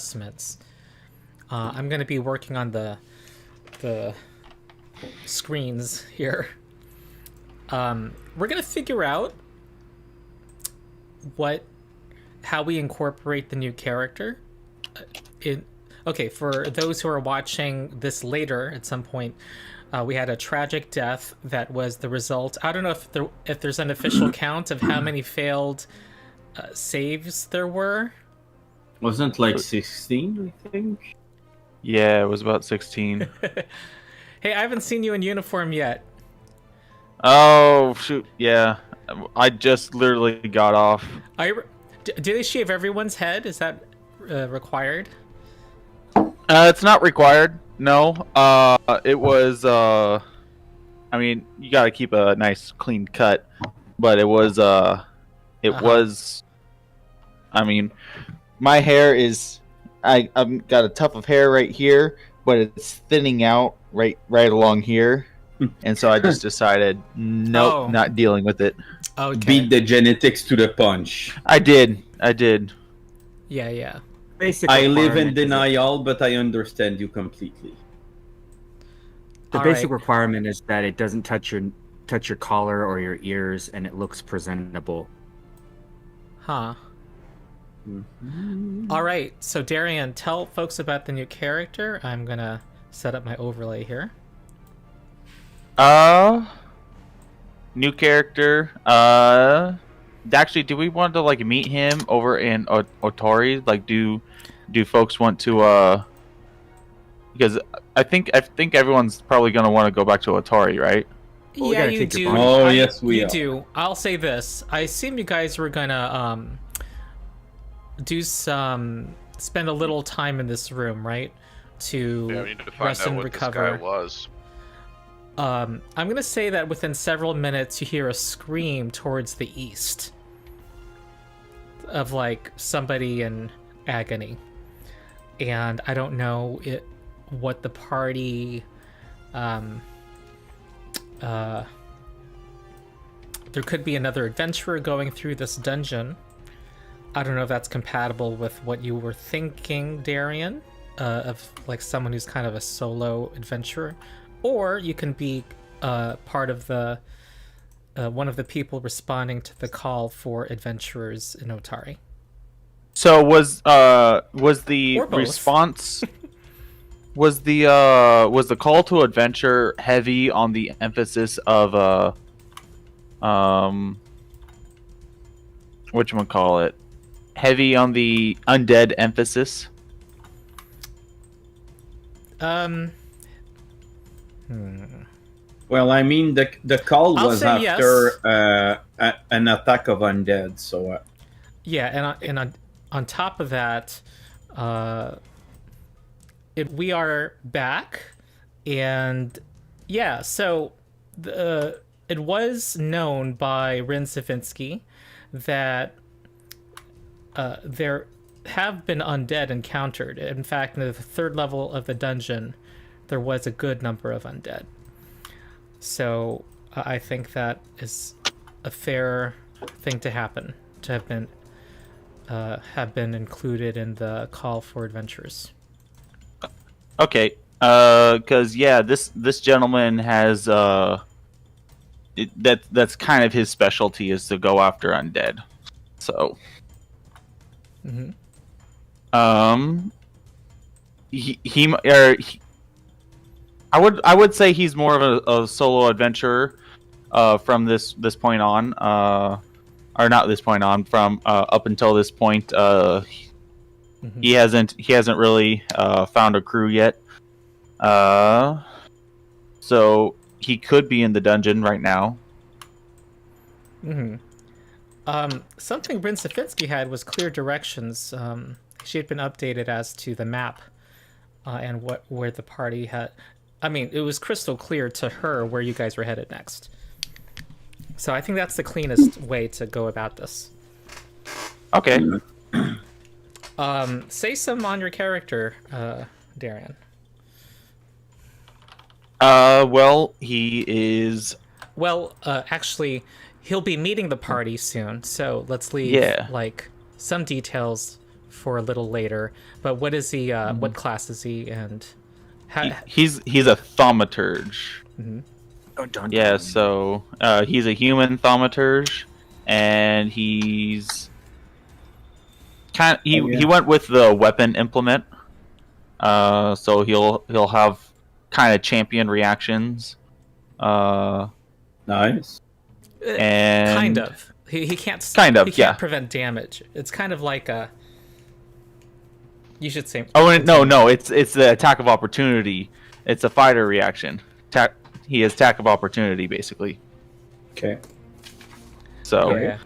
adjustments. I'm going to be working on the screens here. We're going to figure out how we incorporate the new character. Okay, for those who are watching this later at some point, we had a tragic death that was the result. I don't know if there's an official count of how many failed saves there were. Wasn't like 16, I think? Yeah, it was about 16. Hey, I haven't seen you in uniform yet. Oh, shoot. Yeah. I just literally got off. Do they shave everyone's head? Is that required? It's not required. No. It was, I mean, you gotta keep a nice clean cut. But it was, was, I mean, my hair is, I've got a tuft of hair right here, but it's thinning out right along here. And so I just decided, nope, not dealing with it. Okay. Beat the genetics to the punch. I did. Yeah. I live in denial, but I understand you completely. The basic requirement is that it doesn't touch your collar or your ears, and it looks presentable. Huh. All right, so Darian, tell folks about the new character. I'm gonna set up my overlay here. New character. Actually, do we want to like meet him over in Otori? Like, do folks want to? Because I think everyone's probably gonna want to go back to Otori, right? Well, yeah, you do. Oh, yes, we are. do. I'll say this. I assume you guys were gonna spend a little time in this room, right? To we need to find rest out and what recover. this guy was. I'm gonna say that within several minutes you hear a scream towards the east of like somebody in agony, and I don't know what the party there could be another adventurer going through this dungeon. I don't know if that's compatible with what you were thinking, Darian, of like someone who's kind of a solo adventurer. Or you can be part of the one of the people responding to the call for adventurers in Otari. So was the Or both. response was the call to adventure heavy on the emphasis of whatchamacallit? Heavy on the undead emphasis? Well, I mean, the call I'll was say after an attack of undead, so... Yeah, and on top of that, we are back, and yeah, so it was known by Rin Savinsky that there have been undead encountered. In fact, in the third level of the dungeon, there was a good number of undead. So I think that is a fair thing to happen, to have been included in the call for adventurers. Okay, because yeah, this gentleman has that's kind of his specialty, is to go after undead. So, I would say he's more of a solo adventurer from this point on, or not this point on, from up until this point. He hasn't really found a crew yet. So he could be in the dungeon right now. Something Bryn Safinsky had was clear directions. She had been updated as to the map and where the party had. I mean, it was crystal clear to her where you guys were headed next. So I think that's the cleanest way to go about this. Okay. Say some on your character, Darian. Well, he is... Well, actually, he'll be meeting the party soon, so let's leave, like, some details for a little later. But what is he? What class is he? And he's a thaumaturge. Mm-hmm. Yeah, so he's a human thaumaturge, and he's he went with the weapon implement. So he'll have kind of champion reactions. Nice. And Kind of. He can't. He can't prevent damage. It's kind of like a. You should say. Oh no! It's the attack of opportunity. It's a fighter reaction. He has attack of opportunity basically. Okay. So. Yeah.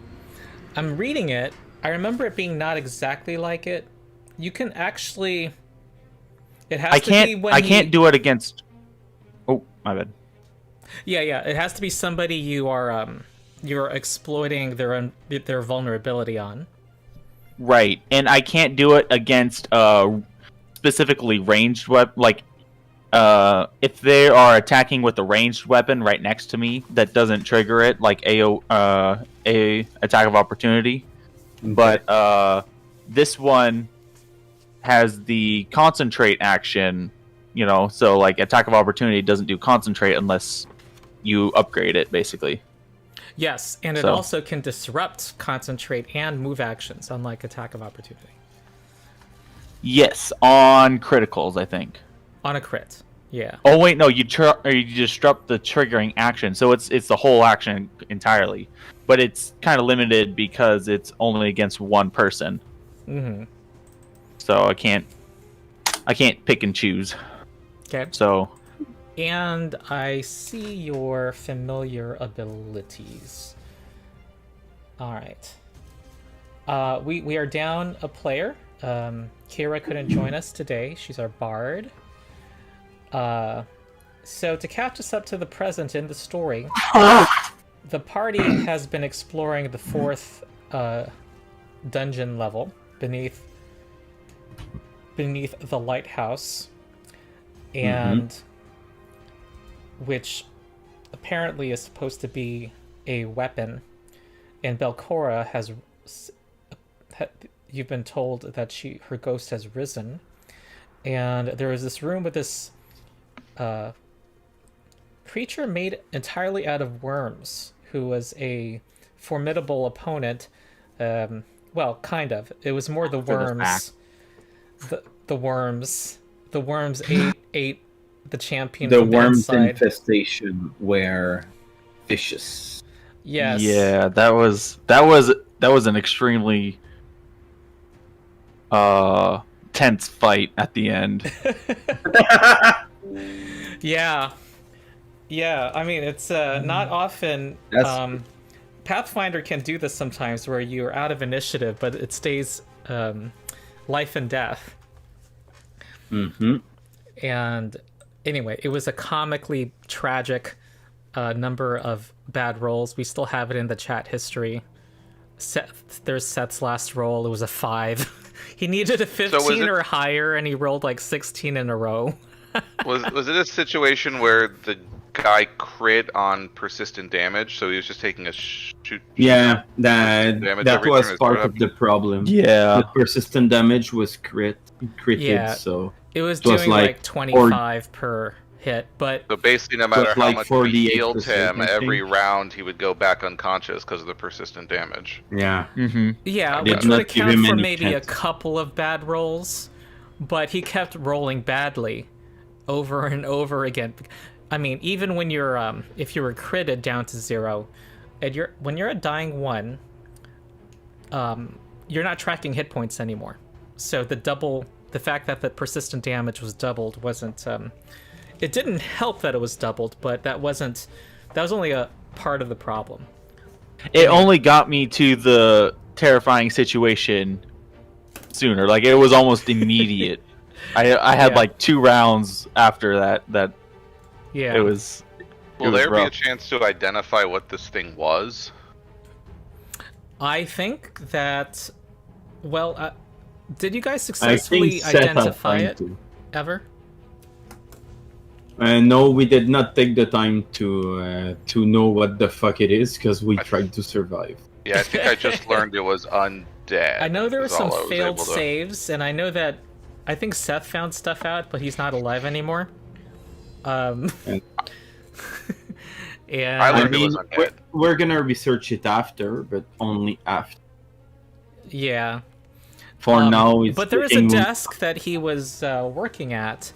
I'm reading it. I remember it being not exactly like it. You can actually. It has to be when I can't do it against. Oh, my bad. Yeah. It has to be somebody you're exploiting their vulnerability on. Right, and I can't do it against specifically ranged weapon. Like, if they are attacking with a ranged weapon right next to me, that doesn't trigger it, like a attack of opportunity. But this one has the concentrate action, so like attack of opportunity doesn't do concentrate unless you upgrade it, basically. Yes, and it also can disrupt concentrate and move actions, unlike attack of opportunity. Yes, on criticals, I think. On a crit, yeah. Oh wait, no, you disrupt the triggering action, so it's the whole action entirely, but it's kind of limited because it's only against one person. Mm-hmm. So I can't pick and choose. Okay. So. And I see your familiar abilities. All right. We are down a player. Kira couldn't join us today. She's our bard. So to catch us up to the present in the story, the party has been exploring the 4th dungeon level beneath the lighthouse, and which apparently is supposed to be a weapon. And Belcora you've been told that her ghost has risen, and there is this room with this creature made entirely out of worms, who was a formidable opponent. Well, kind of. It was more the worms. The worms ate the champion. The from the worms inside. infestation were vicious. Yes. Yeah, that was an extremely tense fight at the end. Yeah. I mean, it's not often. Pathfinder can do this sometimes, where you're out of initiative, but it stays life and death. Mm-hmm. And anyway, it was a comically tragic number of bad rolls. We still have it in the chat history. There's Seth's last roll. It was a 5. He needed a 15 or higher, and he rolled like 16 in a row. was it a situation where the guy crit on persistent damage, so he was just taking a shoot? Yeah, that was part of the problem. Yeah, the persistent damage was critted, so it was doing like 25 per hit, but so basically, no matter how much we healed him, every think. round he would go back unconscious because of the persistent damage. Yeah. Mm-hmm. Yeah, Did which not would give account him for any maybe chance. a couple of bad rolls, but he kept rolling badly over and over again. I mean, even when you're if you were critted down to 0, and when you're at dying 1, you're not tracking hit points anymore. So the fact that the persistent damage was doubled wasn't it didn't help that it was doubled, but that was only a part of the problem. It only got me to the terrifying situation sooner. Like, it was almost immediate. I had like 2 rounds after that. Yeah. It was. Will there be rough. a chance to identify what this thing was? I think that. Well, did you guys successfully Seth had identify time it to. ever? No, we did not take the time to know what the fuck it is, because we tried to survive. Yeah, I think I just learned it was undead dead. I know there were is some all I was failed able to- saves, and I think Seth found stuff out, but he's not alive anymore. And- And I I learned it was mean, undead. we're gonna research it after, but only after. yeah. For now, it's But there is a taking- desk that he was working at.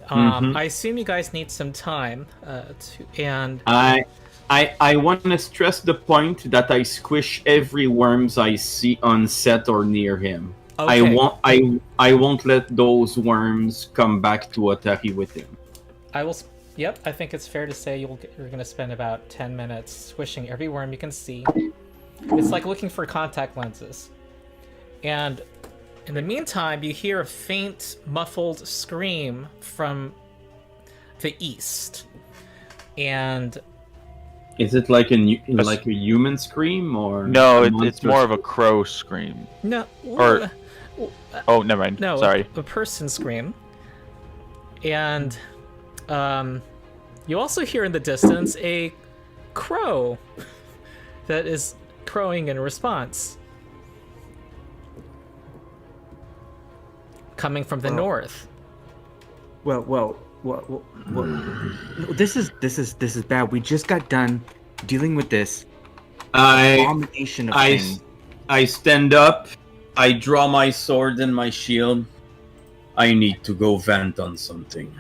Mhm. I assume you guys need some time and I want to stress the point that I squish every worms I see on set or near him. Okay. I won't let those worms come back to Otari with him. I will. Yep, I think it's fair to say you're going to spend about 10 minutes swishing every worm you can see. It's like looking for contact lenses. And in the meantime, you hear a faint, muffled scream from the east. And Is it like a human scream or No, a it's monster more of a crow scream. no, Or- Oh, never mind. no, Sorry. a person scream. And you also hear in the distance a crow that is crowing in response. Coming from the north. Well, this is bad. We just got done dealing with this abomination of thing. I stand up. I draw my sword and my shield. I need to go vent on something.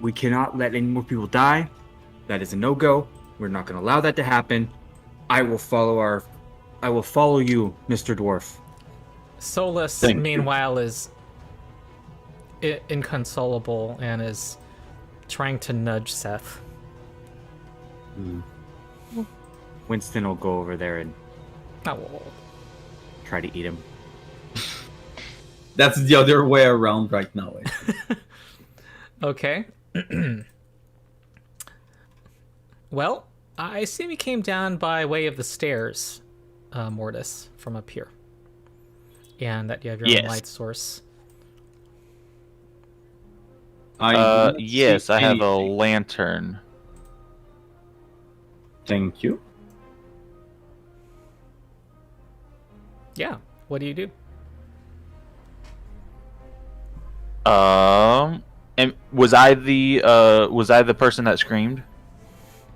We cannot let any more people die. That is a no-go. We're not going to allow that to happen. I will follow you, Mr. Dwarf. Solus, Thank you. meanwhile, is inconsolable and is trying to nudge Seth. Winston will go over there and Oh, try to eat him. That's the other way around right now. okay. Well, I assume you came down by way of the stairs, Mortis, from up here. And that you have your own Yes. light source. Yes, I have a lantern. Thank you. Yeah. What do you do? And was I the person that screamed?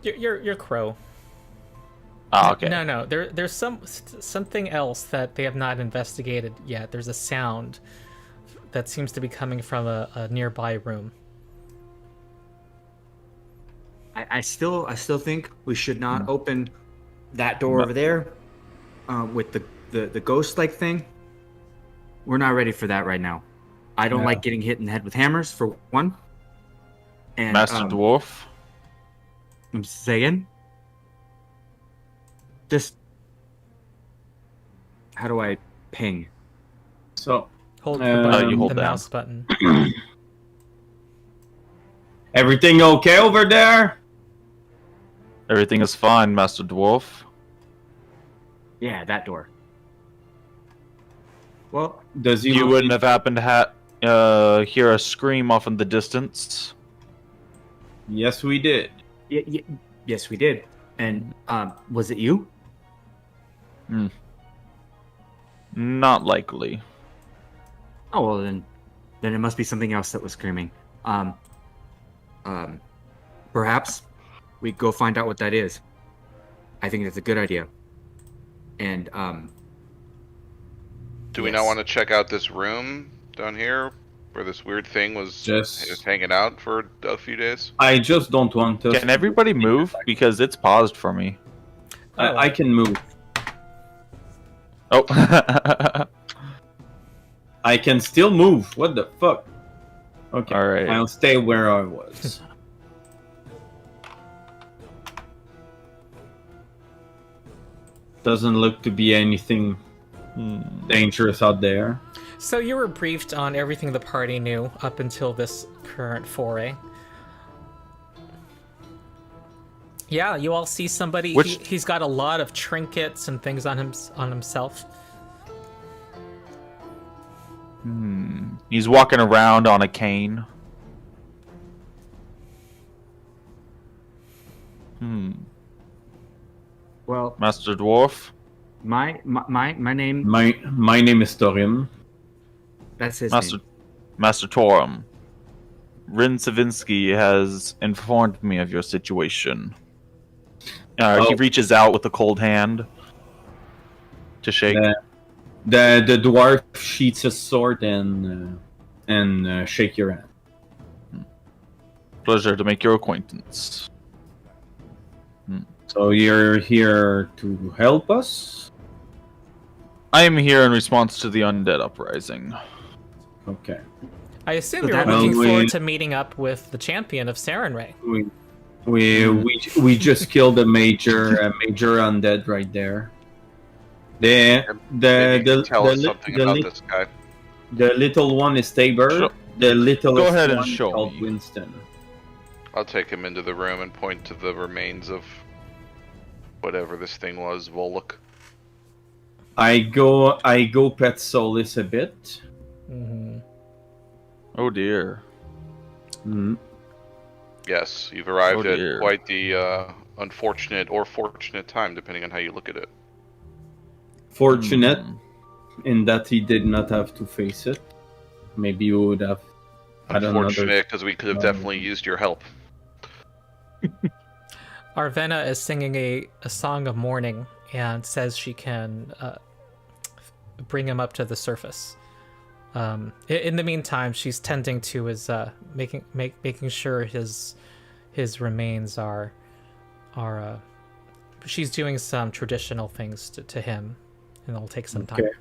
You're Crow. Oh, okay. No. There's something else that they have not investigated yet. There's a sound that seems to be coming from a nearby room. I still think we should not open that door over there with the ghost-like thing. We're not ready for that right now. I don't Yeah. like getting hit in the head with hammers, for one. And Master Dwarf. I'm saying, just how do I ping? So, Hold the, you button, hold the down. mouse button. everything okay over there? Everything is fine, Master Dwarf. Yeah, that door. Well, Does he You look- wouldn't have happened to hear a scream off in the distance? Yes, we did. yes, we did. And was it you? Not likely. Oh well, then it must be something else that was screaming. Perhaps we go find out what that is. I think that's a good idea. And Do we not want to check out this room down here where this weird thing was Just- hanging out for a few days? I just don't want to. Can everybody move? Because it's paused for me. I can move. Oh. I can still move. What the fuck? Okay. All right. I'll stay where I was. Doesn't look to be anything dangerous out there. So you were briefed on everything the party knew up until this current foray. Yeah, you all see somebody. He's got a lot of trinkets and things on himself. He's walking around on a cane. well, Master Dwarf. My name. My name is Torim. That's his Master name. Master Torum. Rin Savinsky has informed me of your situation. He Oh. reaches out with a cold hand to shake. The dwarf sheaths his sword and shake your hand. Pleasure to make your acquaintance. So you're here to help us? I am here in response to the undead uprising. Okay. I assume So you're that looking means- forward to meeting up with the champion of Sarenrae. We just killed a major undead right there. Maybe you can tell us something about li- this guy. The little one is Tabor. Sure. The littlest Go ahead and one show is called me. Winston. I'll take him into the room and point to the remains of whatever this thing was, Volok. I go pet Solis a bit. Mm-hmm. Oh dear. Mm. Yes, you've arrived Oh, at dear. quite the unfortunate or fortunate time, depending on how you look at it. Fortunate Hmm. in that he did not have to face it. Maybe you would have had another. Unfortunate, because we could have definitely used your help. Arvena is singing a song of mourning and says she can bring him up to the surface. In the meantime, she's tending to his making sure his remains are she's doing some traditional things to him, and it'll take some time. Okay.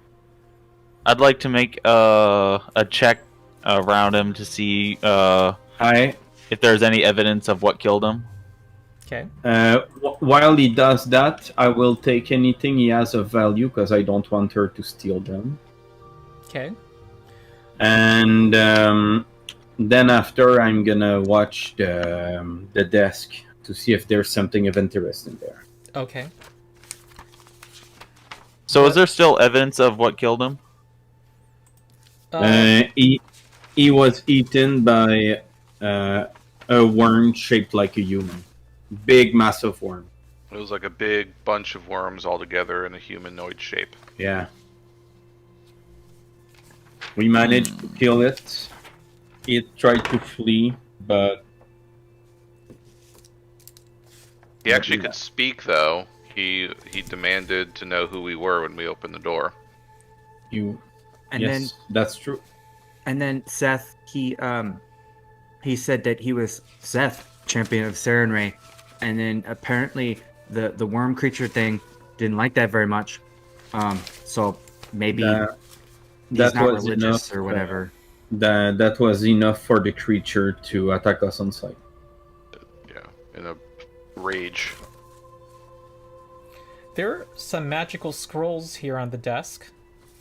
I'd like to make a check around him to see if there's any evidence of what killed him. Okay. While he does that, I will take anything he has of value because I don't want her to steal them. Okay. And then after, I'm gonna watch the desk to see if there's something of interest in there. Okay. So is there still evidence of what killed him? He was eaten by a worm shaped like a human. Big, massive worm. It was like a big bunch of worms all together in a humanoid shape. Yeah. We managed to kill it. It tried to flee, but He actually Yeah. could speak, though. He demanded to know who we were when we opened the door. And yes, that's true. then Seth, he said that he was Seth, champion of Sarenrae, and then apparently the worm creature thing didn't like that very much. So maybe That he's not was religious enough, or whatever. That was enough for the creature to attack us on sight. Yeah, in a rage. There are some magical scrolls here on the desk,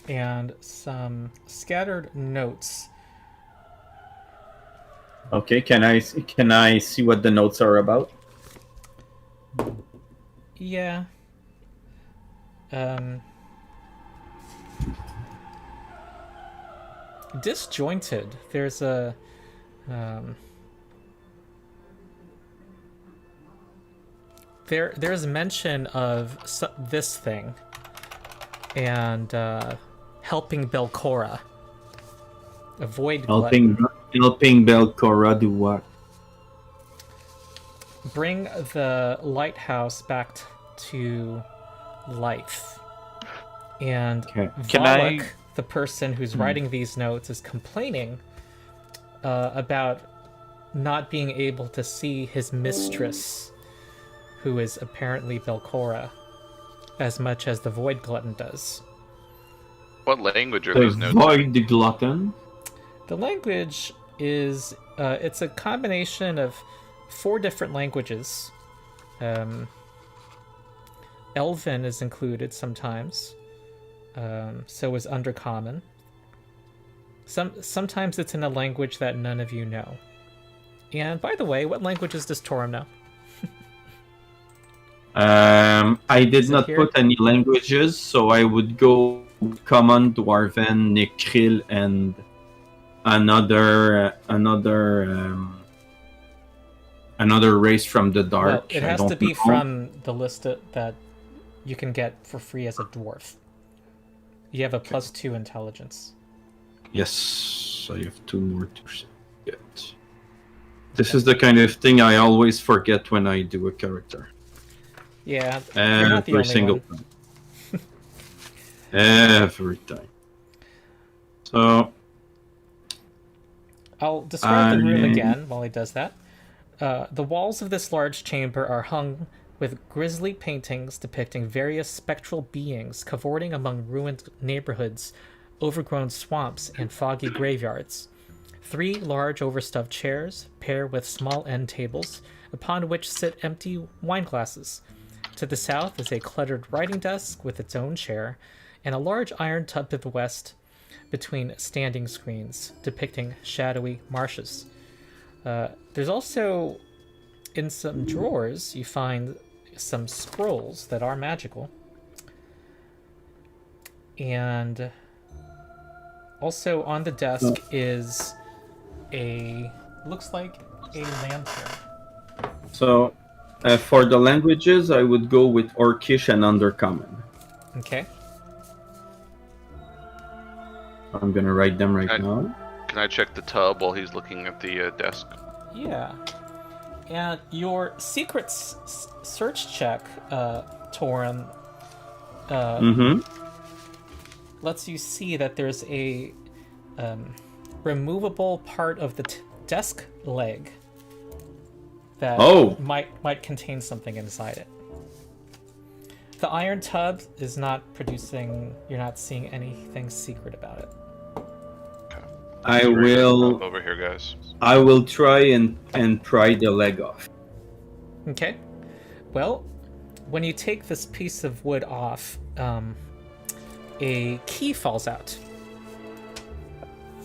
and some scattered notes. Okay, can I see what the notes are about? Yeah. Disjointed. There's a there's mention of this thing and helping Belcora. Avoid Helping Belcora do what? bring the lighthouse back to life. And Okay. Can I- Volok, the person who's writing these notes, is complaining about not being able to see his mistress, who is apparently Belcora, as much as the Void Glutton does. What language are The those notes? Void Glutton. The language is it's a combination of 4 different languages. Elven is included sometimes. So is Undercommon. Sometimes it's in a language that none of you know. And by the way, what languages does Torum know? I did Is it not here? put any languages, so I would go Common, Dwarven, Nikril, and another race from the dark. Well, it I has don't to be know. from the list that you can get for free as a dwarf. You have a +2 intelligence. Yes, I have 2 more to get. This is the kind of thing I always forget when I do a character. Yeah, you're not the Every only single one. time. Every time. So I'll describe the room I- again while he does that. The walls of this large chamber are hung with grisly paintings depicting various spectral beings cavorting among ruined neighborhoods, overgrown swamps, and foggy graveyards. 3 large overstuffed chairs pair with small end tables, upon which sit empty wine glasses. To the south is a cluttered writing desk with its own chair, and a large iron tub to the west between standing screens depicting shadowy marshes. There's also, in some drawers, you find some scrolls that are magical. And also on the desk is looks like a lantern. So, for the languages, I would go with Orcish and Undercommon. Okay. I'm gonna write them right now. Can I check the tub while he's looking at the desk? Yeah. And your secret search check, Torin, lets you see that there's a removable part of the desk leg that might contain something inside it. The iron tub is not producing. You're not seeing anything secret about it. I will Over here, guys. I will try and pry the leg off. Okay. Well, when you take this piece of wood off, a key falls out.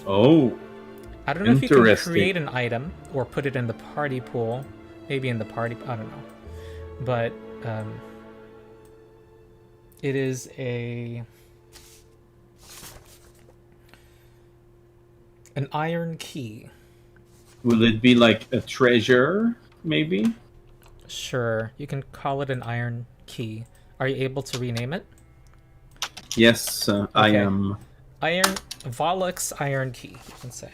Oh, I don't know if you can interesting. create an item or put it in the party pool. Maybe in the party. I don't know. But it is an iron key. Will it be like a treasure, maybe? Sure, you can call it an iron key. Are you able to rename it? Yes, I am. Volux iron key, you can say.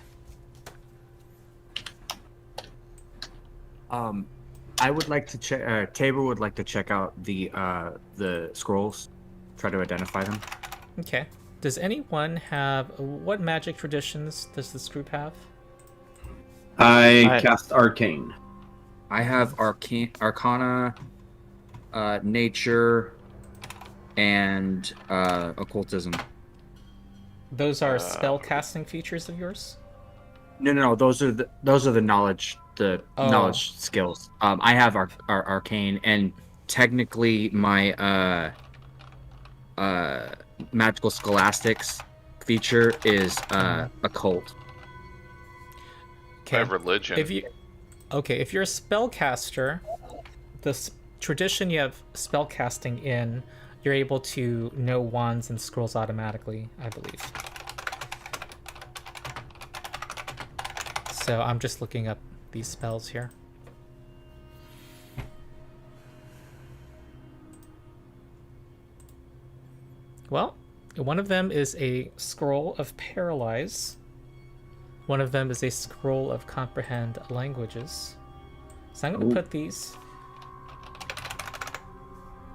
I would like to check. Tabor would like to check out the scrolls, try to identify them. Okay. Does anyone have what magic traditions does this group have? I cast Arcane. I have Arcana, Nature, and Occultism. Those are spell casting features of yours? No. Those are the knowledge, knowledge skills. I have Arcane, and technically my magical scholastics feature is occult. I have religion. If you're a spellcaster, the tradition you have spellcasting in, you're able to know wands and scrolls automatically, I believe. So I'm just looking up these spells here. Well, one of them is a scroll of paralyze. One of them is a scroll of comprehend languages. So I'm going to put these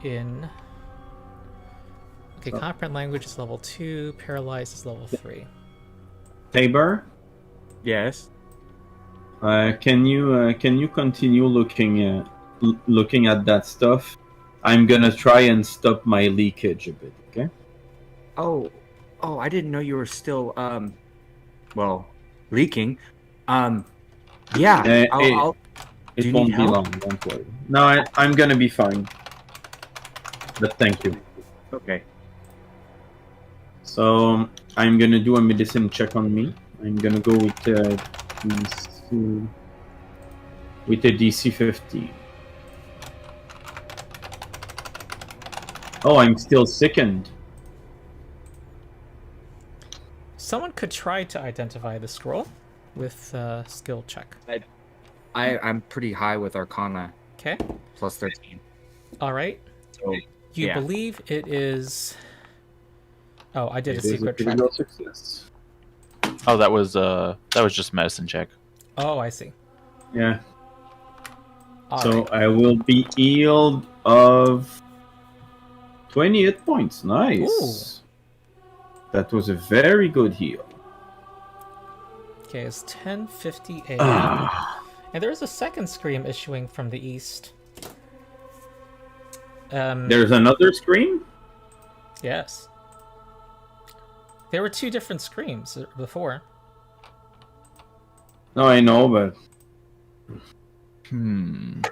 in. Okay, comprehend language is level 2, paralyze is level 3. Tabor, Yes. can you continue looking at that stuff? I'm gonna try and stop my leakage a bit. Okay. Oh, I didn't know you were still leaking. Yeah. I'll It Do you won't need be help? long. Don't worry. No, I'm gonna be fine. But thank you. Okay. So I'm gonna do a medicine check on me. I'm gonna go with a DC 50. Oh, I'm still sickened. Someone could try to identify the scroll with a skill check. I'm pretty high with Arcana, Okay. plus 13. All right. So You Yeah. believe it is. Oh, I did It a is a secret check. critical success. Oh, that was just medicine check. Oh, I see. Yeah. All So right. I will be healed of 28 points. Nice. That was a very good heal. Okay, it's 10:50 a.m. Ah. And there is a second scream issuing from the east. There's another scream? Yes. There were 2 different screams before. No, I know, but Did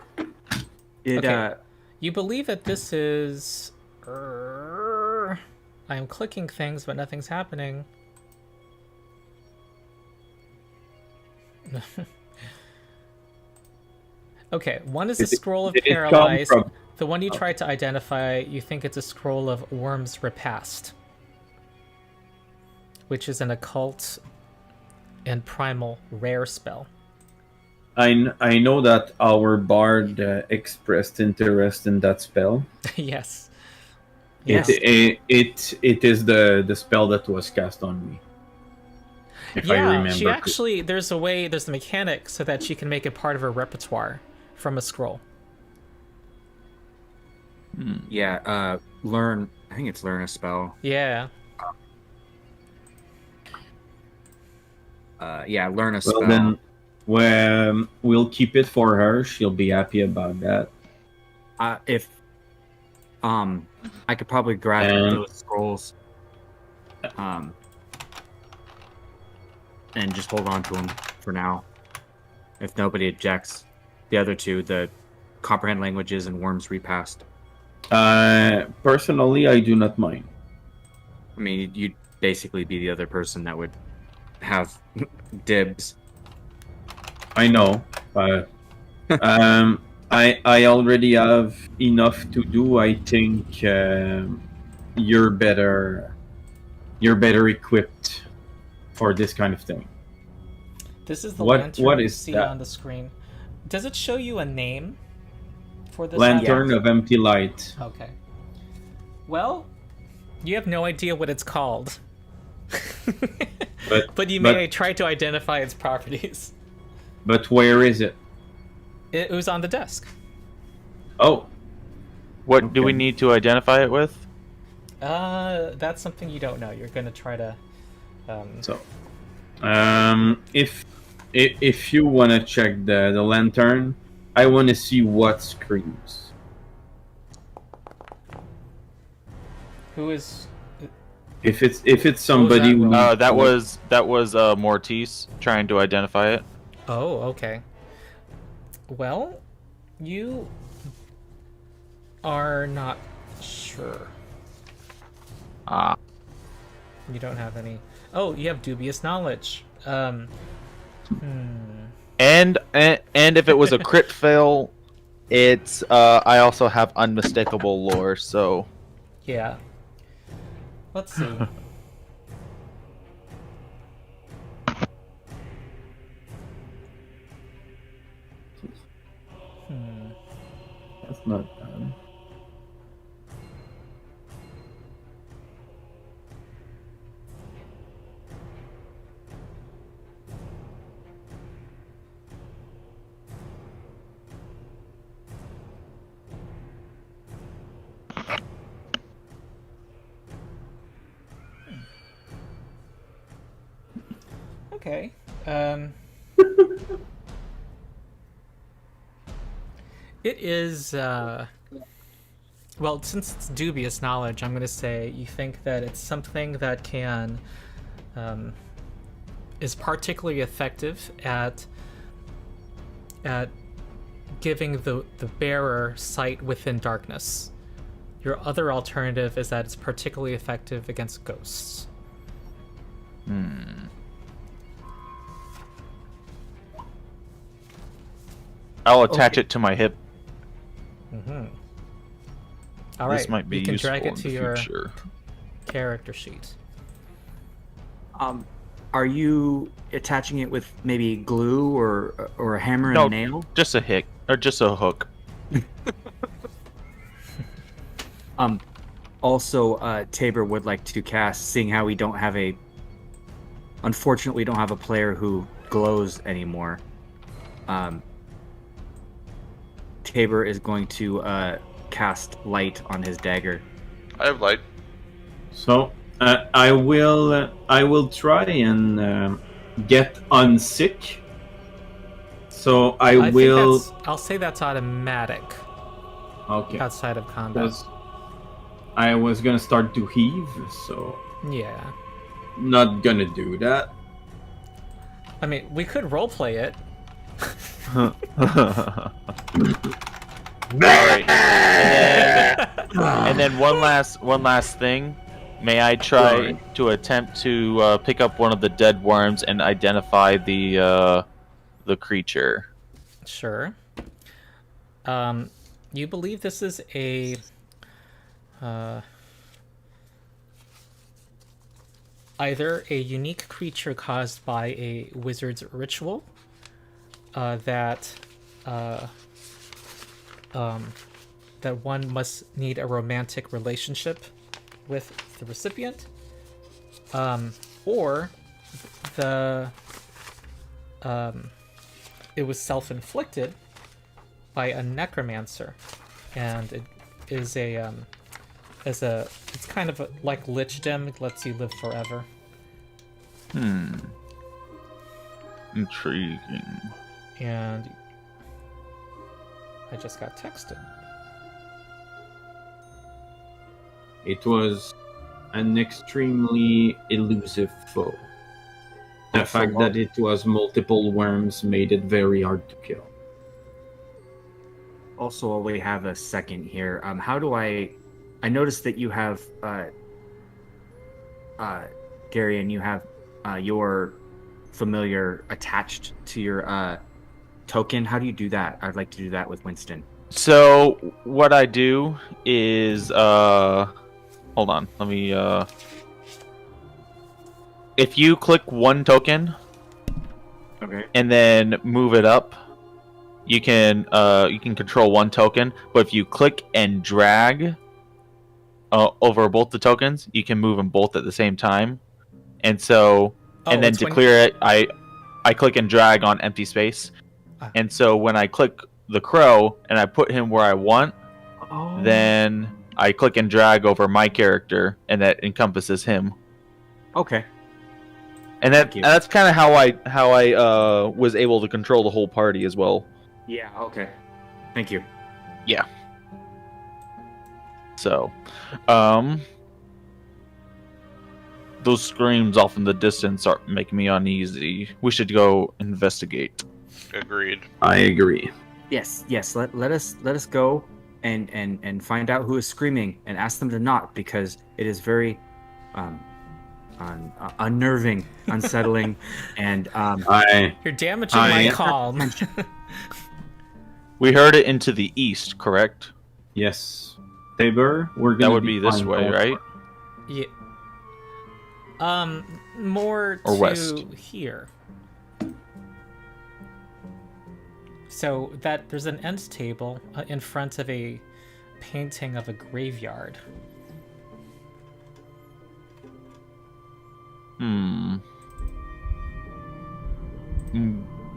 Okay. You believe that this is. I am clicking things, but nothing's happening. Okay, one is a scroll of did it come paralyzed. from- The one you tried to identify, you think it's a scroll of Worm's Repast, which is an occult and primal rare spell. I know that our bard expressed interest in that spell. Yes. Yes. It is the spell that was cast on me. If I Yeah, remember. she actually, there's a mechanic so that she can make it part of her repertoire from a scroll. learn. I think it's learn a spell. Yeah. Learn a spell. Well then, we'll keep it for her. She'll be happy about that. If I could probably grab And- those scrolls, and just hold on to them for now. If nobody objects, the other two, the comprehend languages and Worms Repast. Personally, I do not mind. I mean, you'd basically be the other person that would have dibs. I know, but I already have enough to do. I think you're better equipped for this kind of thing. This is the What- lantern what you is see that? on the screen. Does it show you a name for this Lantern of Empty Light. Okay. Well, you have no idea what it's called. But you may try to identify its properties. But where is it? It was on the desk. Oh, What do we Okay. need to identify it with? That's something you don't know. You're gonna try to. so if you want to check the lantern, I want to see what screams. Who is? If it's somebody that who roll? That was Mortiz trying to identify it. Oh, okay. Well, you are not sure. Ah, You don't have any. Oh, you have dubious knowledge. and if it was a crit fail, it's I also have unmistakable lore. So Yeah. Let's see. that's not bad. Okay. It is, well, since it's dubious knowledge, I'm going to say you think that it's something that can, is particularly effective at giving the bearer sight within darkness. Your other alternative is that it's particularly effective against ghosts. I'll attach Okay. it to my hip. All right, This might be you can useful drag it in to the your future. character sheet. Are you attaching it with maybe glue or a hammer and No. a nail? Just a hook. Also, Tabor would like to cast, seeing how we don't have unfortunately, we don't have a player who glows anymore. Tabor is going to cast light on his dagger. I have light. So I will try and get unsick. So I will. I'll say that's automatic Okay. outside of combat. Because I was gonna start to heave, so Yeah. not gonna do that. I mean, we could roleplay it. Alright. And then one last thing. May I try Sorry. to attempt to pick up one of the dead worms and identify the creature? Sure. You believe this is a either a unique creature caused by a wizard's ritual that one must need a romantic relationship with the recipient, or it was self-inflicted by a necromancer, and it is it's kind of like lichdom. It lets you live forever. Intriguing. And I just got texted. It was an extremely elusive foe. The fact that it was multiple worms made it very hard to kill. Also, while we have a second here, how do I noticed that you have Gary, and you have your familiar attached to your token. How do you do that? I'd like to do that with Winston. So what I do is hold on, let me if you click one token Okay. and then move it up, you can control one token, but if you click and drag over both the tokens, you can move them both at the same time. And so and then to clear it, I click and drag on empty space. And so when I click the crow and I put him where I want, then I click and drag over my character, and that encompasses him. Okay. And that's kind of how I was able to control the whole party as well. Yeah. Okay. Thank you. Yeah. So, those screams off in the distance are making me uneasy. We should go investigate. Agreed. I agree. Yes. Let us go and find out who is screaming and ask them to not, because it is very unnerving, unsettling, and you're damaging my calm. We heard it into the east, correct? Yes. Tabor, we're gonna that would be this way, right? Yeah. More or to west. Here. So that there's an end table in front of a painting of a graveyard.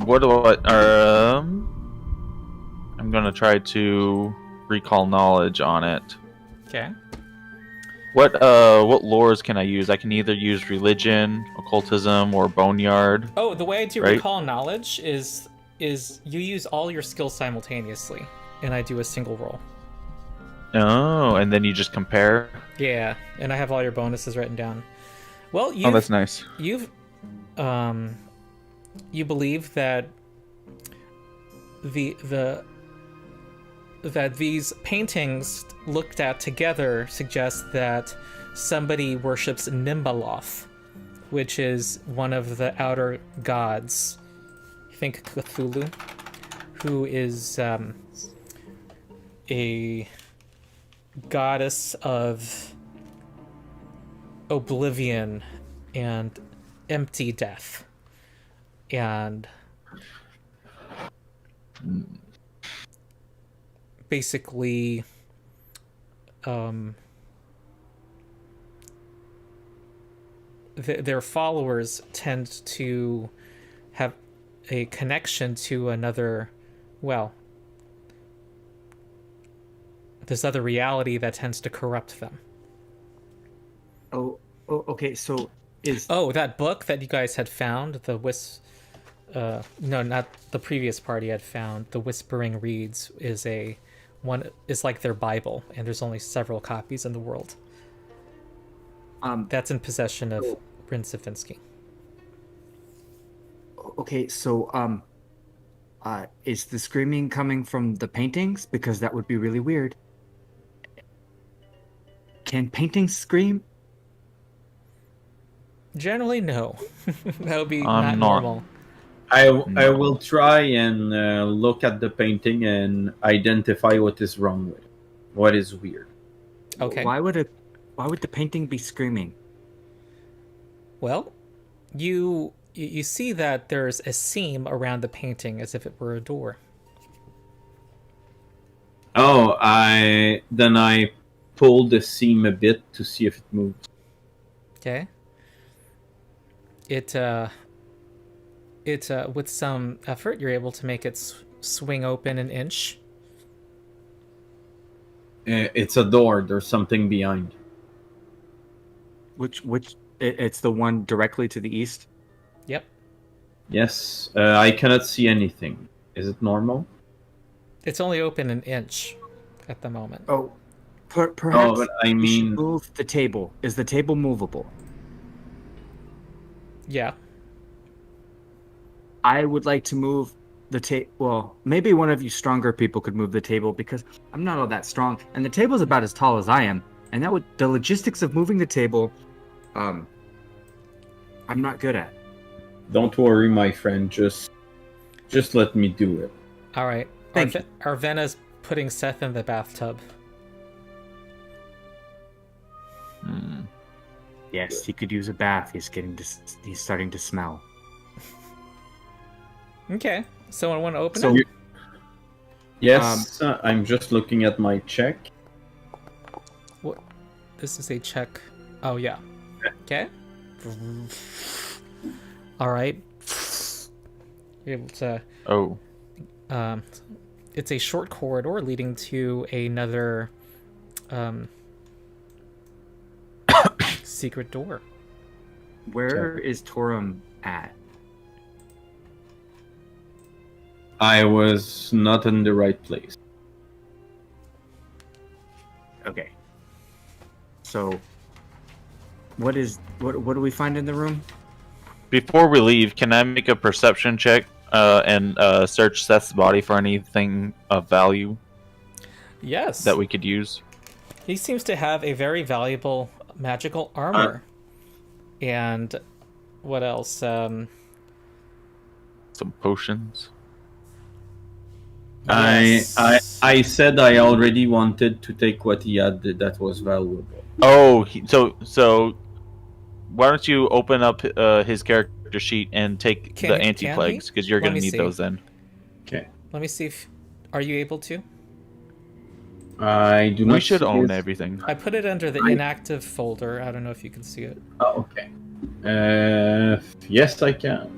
What do I'm gonna try to recall knowledge on it. Okay. What lores can I use? I can either use religion, occultism, or boneyard. Oh, the way I do right? recall knowledge is you use all your skills simultaneously, and I do a single roll. Oh, and then you just compare. Yeah, and I have all your bonuses written down. Well, oh, that's nice. You believe that that these paintings looked at together suggest that somebody worships Nimbaloth, which is one of the outer gods. Think Cthulhu, who is a goddess of oblivion and empty death, and basically their followers tend to have a connection to another, well, this other reality that tends to corrupt them. Oh, okay. So is Oh, that book that you guys had found, no, not the previous party had found, the Whispering Reeds is like their Bible, and there's only several copies in the world. That's in possession of Prince Safinsky. okay. So is the screaming coming from the paintings? Because that would be really weird. Can paintings scream? Generally, no. That would be I'm not not- normal. I will try and look at the painting and identify what is wrong with it. What is weird. Okay. Why would the painting be screaming? Well, you see that there's a seam around the painting as if it were a door. Oh, I pulled the seam a bit to see if it moves. Okay. It with some effort, you're able to make it swing open an inch. It's a door. There's something behind. It's the one directly to the east. Yep. Yes, I cannot see anything. Is it normal? It's only open an inch at the moment. Oh, perhaps but I we should mean- move the table. Is the table movable? Yeah. I would like to move the table. Well, maybe one of you stronger people could move the table because I'm not all that strong, and the table's about as tall as I am. And the logistics of moving the table, I'm not good at. Don't worry, my friend. Just let me do it. All right. Thank you. Arvena's putting Seth in the bathtub. Yes, he could use a bath. He's starting to smell. Okay. Someone want to open So- it? Yes, I'm just looking at my check. What? This is a check. Oh yeah. Okay. All right. You're able to. Oh. It's a short corridor leading to another secret door. Where is Torum at? I was not in the right place. Okay. So, what do we find in the room? Before we leave, can I make a perception check and search Seth's body for anything of value Yes. that we could use? He seems to have a very valuable magical armor. And what else? Some potions. Yes. I said I already wanted to take what he had that was valuable. Oh, so why don't you open up his character sheet and take Can the he- anti-plagues, because you're Let going to me need see. those then. Okay. Let me see if are you able to? I do not. We should see own his- everything. I put it under the inactive folder. I don't know if you can see it. Oh, okay. Yes, I can.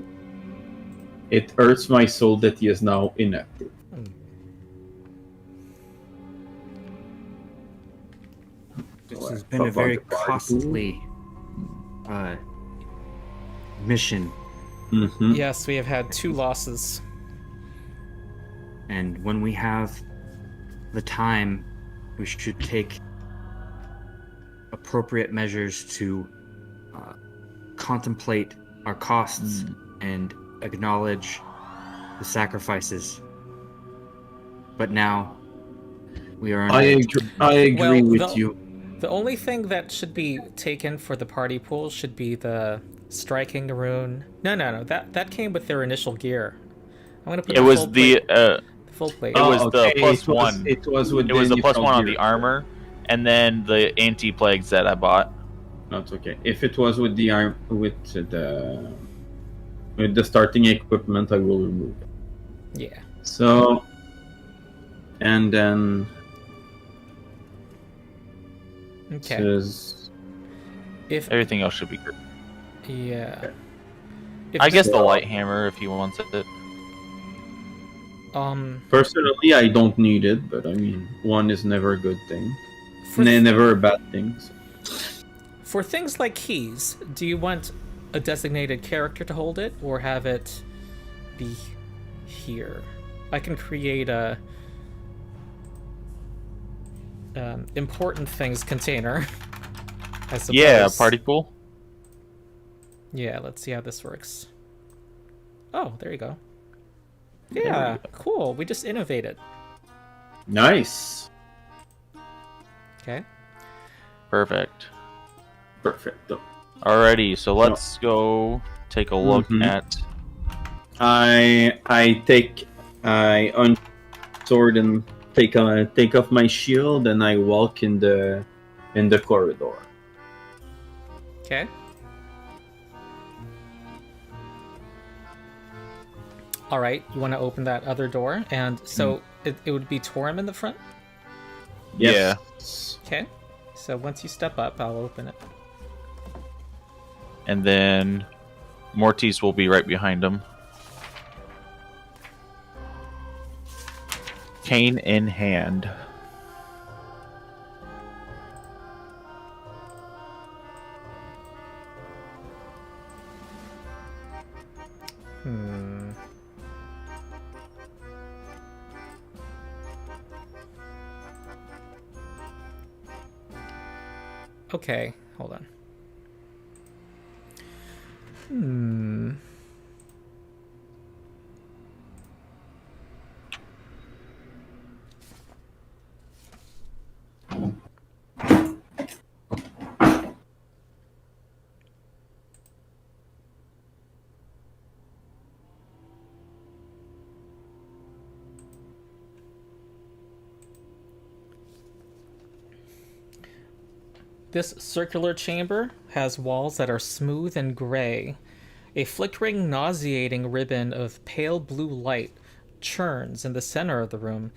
It hurts my soul that he is now inactive. This has been a very costly mission, Mm-hmm. Yes, we have had 2 losses. and when we have the time, we should take appropriate measures to contemplate our costs and acknowledge the sacrifices. But now we are. I agree Well, with you. The only thing that should be taken for the party pool should be the striking rune. No. That came with their initial gear. I'm gonna put It the was full the plate, full plate. it was the plus It was, one. It was with it was the plus initial one on gear. the armor, and then the anti-plagues that I bought. Not okay. If it was with the arm with the starting equipment, I will remove it. Yeah. So, and then Okay. Says, If Everything else should be good. yeah. If I guess this- the light hammer if he wants it. personally, I don't need it, but I mean, one is never a good thing. for, Never a bad thing. So. for things like keys, do you want a designated character to hold it, or have it be here? I can create a important things container. I suppose. Yeah, party pool. Yeah, let's see how this works. Oh, there you go. There we Yeah, go. cool. We just innovated. Nice. Okay. Perfect. Perfect. Alrighty, so let's go take a look Mhm. at. I unsword and take off my shield, and I walk in the corridor. Okay. All right, you want to open that other door, and so it would be Torum in the front. Yes. Okay. So once you step up, I'll open it. And then Mortis will be right behind him. Cane in hand. Hmm. Okay, hold on. Hmm. This circular chamber has walls that are smooth and gray. A flickering, nauseating ribbon of pale blue light churns in the center of the room.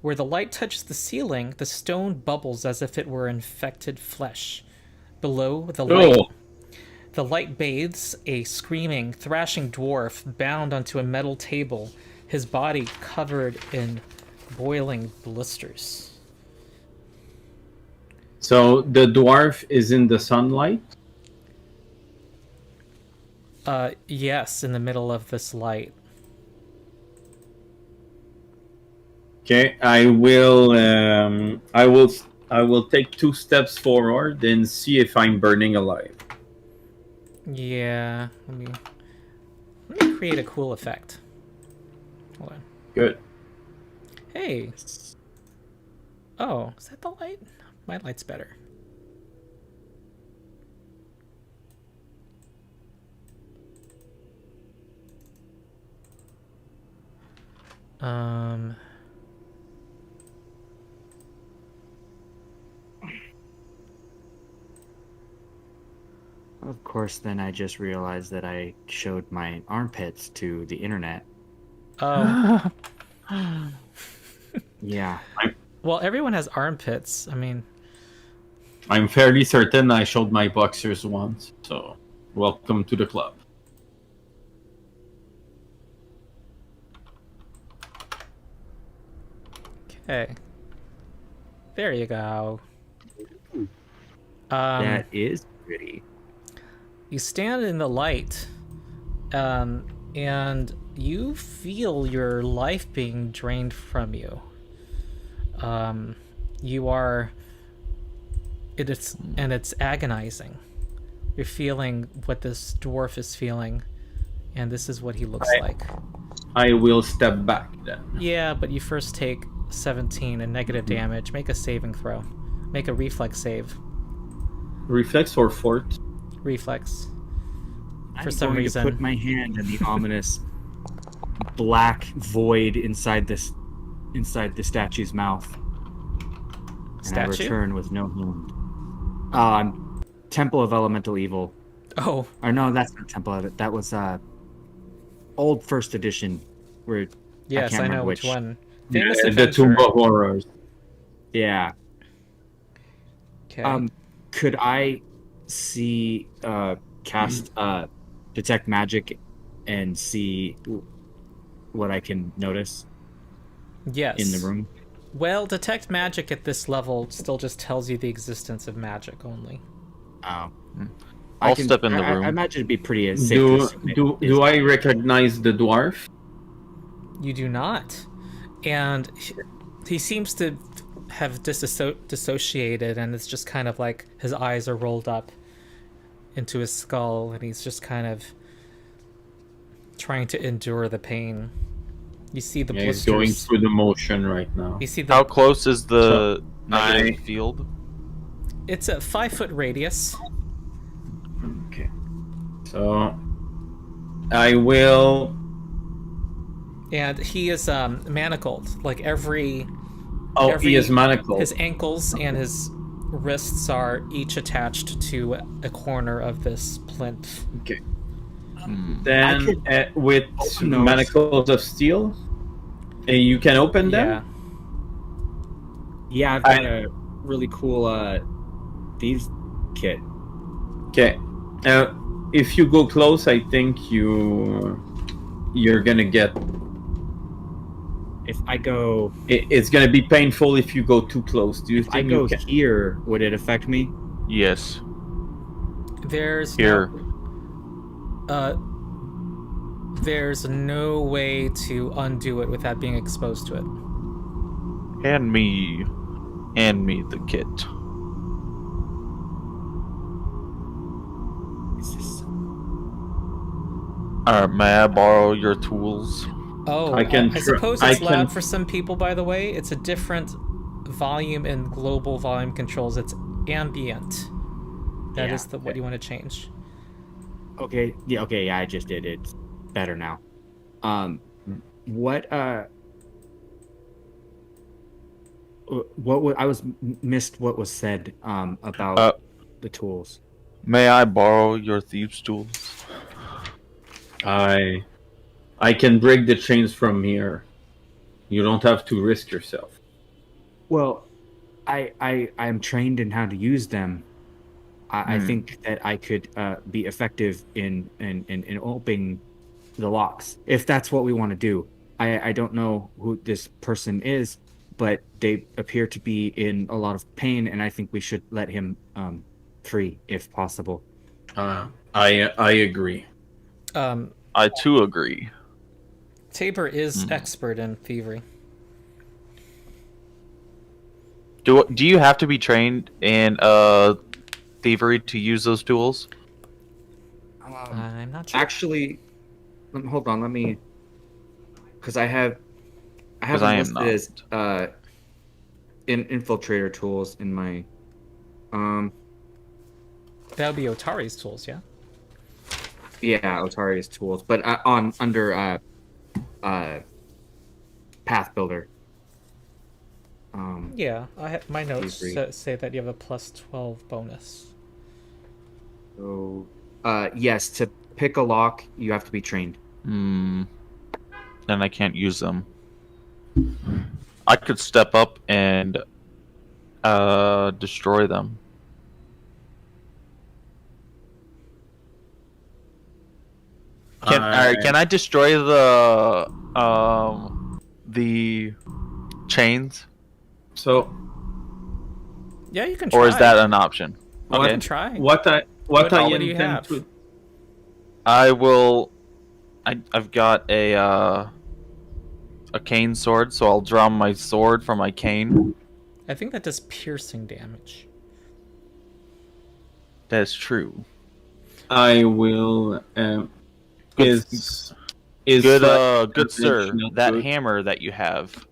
Where the light touches the ceiling, the stone bubbles as if it were infected flesh. Below Oh, the light bathes a screaming, thrashing dwarf bound onto a metal table, his body covered in boiling blisters. so the dwarf is in the sunlight. Yes, in the middle of this light. Okay, I will take 2 steps forward and see if I'm burning alive. Yeah, let me create a cool effect. Hold on. Good. Hey. Oh, is that the light? My light's better. Of course, then I just realized that I showed my armpits to the internet. Oh, Yeah. well, everyone has armpits. I mean, I'm fairly certain I showed my boxers once, so welcome to the club. okay. There you go. That is pretty. You stand in the light, and you feel your life being drained from you. You are. It's agonizing. You're feeling what this dwarf is feeling, and this is what he looks like. I will step back then. Yeah, but you first take 17 and negative damage. Make a saving throw. Make a reflex save. Reflex or fort? Reflex. For I'm some going reason. to put my hand in the ominous black void inside the statue's mouth. And I Statue? return with no hand. Temple of Elemental Evil. Oh, Or no, that's not Temple of it. That was old first edition. Where yes, can't I know remember which which. one. Famous The Adventure. Tomb of Horrors. yeah. Okay. Could I see cast detect magic and see what I can notice Yes. in the room? Well, detect magic at this level still just tells you the existence of magic only. Oh. I'll step in the room. I imagine it'd be pretty safe to assume Do I recognize the dwarf? You do not. And he seems to have dissociated, and it's just kind of like his eyes are rolled up into his skull, and he's just kind of trying to endure the pain. You see the Yeah, he's blisters. going through the motion right now. You see the. How close is the negative I- field? It's a 5-foot radius. Okay. So I will. And he is manacled. Like every He is manacled. his ankles and his wrists are each attached to a corner of this plinth. Okay. Hmm. Then with open those. manacles of steel, you can open them. Yeah. Yeah, I've got a really cool thieves kit. Okay. If you go close, I think you're gonna get. If I go, It's gonna be painful if you go too close. Do you if I think go you can? here, would it affect me? Yes. There's Here. there's no way to undo it without being exposed to it. Hand me the kit. Is this... May I borrow your tools? Oh, I can I tr- suppose I it's loud can- for some people, by the way. It's a different volume and global volume controls. It's ambient. That is Yeah, what you want to change. Okay, yeah, I just did. It's better now. What missed what was said about the tools. May I borrow your thieves' tools? I can break the chains from here. You don't have to risk yourself. Well, I'm trained in how to use them. I think that I could be effective in opening the locks if that's what we want to do. I don't know who this person is, but they appear to be in a lot of pain, and I think we should let him free if possible. I agree. I too agree. Tabor is expert in thievery. Do you have to be trained in thievery to use those tools? I'm not sure. Actually, hold on. Let me, because I have Because I am listed not. as infiltrator tools in my That would be Otari's tools, yeah? yeah, Otari's tools, but under Path Builder. Yeah, my notes Thievery. say that you have a plus 12 bonus. So yes, to pick a lock, you have to be trained. Then I can't use them. I could step up and destroy them. Can I destroy the chains, So Yeah, you can try. or is that an option? You Okay, can try. what I What do you intend have? to I will. I've got a cane sword, so I'll draw my sword from my cane. I think that does piercing damage. That is true. I will is Good, like good sir. conventional That good? hammer that you have,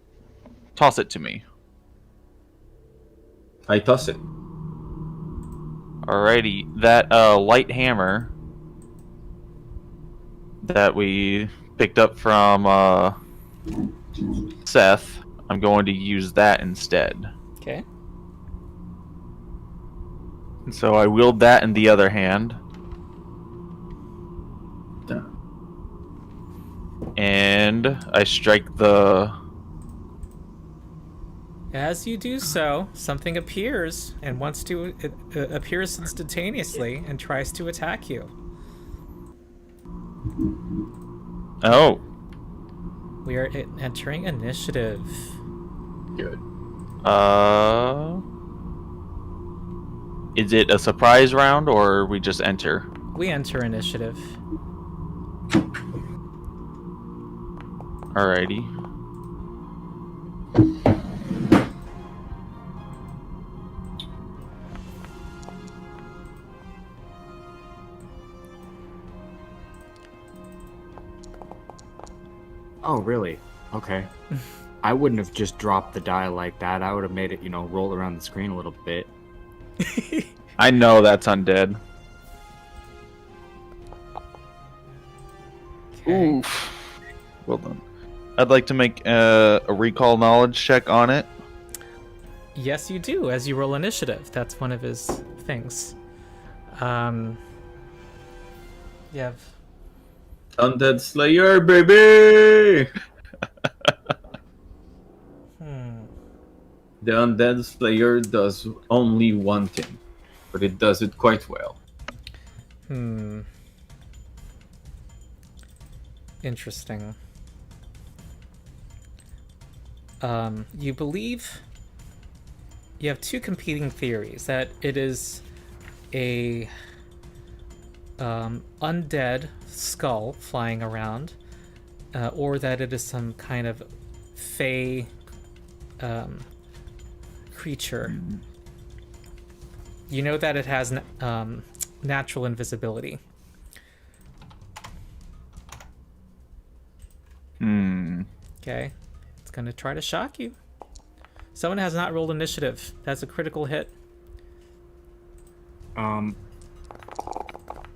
toss it to me. I toss it. Alrighty, that light hammer that we picked up from Seth, I'm going to use that instead. Okay. And so I wield that in the other hand, and I strike the As you do so, something appears and wants to appears instantaneously and tries to attack you. Oh. We are entering initiative. Good. Is it a surprise round or we just enter? We enter initiative. Alrighty. Oh, really? Okay. I wouldn't have just dropped the die like that. I would have made it, roll around the screen a little bit. I know that's undead. Okay. Oof. Well done. I'd like to make a recall knowledge check on it. Yes, you do. As you roll initiative, that's one of his things. You have Undead Slayer, baby! The Undead Slayer does only one thing, but it does it quite well. Interesting. You believe you have two competing theories: that it is a undead skull flying around, or that it is some kind of fey creature. You know that it has natural invisibility. Okay, it's gonna try to shock you. Someone has not rolled initiative. That's a critical hit.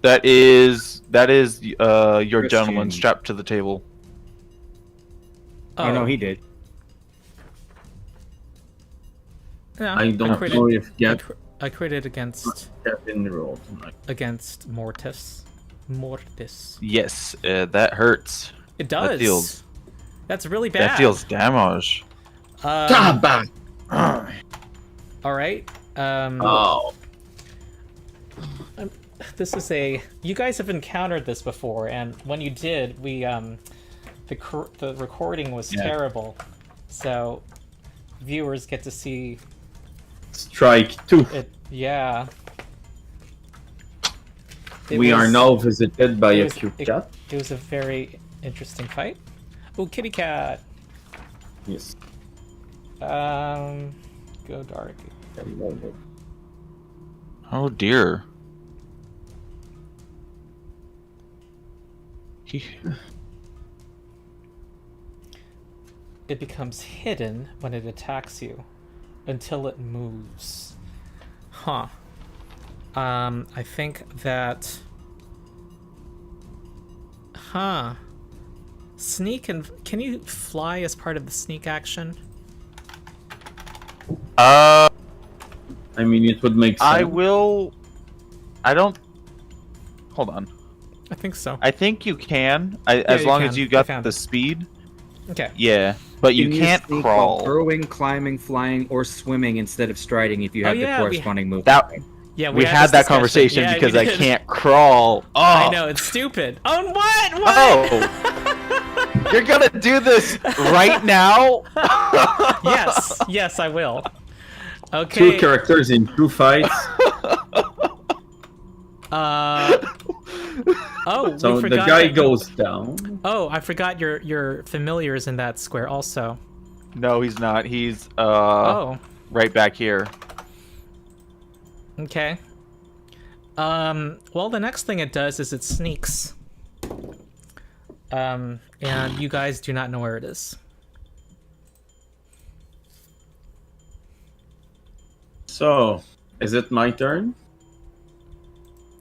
That is your Christian. gentleman strapped to the table. Oh, no, he did. No, I don't know if I critted against Captain rolled tonight. Mortis. Yes, that hurts. It does. That's really bad. That deals damage. All right. Oh. This is you guys have encountered this before, and when you did, we the recording was terrible, so viewers get to see Strike 2. it. Yeah. We are now visited by a cute cat. It was a very interesting fight. Oh, kitty cat. Yes. Go dark. Oh dear. It becomes hidden when it attacks you until it moves. Huh. I think that... Huh. Sneak and... Can you fly as part of the sneak action? I mean, it would make sense. I will... I don't... Hold on. I think so. I think you can, as long as you got the speed. Okay. Yeah, but you can't sneak crawl. while burrowing, climbing, flying, or swimming instead of striding if you have the corresponding move. Yeah, we had that conversation because I can't crawl. Oh, I know, it's stupid. Oh, what? Oh, you're gonna do this right now? Yes, I will. Okay. 2 characters in 2 fights. So the guy goes down. Oh, I forgot your familiar is in that square also. No, he's not. He's right back here. Okay. Well, the next thing it does is it sneaks. And you guys do not know where it is. So, is it my turn?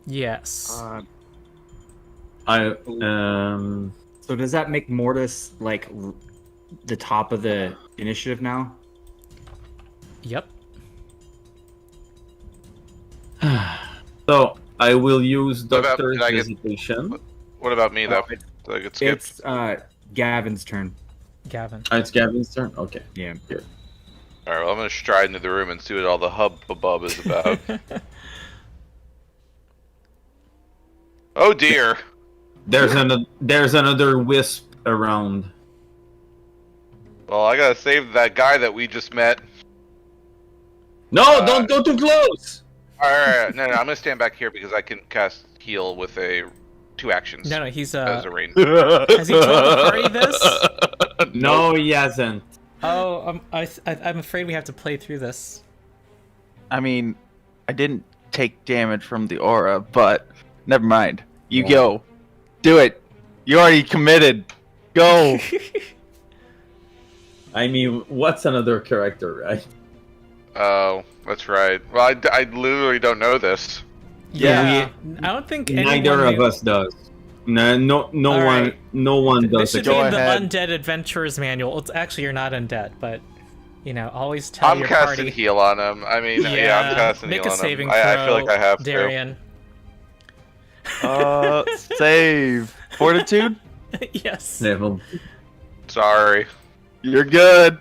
Yes. So does that make Mortis like the top of the initiative now? Yep. So I will use What about- Doctor's did I get- Visitation. What about me, though? Did I get skipped? It's Gavin's turn. Gavin. It's Gavin's turn. Okay. Yeah. Here. Alright, well, I'm gonna stride into the room and see what all the hubbub is about. Oh dear! There's another wisp around. Well, I gotta save that guy that we just met. No, don't go too close. Alright, no, I'm gonna stand back here because I can cast heal with 2 actions. No, he's As a range. Has he told the party this? No, he hasn't. Oh, I'm afraid we have to play through this. I mean, I didn't take damage from the aura, but never mind. You go. Do it. You already committed. Go. I mean, what's another character, right? Oh, that's right. Well, I literally don't know this. Yeah, I don't think Neither of us does. No All one, right. no one This does. should it. be in Go the ahead. Undead Adventurers Manual. It's actually, you're not undead, but always tell I'm your casting party. heal on him. I mean, yeah, I'm casting make heal a on saving him. throw, I feel like I have Darian. Save. Fortitude? Yes. Level to. Sorry. You're good.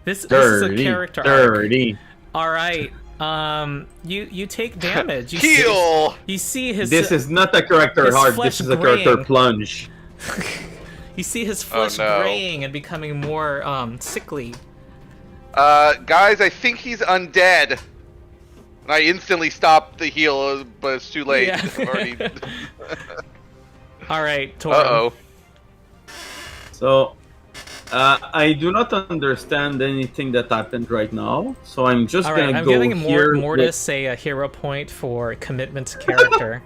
This is a 30, character arc. 30. All right. You take damage. You Heal! you see his. This is not a character his hard. flesh This is a character graying. plunge. You see his flesh no. graying and becoming more sickly. Guys, I think he's undead. And I instantly stopped the heal, but it's too late. Yeah. I've already... All right, Tor. Uh-oh. So, I do not understand anything that happened right now. So I'm just All right, gonna I'm go giving here. Mortis a hero point for commitment to character.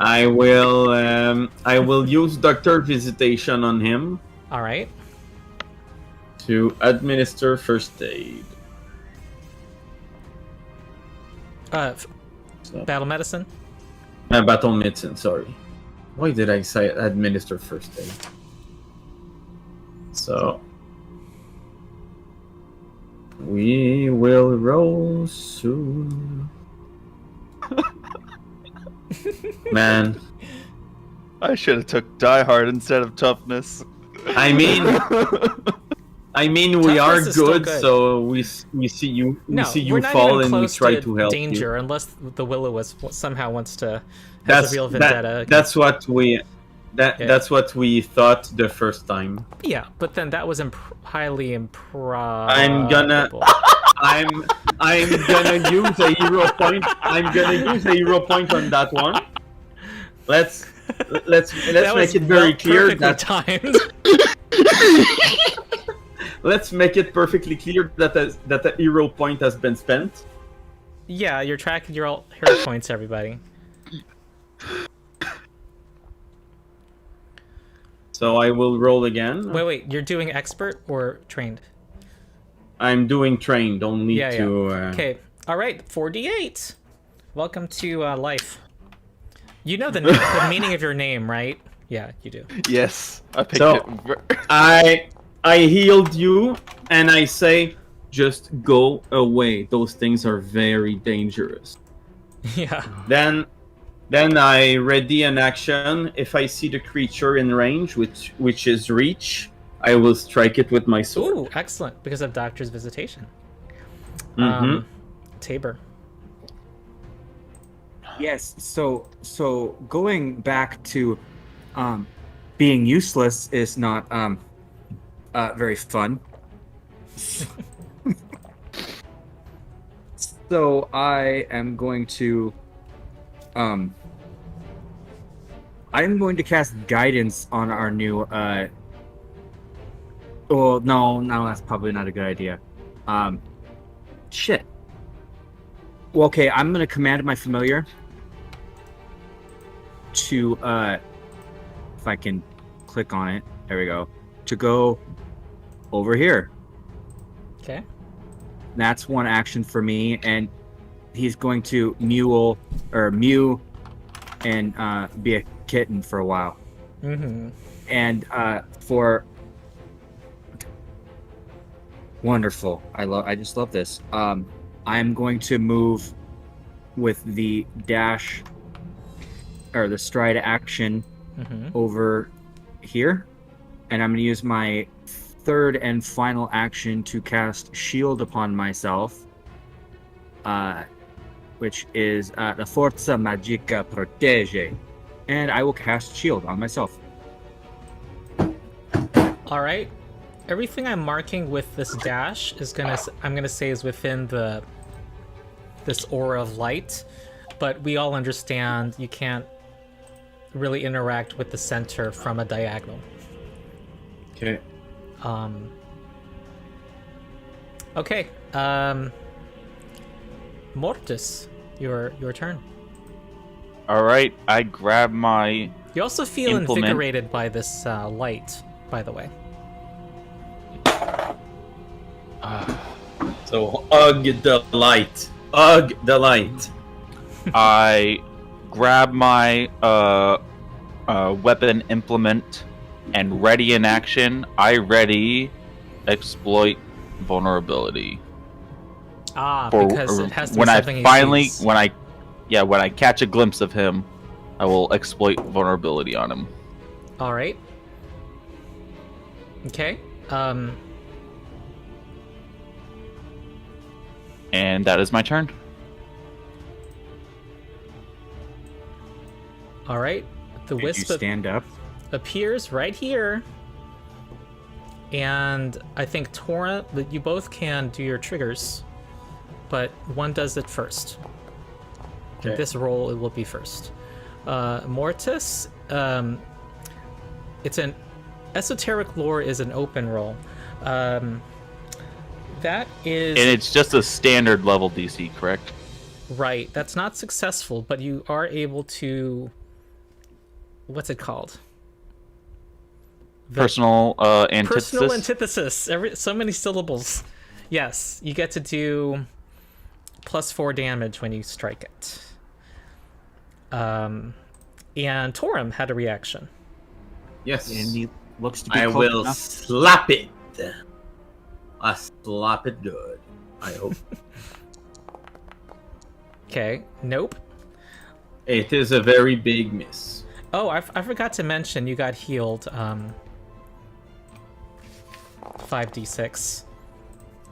I will use Doctor Visitation on him All right. to administer first aid. So, Battle medicine. battle medicine. Sorry. Why did I say administer first aid? So we will roll soon. Man, I should have took Die Hard instead of Toughness. I mean, we are Toughness is still good, good. so we see you No, see we're you not fall even and we close try to to help danger you. unless the Will-O-Wisp somehow wants to has That's a real vendetta. that's what we Yeah. that's what we thought the first time. Yeah, but then that was highly improbable. I'm gonna use a hero point. I'm gonna use a hero point on that one. Let's That make was it very clear perfectly that timed. let's make it perfectly clear that a hero point has been spent. Yeah, you're tracking your hero points, everybody. So I will roll again. Wait, you're doing expert or trained? I'm doing trained only Yeah. to. Okay, all right, 4d8. Welcome to life. You know the meaning of your name, right? Yeah, you do. Yes, I picked So- it. I healed you, and I say, just go away. Those things are very dangerous. Yeah. Then I ready an action. If I see the creature in range, which is reach, I will strike it with my sword. Ooh, excellent, because of Doctor's Visitation. Mhm. Tabor. Yes. So going back to being useless is not very fun. So I am going to cast guidance on our new well, no, that's probably not a good idea. Shit. Well, okay, I'm gonna command my familiar to if I can click on it, there we go, to go over here. Okay. That's one action for me, and he's going to mew and be a kitten for a while. Mm-hmm. And for wonderful, I just love this. I'm going to move with the dash or the stride action Mm-hmm. over here, and I'm going to use my third and final action to cast Shield upon myself, which is the Forza Magica Protege, and I will cast Shield on myself. All right. Everything I'm marking with this dash is I'm gonna say is within this aura of light, but we all understand you can't really interact with the center from a diagonal. Okay. Okay. Mortis, your turn. All right, I grab my. You also feel Implement. invigorated by this light, by the way. So hug the light. Hug the light. I grab my weapon implement and ready in action. I ready exploit vulnerability. Because it has to be when something I he finally sees. when I catch a glimpse of him, I will exploit vulnerability on him. All right. Okay. And that is my turn. All right. The Did you wisp stand up? appears right here, and I think Tora, that you both can do your triggers, but one does it first. In Okay. this roll, it will be first. Mortis, it's an esoteric lore is an open roll. That is And it's just a standard level DC, correct? right. That's not successful, but you are able to. What's it called? Personal antithesis. Personal antithesis. So many syllables. Yes, you get to do +4 damage when you strike it. And Torum had a reaction. Yes. And he looks to be I close will enough. slap it. I slap it good. I hope. Okay. Nope. It is a very big miss. Oh, I forgot to mention you got healed. 5d6.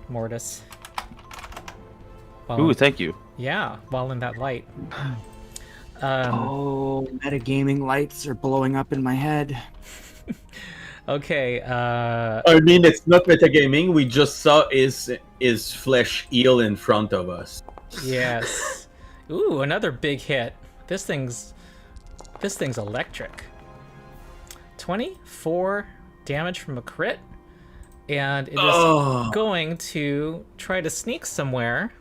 Mortis. Ooh, thank you. Yeah, while in that light. Oh, metagaming lights are blowing up in my head. Okay. I mean, it's not metagaming. We just saw his flesh heal in front of us. Yes. Ooh, another big hit. This thing's electric. 24 damage from a crit, and it is going to try to sneak somewhere.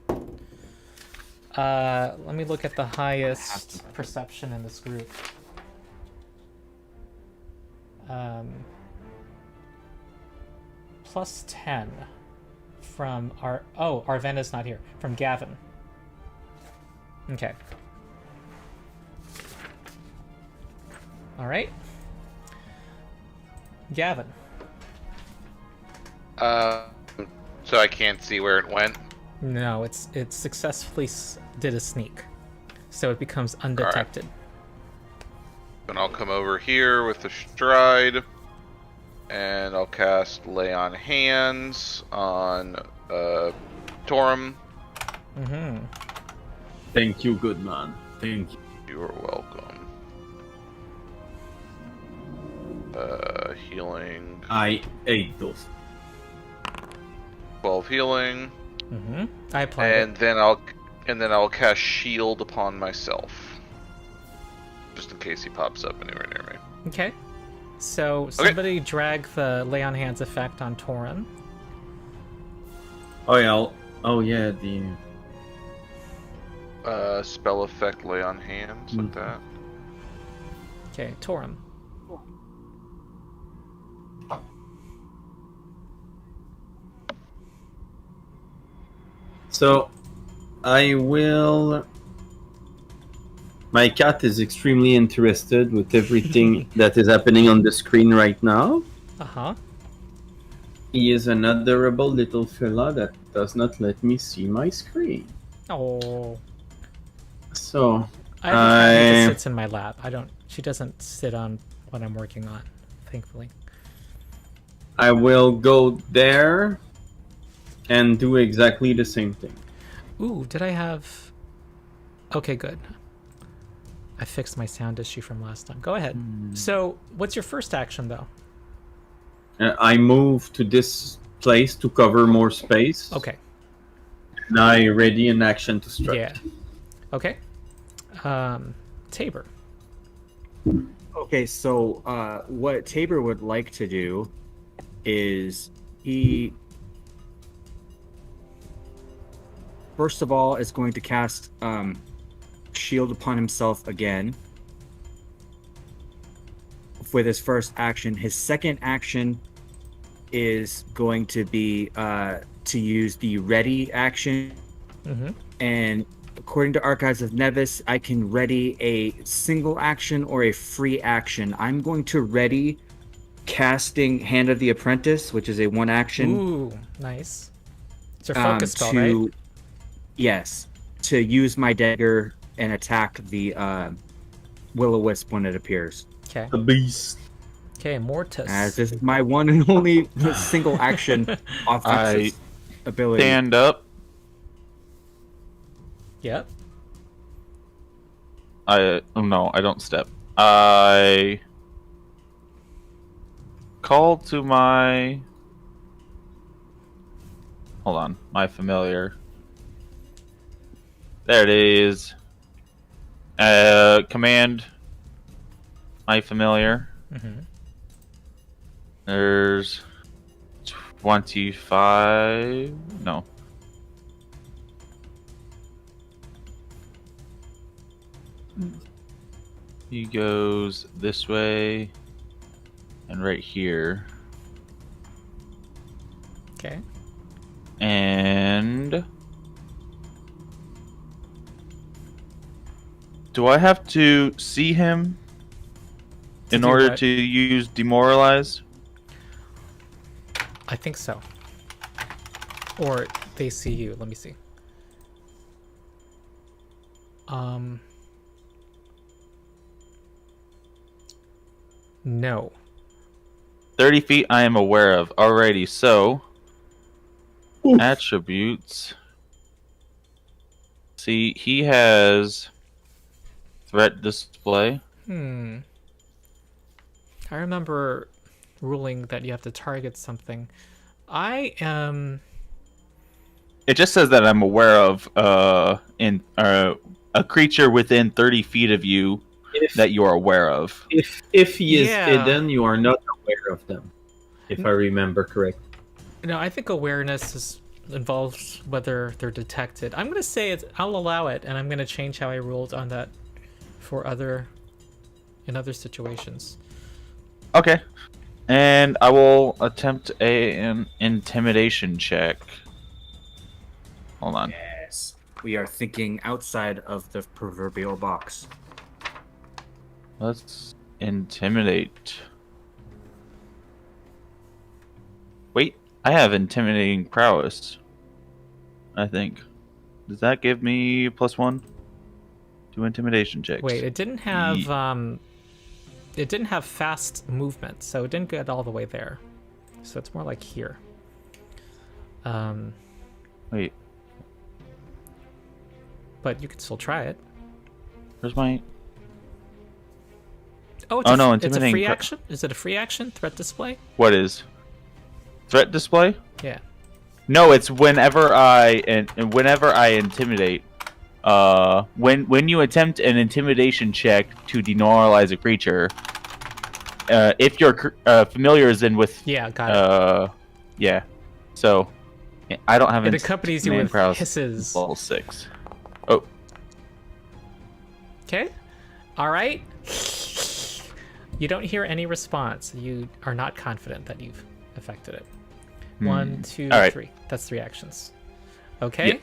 Let me look at the highest perception in this group. +10 from Arvena's not here. From Gavin. Okay. All right. Gavin. So I can't see where it went. No, it successfully did a sneak, so it becomes undetected. And I'll come over here with the stride, and I'll cast Lay on Hands on Torum. Mm-hmm. Thank you, good man. Thank you. You are welcome. Healing. I ate those. 12 healing, Mm-hmm. I applied and then I'll cast Shield upon myself, just in case he pops up anywhere near me. it. Okay. So somebody drag the Lay on Hands effect on Torin. Oh yeah. Oh yeah. The Spell effect Lay on Hands, like that. Okay, Torin. So, I will. My cat is extremely interested with everything that is happening on the screen right now. Uh-huh. He is an adorable little fella that does not let me see my screen. Oh. So, I have a cat who just sits in my lap. She doesn't sit on what I'm working on, thankfully. I will go there and do exactly the same thing. Ooh, did I have... Okay, good. I fixed my sound issue from last time. Go ahead. So, what's your first action, though? I move to this place to cover more space. Okay. And I ready an action to strike. Yeah. Okay. Tabor. Okay, so what Tabor would like to do is he first of all is going to cast shield upon himself again with his first action. His second action is going to be to use the ready action, and according to Archives of Nevis, I can ready a single action or a free action. I'm going to ready casting Hand of the Apprentice, which is a one action. Ooh, nice. It's your focus spell, right? Yes, to use my dagger and attack the will-o-wisp when it appears. Okay. The beast. Okay, Mortis. As this is my one and only single action offensive ability. Stand up. Yep. No, I don't step. I call to my... Hold on, my familiar. There it is. Command my familiar. There's 25. No. He goes this way and right here. Okay. And do I have to see him in order to use demoralize? I think so. Or they see you. Let me see. No. 30 feet I am aware of. Alrighty, so attributes. See, he has threat display. I remember ruling that you have to target something. I am... It just says that I'm aware of a creature within 30 feet of you that you are aware of. If he is hidden, you are not aware of them, if I remember correctly. No, I think awareness involves whether they're detected. I'm going to say I'll allow it, and I'm going to change how I ruled on that for in other situations. Okay. And I will attempt an intimidation check. Hold on. Yes. We are thinking outside of the proverbial box. Let's intimidate. Wait, I have intimidating prowess. I think. Does that give me +1 to intimidation checks? Wait, it didn't have it didn't have fast movement, so it didn't get all the way there. So it's more like here. Wait. But you could still try it. Where's my... Oh, no, it's a intimidating free action? Is it a free action? Threat display? What is? Threat display? Yeah. No, it's whenever I intimidate. When you attempt an intimidation check to demoralize a creature, if your familiar is in with... Yeah, got it. Yeah. So, I don't have... It accompanies you with hisses. Level 6. Oh. Okay. All right. You don't hear any response. You are not confident that you've affected it. 1, 2, All right. 3. That's 3 actions. Okay.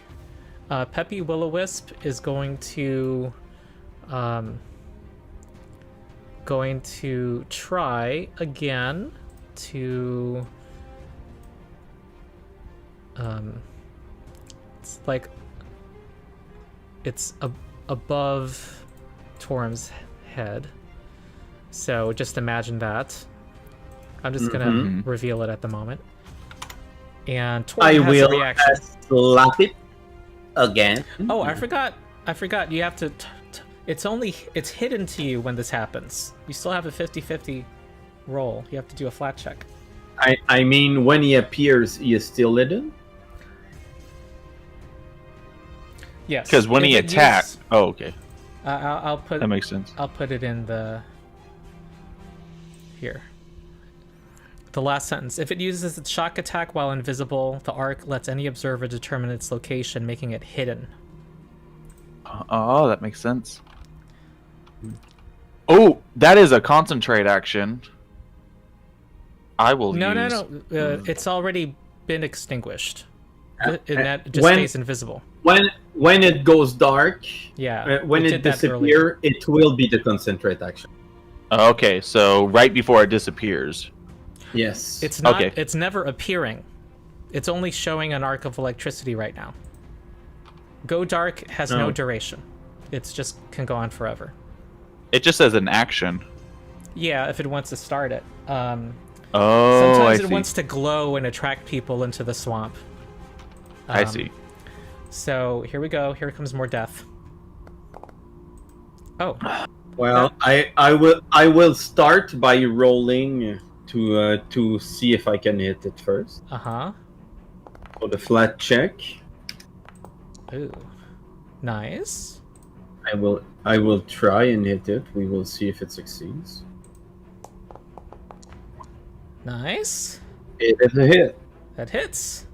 Yeah. Peppy Will-O-Wisp is going to try again to it's like it's above Torm's head. So just imagine that. I'm just gonna reveal it at the moment. And I Torin has a will reaction. slap it again. Oh, I forgot. You have to. It's hidden to you when this happens. You still have a 50-50 roll. You have to do a flat check. I mean, when he appears, he is still hidden. Yes. Because when If he it attacks, uses- oh, okay, I'll put. that makes sense. I'll put it in the. Here. The last sentence. If it uses its shock attack while invisible, the arc lets any observer determine its location, making it hidden. Oh, that makes sense. Oh, that is a concentrate action. I will No. It's already been extinguished. And that just stays invisible. When it goes dark, Yeah. when we it did that earlier. disappears, it will be the concentrate action. Okay, so right before it disappears. Yes. It's not. Okay. It's never appearing. It's only showing an arc of electricity right now. Go dark has no Oh. duration. It's just can go on forever. It just says an action. Yeah, if it wants to start it. Oh, Sometimes I it see. wants to glow and attract people into the swamp. I see. So here we go. Here comes more death. Oh, Well, I will start by rolling to see if I can hit it first. uh-huh. For the flat check, Ooh, nice. I will try and hit it. We will see if it succeeds. Nice. It is a hit. That hits.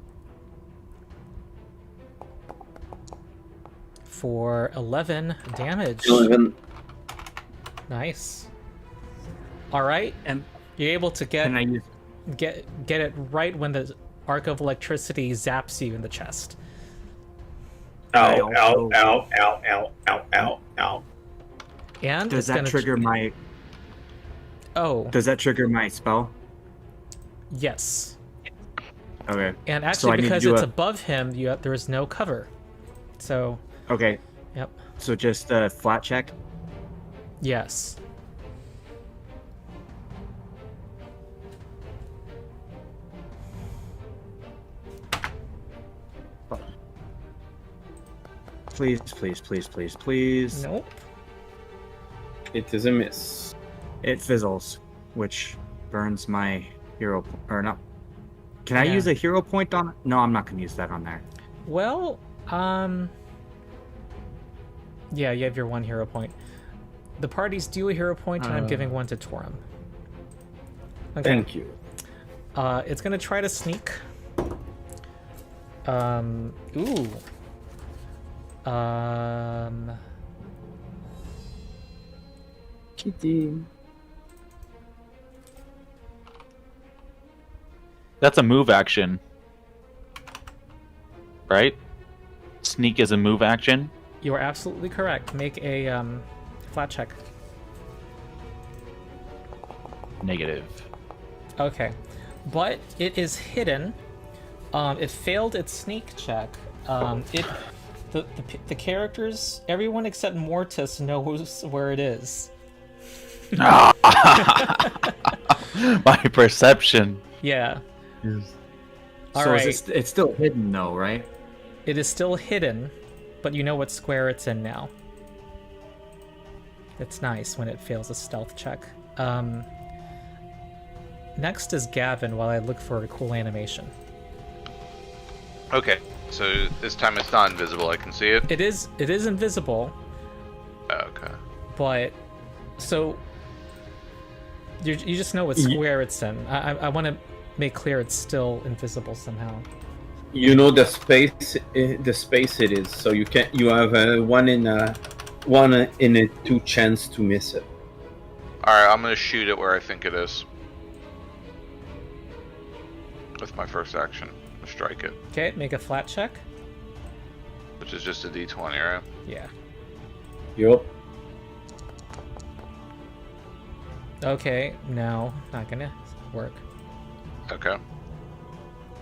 For 11 damage. 11. Nice. All right, And you're able to can I use? get it right when the arc of electricity zaps you in the chest. I Ow, ow, also- ow, ow, ow, ow, ow, ow. And Does it's that gonna trigger my? Oh, Does that trigger my spell? yes. Okay. And So I actually, need to because do it's a- above him, there is no cover. So, Okay. yep. So just a flat check. Yes. Please, please, please, please, please. Nope. It is a miss. It fizzles, which burns my hero or not. Can I Yeah. use a hero point on? No, I'm not gonna use that on there. Well, yeah, you have your one hero point. The party's due a hero point, and I'm giving one to Torum. Okay. Thank you. It's gonna try to sneak. Ooh. Kitty. That's a move action. Right? Sneak is a move action. You are absolutely correct. Make a flat check. Negative. Okay, but it is hidden. It failed its sneak check. The characters, everyone except Mortis knows where it is. My perception. Yeah. All So right. it's still hidden though, right? It is still hidden, but you know what square it's in now. It's nice when it fails a stealth check. Next is Gavin while I look for a cool animation. Okay, so this time it's not invisible. I can see it. It is invisible, Okay. but so you just know what square it's in. I want to make clear it's still invisible somehow. You know the space it is, so you have a one in a 2 chance to miss it. All right, I'm gonna shoot it where I think it is. With my first action, strike it, Okay, make a flat check. which is just a D20, right? Yeah. Yup. Okay, no, not gonna work. Okay.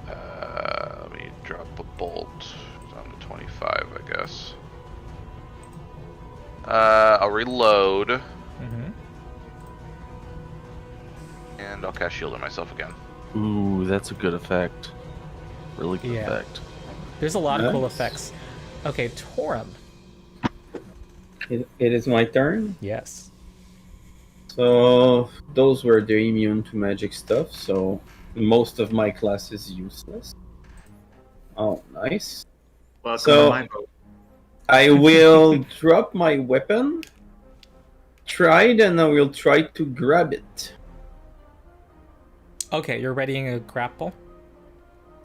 Let me drop a bolt down to 25, I guess. I'll reload. Mm-hmm. And I'll cast shield on myself again. Ooh, that's a good effect. Really good Yeah. effect. There's a lot of cool Nice. effects. Okay, Torum. It is my turn. Yes. So those were the immune to magic stuff. So most of my class is useless. Oh, nice. Welcome So- to my boat. I will drop my weapon. Try it, and I will try to grab it. Okay, you're readying a grapple.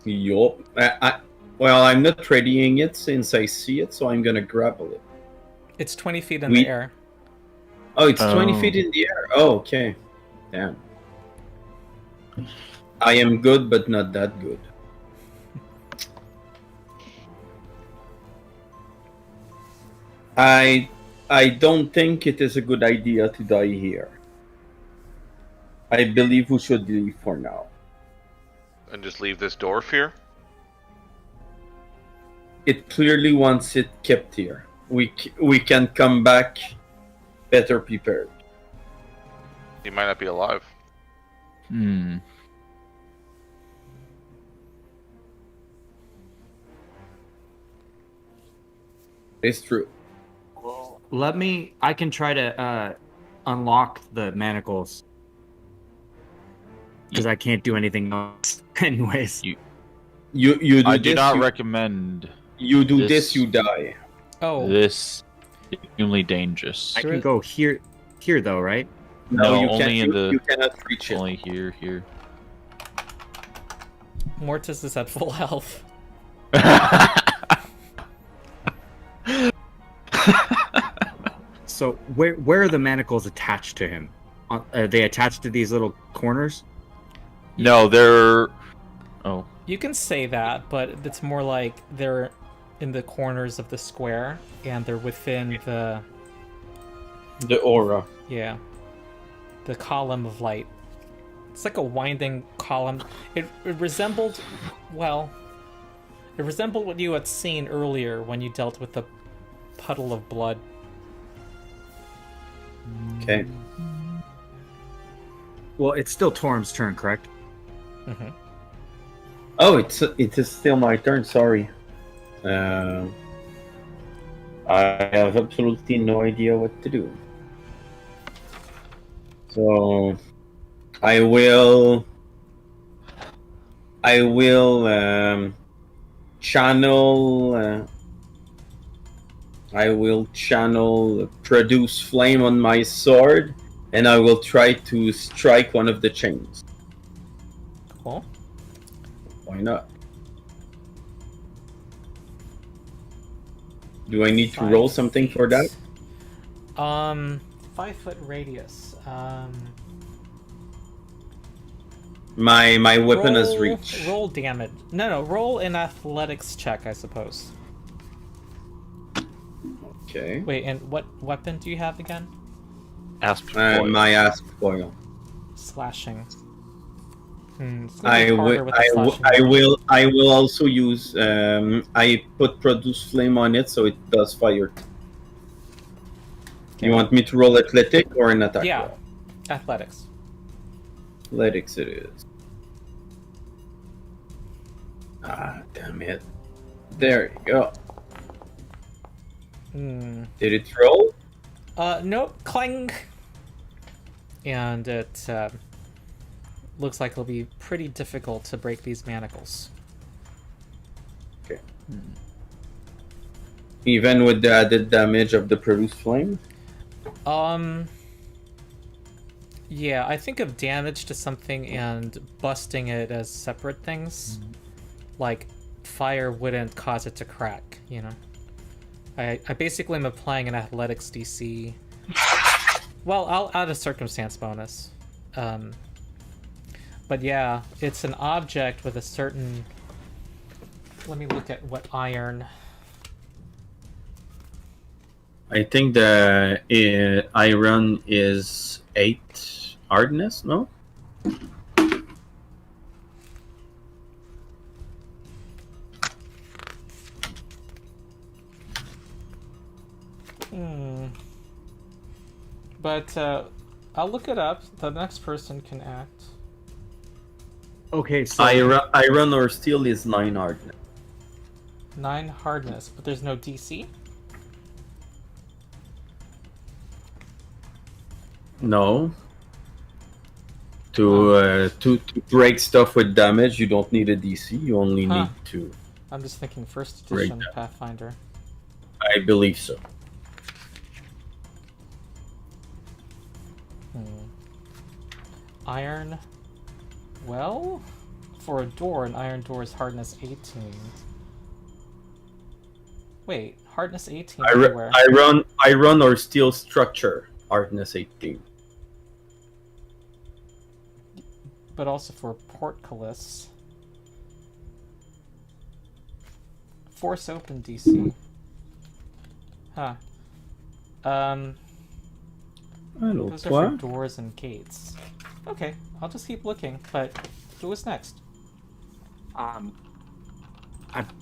Yup. Well, I'm not readying it since I see it, so I'm gonna grapple it. It's 20 feet in We- the air. Oh, it's 20 Oh. feet in the air. Oh, okay. Damn. I am good, but not that good. I don't think it is a good idea to die here. I believe we should leave for now. And just leave this dwarf here? It clearly wants it kept here. We can come back better prepared. He might not be alive. Hmm. It's true. I can try to unlock the manacles. Because I can't do anything else. Anyways. You do I this. do not you, recommend you do this. this. You die. Oh, this. Extremely dangerous. I can go here though, right? No, you only can't. in the- You cannot reach it. Only here. Mortis is at full health. So where are the manacles attached to him? Are they attached to these little corners? No, they're. Oh. You can say that, but it's more like they're in the corners of the square, and they're within the The aura. the column of light. It's like a winding column. It resembled, well, it resembled what you had seen earlier when you dealt with the puddle of blood. Okay. Well, it's still Torm's turn, correct? Mm-hmm. Oh, it is still my turn. Sorry. I have absolutely no idea what to do. So I will channel. I will channel produce flame on my sword, and I will try to strike one of the chains. Cool. Why not? Do I need to 5 roll something for that? feet. 5-foot radius. My weapon has reach. Roll damage. No, roll an athletics check, I suppose. Okay. Wait, and what weapon do you have again? Asp foil. My asp foil. Slashing. It's gonna be harder with the slashing. I will also use. I put produce flame on it, so it does fire. You want me to roll athletic or an attack? Yeah, roll? athletics. Athletics it is. Ah, damn it. There you go. Did it roll? Nope. Clang. And it looks like it'll be pretty difficult to break these manacles. Okay. Even with the added damage of the produce flame? Yeah, I think of damage to something and busting it as separate things. Like, fire wouldn't cause it to crack, you know? I basically am applying an athletics DC. Well, I'll add a circumstance bonus. But yeah, it's an object with a certain... Let me look at what iron... I think the iron is 8 hardness, no? But I'll look it up. The next person can act. Okay, so Iron or steel is 9 hardness. 9 hardness, but there's no DC? No. To break stuff with damage, you don't need a DC. You only Huh. need to. I'm just thinking first Right edition now. Pathfinder. I believe so. Iron. Well, for a door, an iron door is hardness 18. Wait, hardness 18 everywhere. Iron or steel structure, hardness 18. But also for portcullis. Force open DC. Huh. Hello, Those are toi. for doors and gates. Okay, I'll just keep looking, but who was next? I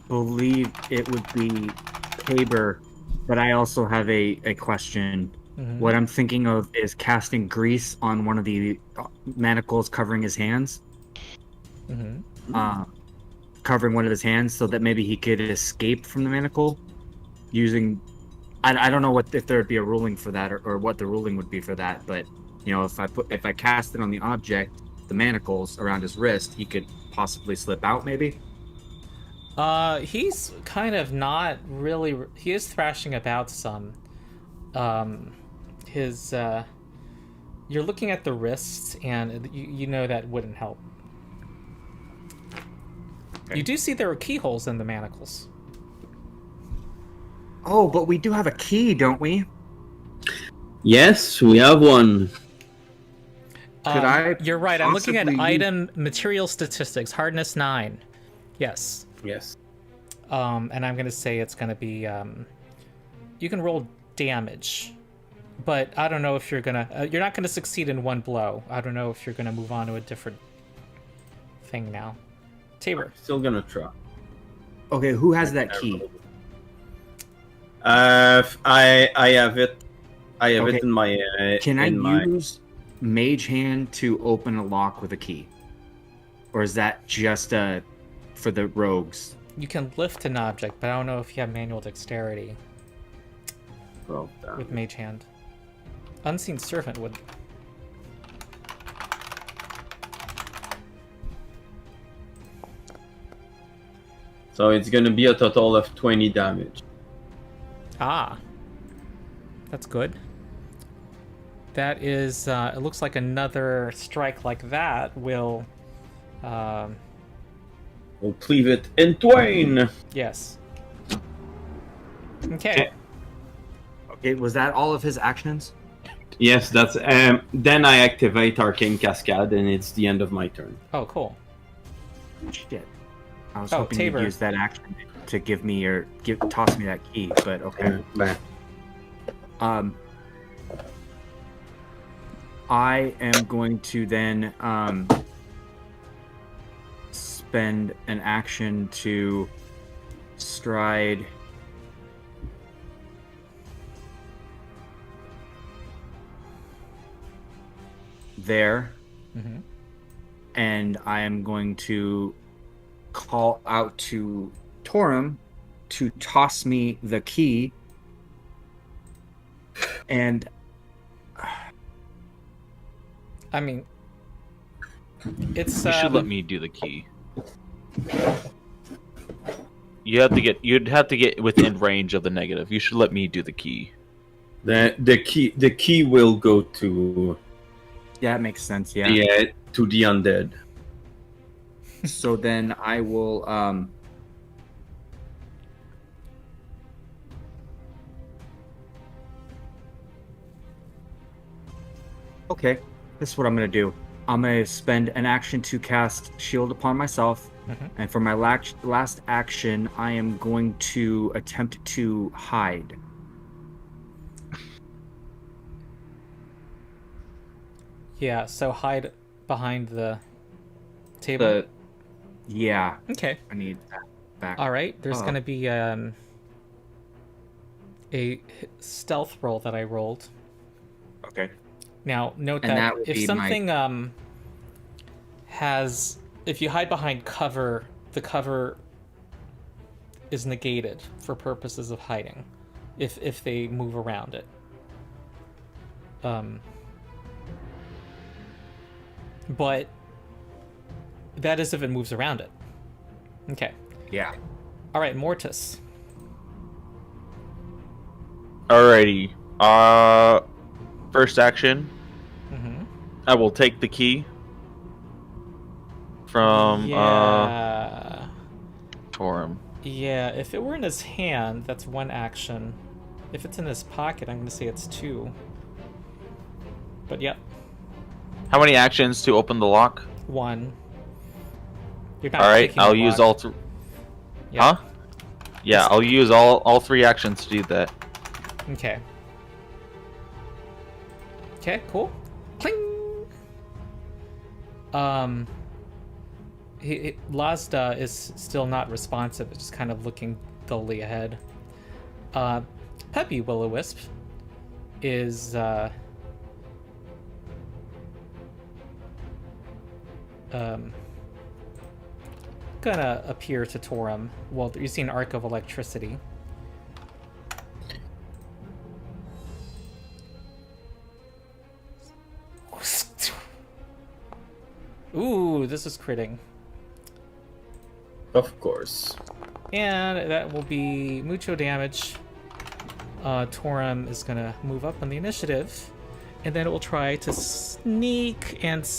believe it would be Tabor, but I also have a question. Mhm. What I'm thinking of is casting grease on one of the manacles covering his hands. Mm-hmm. Covering one of his hands so that maybe he could escape from the manacle using. I don't know if there would be a ruling for that or what the ruling would be for that, but you know, if I cast it on the object, the manacles around his wrist, he could possibly slip out maybe. He's kind of not really. He is thrashing about some. You're looking at the wrists, and you know that wouldn't help. Okay. You do see there are keyholes in the manacles. Oh, but we do have a key, don't we? Yes, we have one. Could I You're right. I'm looking at possibly item material statistics. Hardness 9. Yes. Yes. And I'm gonna say it's gonna be. You can roll damage, but I don't know if you're gonna. You're not gonna succeed in one blow. I don't know if you're gonna move on to a different thing now. Tabor. Still gonna try. Okay, who has that key? I have it. I have Okay. it in my. Can I in my... use Mage Hand to open a lock with a key? Or is that just for the rogues? You can lift an object, but I don't know if you have manual dexterity Well done. with Mage Hand. Unseen Servant would. So it's gonna be a total of 20 damage. Ah. That's good. That is, it looks like another strike like that will, We'll cleave it in twain. yes. Okay. Okay, was that all of his actions? Yes, that's. Then I activate Arcane Cascade, and it's the end of my turn. Oh, cool. Shit. I was Oh, hoping Tabor. you'd use that action to give me or toss me that key, but okay. Bah. I am going to then spend an action to stride there, Mm-hmm. and I am going to call out to Torum to toss me the key, and I mean, it's. You should let me do the key. You'd have to get within range of the negative. You should let me do the key. The key will go to yeah, it makes sense. Yeah. to the undead. So then I will okay, this is what I'm gonna do. I'm gonna spend an action to cast shield upon myself, Mhm. and for my last action I am going to attempt to hide. Yeah, so hide behind the table. Yeah, Okay. I need that back. All right. There's Oh. going to be a stealth roll that I rolled. Okay. Now, note And that that would if be something if you hide behind cover, the cover is negated for purposes of hiding, if they move around it. But that is if it moves around it. Okay. Yeah. All right, Mortis. Alrighty. First action. Mm-hmm. I will take the key from Yeah. Torum. Yeah, if it were in his hand, that's one action. If it's in his pocket, I'm going to say it's 2. But yep, How many actions to open the lock? 1. You're not All right, picking I'll the use lock. all three. Yep. Huh? Yeah, I'll use all 3 actions to do that. Okay. Okay, cool. Cling! Lazda is still not responsive. It's just kind of looking dully ahead. Peppy Will-O-Wisp is gonna appear to Torum. Well, you see an arc of electricity. Ooh, this is critting. Of course. And that will be mucho damage. Torum is gonna move up on the initiative, and then it will try to sneak and...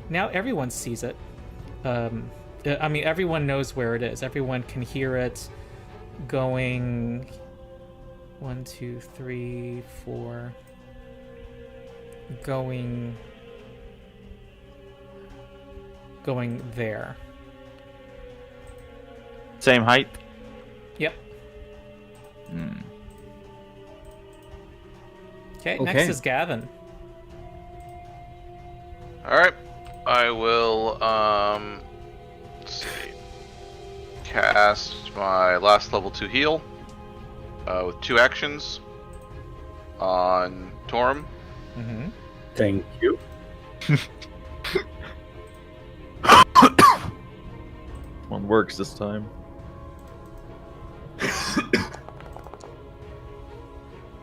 Now everyone sees it. I mean, everyone knows where it is. Everyone can hear it going... 1, 2, 3, 4... Going there. Same height? Yep. Hmm. Okay, next is Gavin. Alright. I will, let's see. Cast my last level 2 heal with 2 actions on Torum. Mm-hmm. Thank you. One works this time.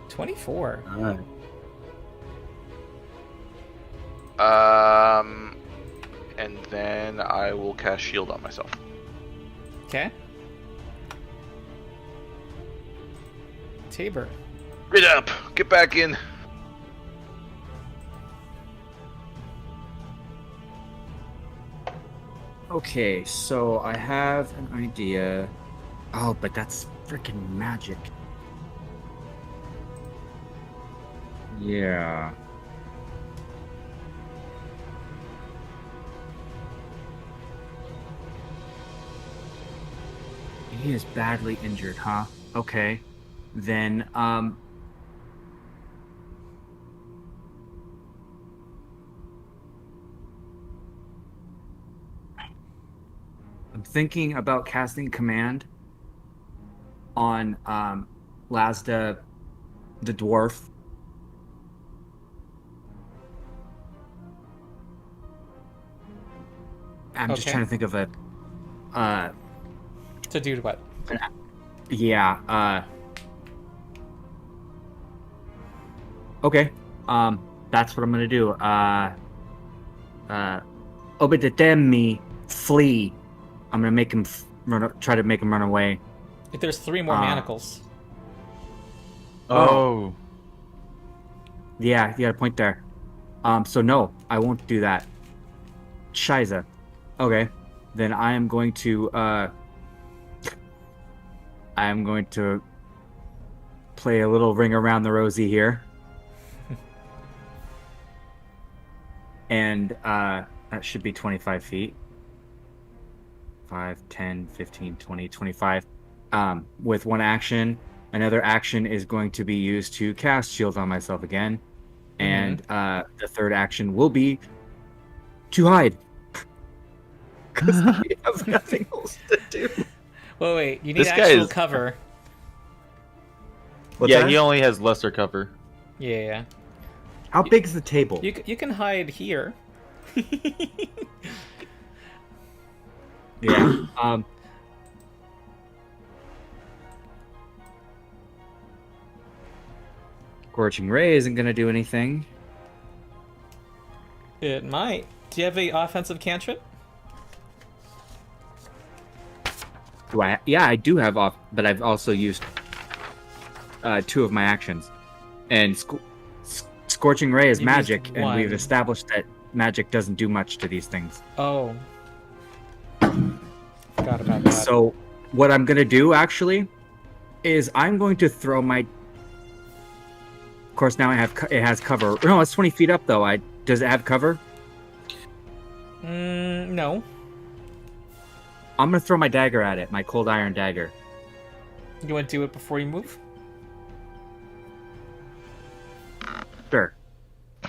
24. And then I will cast shield on myself. Okay. Tabor. Get up! Get back in! Okay, so I have an idea. Oh, but that's freaking magic. Yeah. He is badly injured, huh? Okay. Then, I'm thinking about casting command on Lazda the dwarf. I'm just Okay. trying to think of a To do what? yeah, okay. That's what I'm gonna do. Obedetemi, flee. I'm gonna make him try to make him run away. If there's 3 more manacles. Oh. Yeah, you got a point there. So no, I won't do that. Shiza. Okay. Then I am going to play a little ring around the rosy here. And that should be 25 feet. 5, 10, 15, 20, 25. With one action. Another action is going to be used to cast shield on myself again. And the third action will be to hide. Because I have nothing else to do. Well, wait, you need This guy actual is- cover. What's Yeah, that? he only has lesser cover. Yeah. How big is the table? You can hide here. Yeah. Scorching Ray isn't going to do anything. It might. Do you have a offensive cantrip? Do I? Yeah, I do have off, but I've also used 2 of my actions. And Scorching Ray is You've magic, used and one. we've established that magic doesn't do much to these things. Oh. Forgot about that. So, what I'm going to do, actually, is I'm going to throw my... Of course, now it has cover. No, it's 20 feet up, though. Does it have cover? No. I'm going to throw my dagger at it, my cold iron dagger. You want to do it before you move? Sure.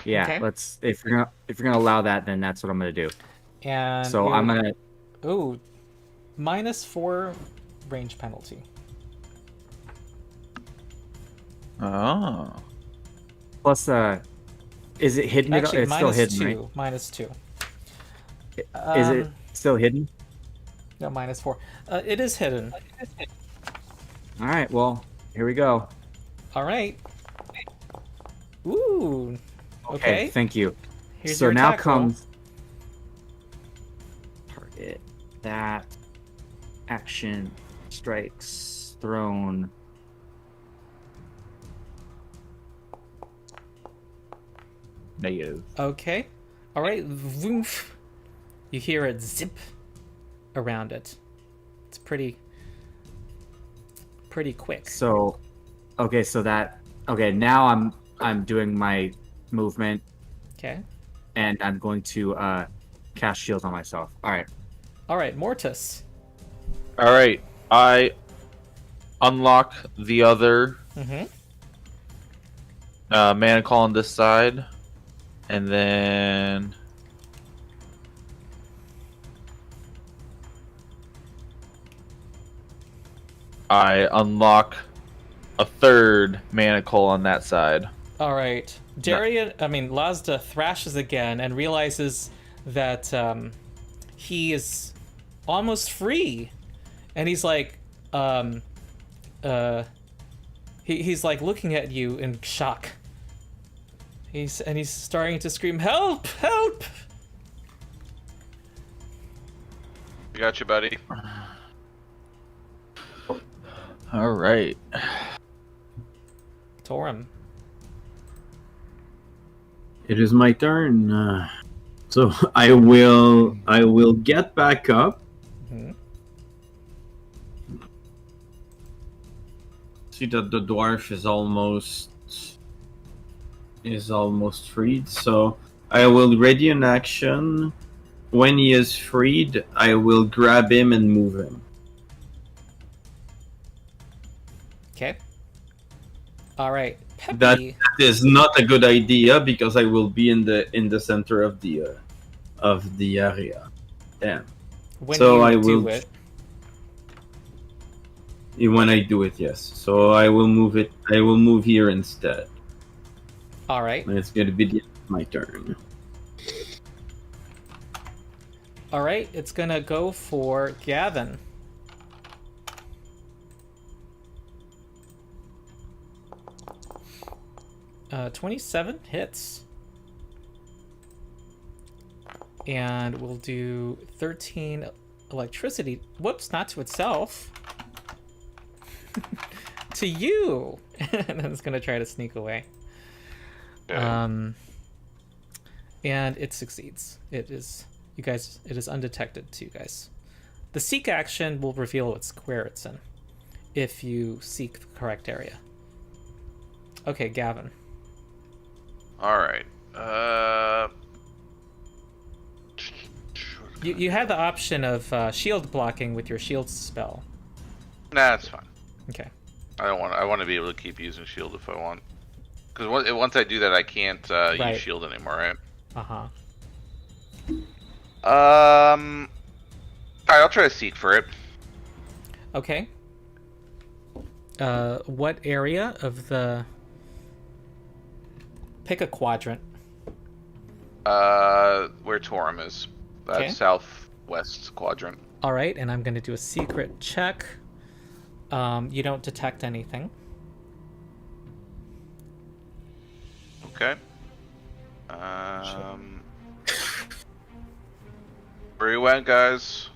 Yeah, Okay. let's... If you're gonna allow that, then that's what I'm going to do. And So, I'm going to... Ooh. -4 range penalty. Oh. Plus, is it hidden? Actually, It's still hidden, -2. -2. Is it still hidden? No, -4. It is hidden. All right, well, here we go. All right. Ooh. Okay. Thank you. Here's So your now attack roll. comes target, that, action, strikes, thrown. Negative. Okay. All right. Voof. You hear it zip around it. It's pretty quick. So, now I'm doing my movement, Okay. and I'm going to cast shield on myself. All right. All right, Mortis. All right, I unlock the other Mm-hmm. mana call on this side, and then I unlock a third mana call on that side. All right. Lazda thrashes again and realizes that he is almost free, and he's like, he's like looking at you in shock. He's starting to scream, "Help! Help!" I got you, buddy. All right. Torum. It is my turn. So I will get back up. Mm-hmm. See that the dwarf is almost freed. So I will ready an action. When he is freed, I will grab him and move him. Okay. All right. Peppy. That is not a good idea because I will be in the center of the area. Damn. When so you I do will. it. When I do it, yes. So I will move it. I will move here instead. All right. And it's going to be my turn. All right. It's gonna go for Gavin. Uh, 27 hits. And we'll do 13 electricity. Whoops, not to itself. To you! And then it's gonna try to sneak away. Okay. And it succeeds. It is undetected to you guys. The seek action will reveal what square it's in if you seek the correct area. Okay, Gavin. All right. You had the option of shield blocking with your shield spell. Nah, that's fine. Okay. I want to be able to keep using shield if I want. Because once I do that, I can't Right. use shield anymore, right? Uh-huh. All right, I'll try to seek for it. Okay. What area of the Pick a quadrant. Where Torum is. That Okay. southwest quadrant. All right, and I'm going to do a secret check. You don't detect anything. Okay. Where you went, guys?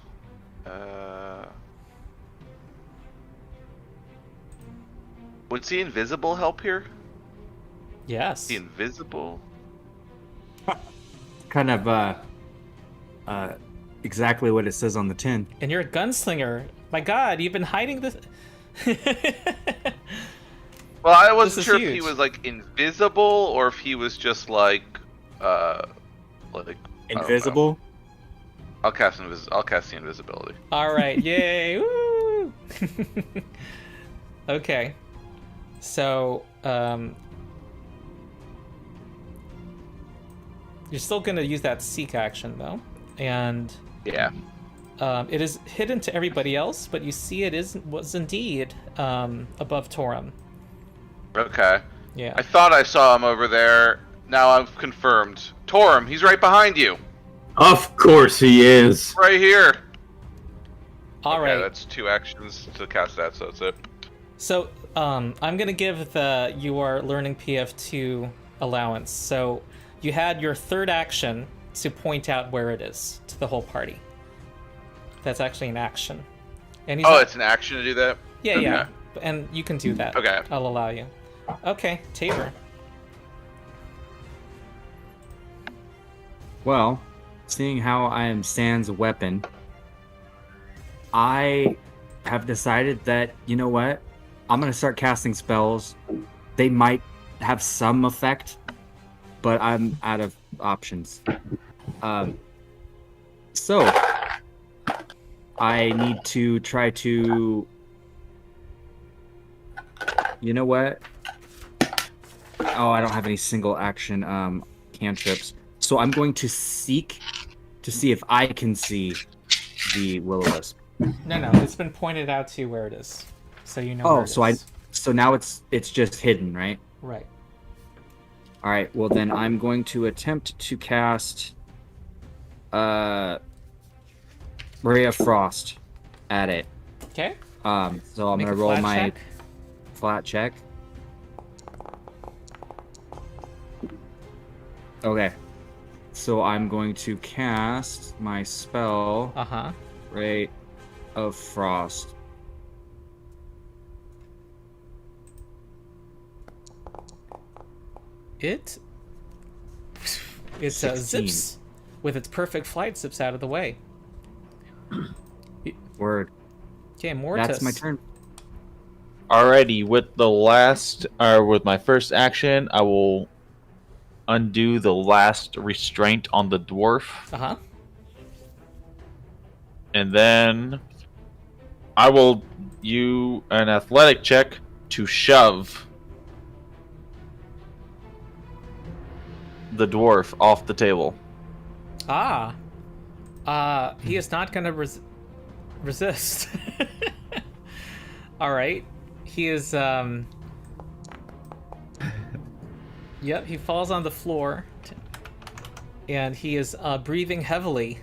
Would see invisible help here? Yes. See invisible? Kind of exactly what it says on the tin. And you're a gunslinger. My God, you've been hiding this. Well, I This wasn't is sure if huge. he was like invisible or if he was just like I don't know. Invisible? I'll cast the invisibility. All right, yay! Woo! Okay, so you're still gonna use that seek action though, and Yeah. it is hidden to everybody else, but you see it was indeed above Torum. Okay. Yeah. I thought I saw him over there. Now I've confirmed. Torum, he's right behind you. Of course he is. Right here. All Okay, right. that's 2 actions to cast that, so that's it. So I'm gonna give the you are learning PF2 allowance. So you had your third action to point out where it is to the whole party. That's actually an action. And he's Oh, not- it's an action to do that? yeah, okay. yeah, and you can do that. Okay. I'll allow you. Okay, Tabor. Well, seeing how I am Sans weapon, I have decided that, you know what? I'm going to start casting spells. They might have some effect, but I'm out of options. So, I need to try to... You know what? Oh, I don't have any single action cantrips. So I'm going to seek to see if I can see the will-o-wisp. No, it's been pointed out to you where it is, so you know. where Oh, it so is. so now it's just hidden, right? Right. All right. Well, then I'm going to attempt to cast Ray of Frost at it. Okay. So I'm Make gonna a roll flat my check. flat check. Okay. So I'm going to cast my spell, Uh-huh. Ray of Frost. It 16. zips with its perfect flight, zips out of the way. Word. Okay, Mortis. That's my turn. Alrighty, with my first action, I will undo the last restraint on the dwarf, Uh-huh. and then I will use an athletic check to shove the dwarf off the table. He is not gonna resist. All right. He is, Yep, he falls on the floor. And he is, breathing heavily.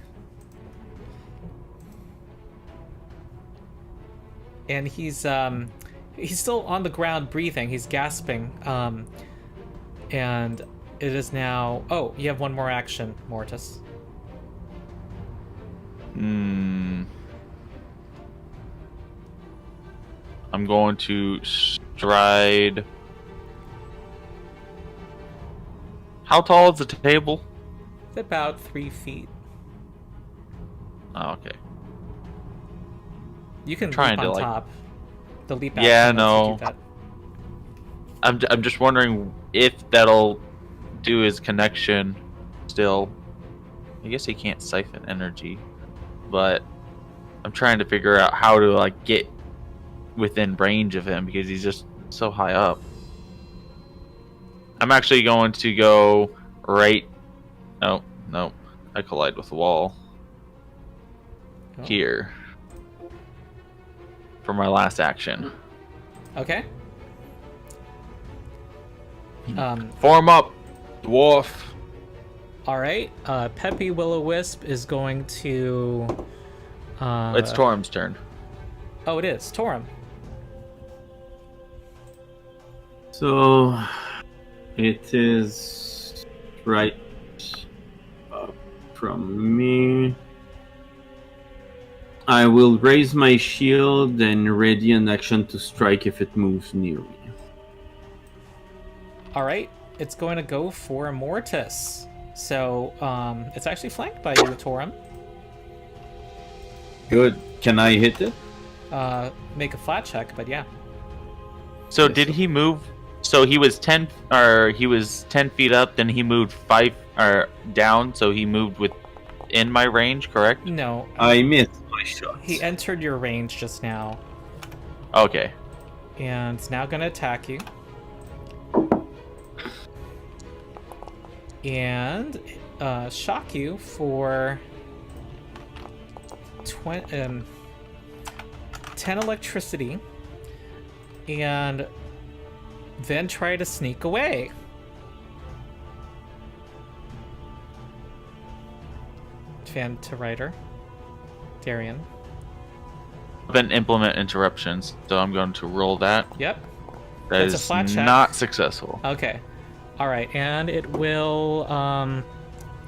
And he's still on the ground breathing. He's gasping. And it is now... Oh, you have one more action, Mortis. I'm going to stride. How tall is the table? It's about 3 feet. Oh, okay. You can Trying leap to, on like- top. The leap Yeah, action lets you no. do that. I'm just wondering if that'll do his connection still. I guess he can't siphon energy, but I'm trying to figure out how to like get within range of him because he's just so high up. I'm actually going to go right. No, I collide with the wall Oh. here for my last action. Okay. Form up. Dwarf. All right. Peppy Will-O-Wisp is going to. It's Torm's turn. Oh, it is Torum. So it is right up from me. I will raise my shield and ready an action to strike if it moves near me. All right. It's going to go for Mortis. So it's actually flanked by you, Torum. Good. Can I hit it? Make a flat check, but yeah. So did he move? So he was 10 feet up, then he moved 5 down, so he moved within my range, correct? No. I missed my shot. He entered your range just now. Okay. And it's now going to attack you. And shock you for 10 electricity. And then try to sneak away. Fan to writer. Darian. Then implement interruptions, so I'm going to roll that. Yep. That That's a is flat check. not successful. Okay. All right, and it will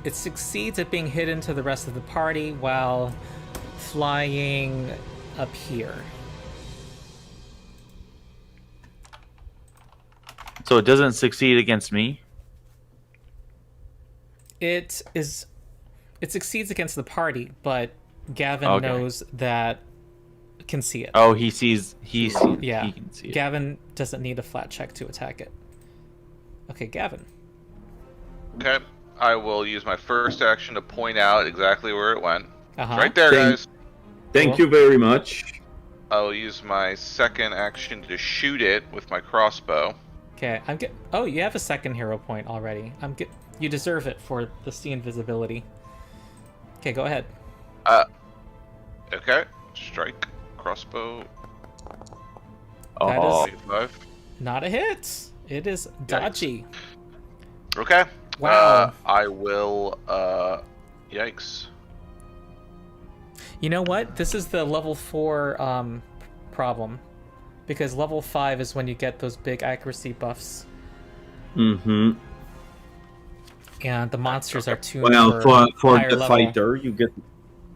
it succeeds at being hidden to the rest of the party while flying up here. So it doesn't succeed against me? It succeeds against the party, but Gavin Okay. knows that can see it. Oh, he sees. Yeah. He can see it. Gavin doesn't need a flat check to attack it. Okay, Gavin. Okay. I will use my first action to point out exactly where it went. Uh-huh. It's right there, guys. Thank you very much. I will use my second action to shoot it with my crossbow. Okay, Oh, you have a second hero point already. You deserve it for the sea invisibility. Okay, go ahead. Okay. Strike. Crossbow. That Oh, is 5. not a hit. It is dodgy. Okay. Wow. I will. Yikes. You know what? This is the level 4 problem. Because level 5 is when you get those big accuracy buffs. Mm-hmm. And the monsters are tuned Well, for higher the level. fighter, you get.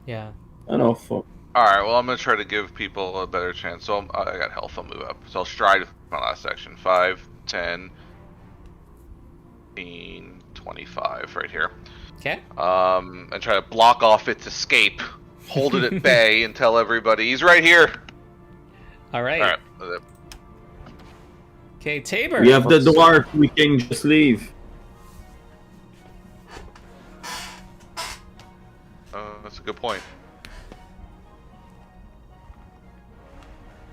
Yeah. I don't know. For All right. Well, I'm gonna try to give people a better chance. So I got health. I'll move up. So I'll stride with my last section. 5, 10, 15, 25, right here. Okay. And try to block off its escape. Hold it at bay and tell everybody he's right here. All right. All right. Okay, Tabor. we have the dwarf. We can just leave. That's a good point.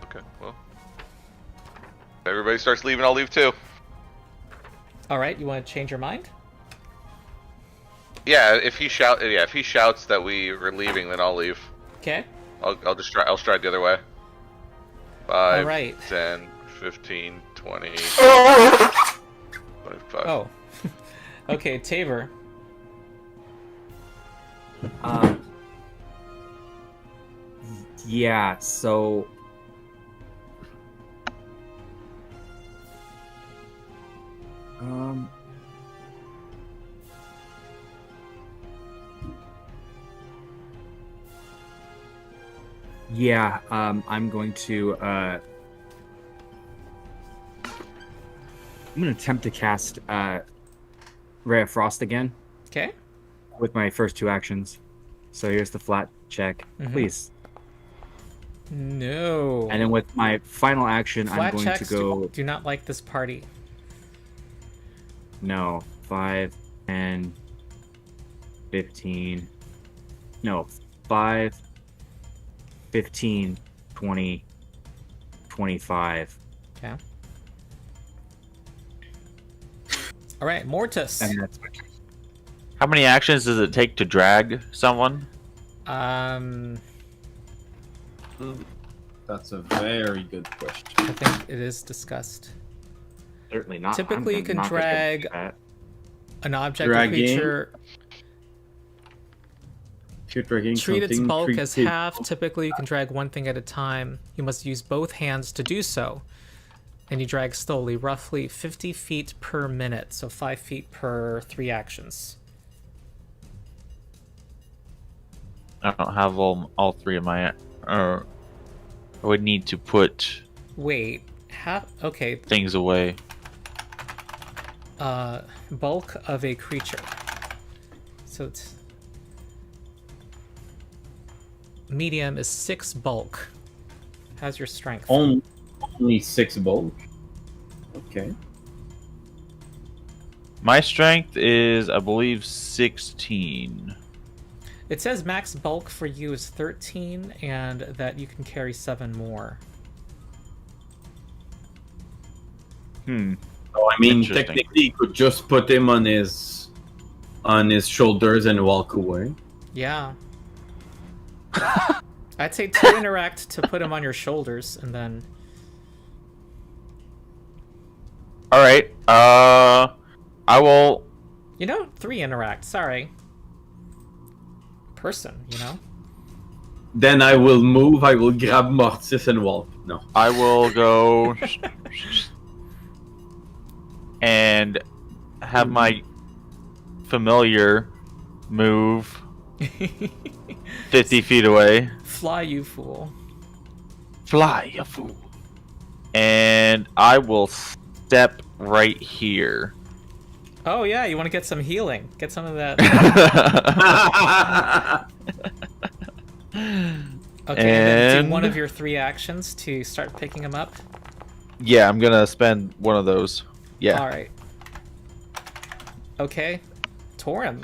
Okay, well. If everybody starts leaving, I'll leave too. All right, you want to change your mind? Yeah, if he shouts that we are leaving, then I'll leave. Okay. I'll stride the other way. 5, All right. 10, 15, 20, 25. Oh. Okay, Tabor. Yeah, so yeah, I'm going to I'm gonna attempt to cast Ray of Frost again Okay. with my first 2 actions. So here's the flat check, Mhm. please. No. And then with my final action, Flat I'm going to checks go. do not like this party. No, 5, 10, 15. No, 5, 15, 20, 25. Okay. All right, Mortis. And that's my how many actions does it take to drag someone? That's a very good question. I think it is discussed. certainly not. Typically, you can not gonna drag do that. An object or Dragging. creature If you're dragging treat its something, bulk treat as it- half. Typically, you can drag one thing at a time. You must use both hands to do so. And you drag slowly, roughly 50 feet per minute, so 5 feet per 3 actions. I don't have all three of my. I would need to put Wait, okay, things away. bulk of a creature. So it's medium is 6 bulk. How's your strength? Only 6 bulk. Okay. My strength is, I believe, 16. It says max bulk for you is 13, and that you can carry 7 more. Hmm. So I mean, Interesting. technically, you could just put him on his shoulders and walk away. Yeah. I'd say 2 interact to put him on your shoulders, and then All right. I will. 3 interact. Sorry. Person, Then I will move. I will grab Mortis and walk. No. I will go and have my familiar move 50 feet away. Fly, you fool. Fly, you fool. And I will step right here. Oh yeah, you want to get some healing. Get some of that. Okay, and then do And- one of your 3 actions to start picking him up. Yeah, I'm gonna spend one of those. Yeah. Alright. Okay. Torin.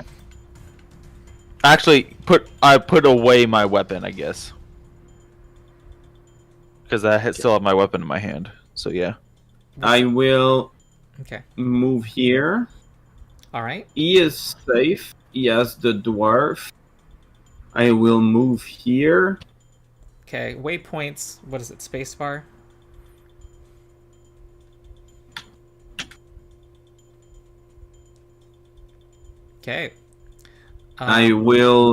Actually, I put away my weapon, I guess. Because I still have my weapon in my hand. So yeah. I will Okay. move here. Alright. He is safe. He has the dwarf. I will move here. Okay. Waypoints. What is it? Spacebar? Okay. I will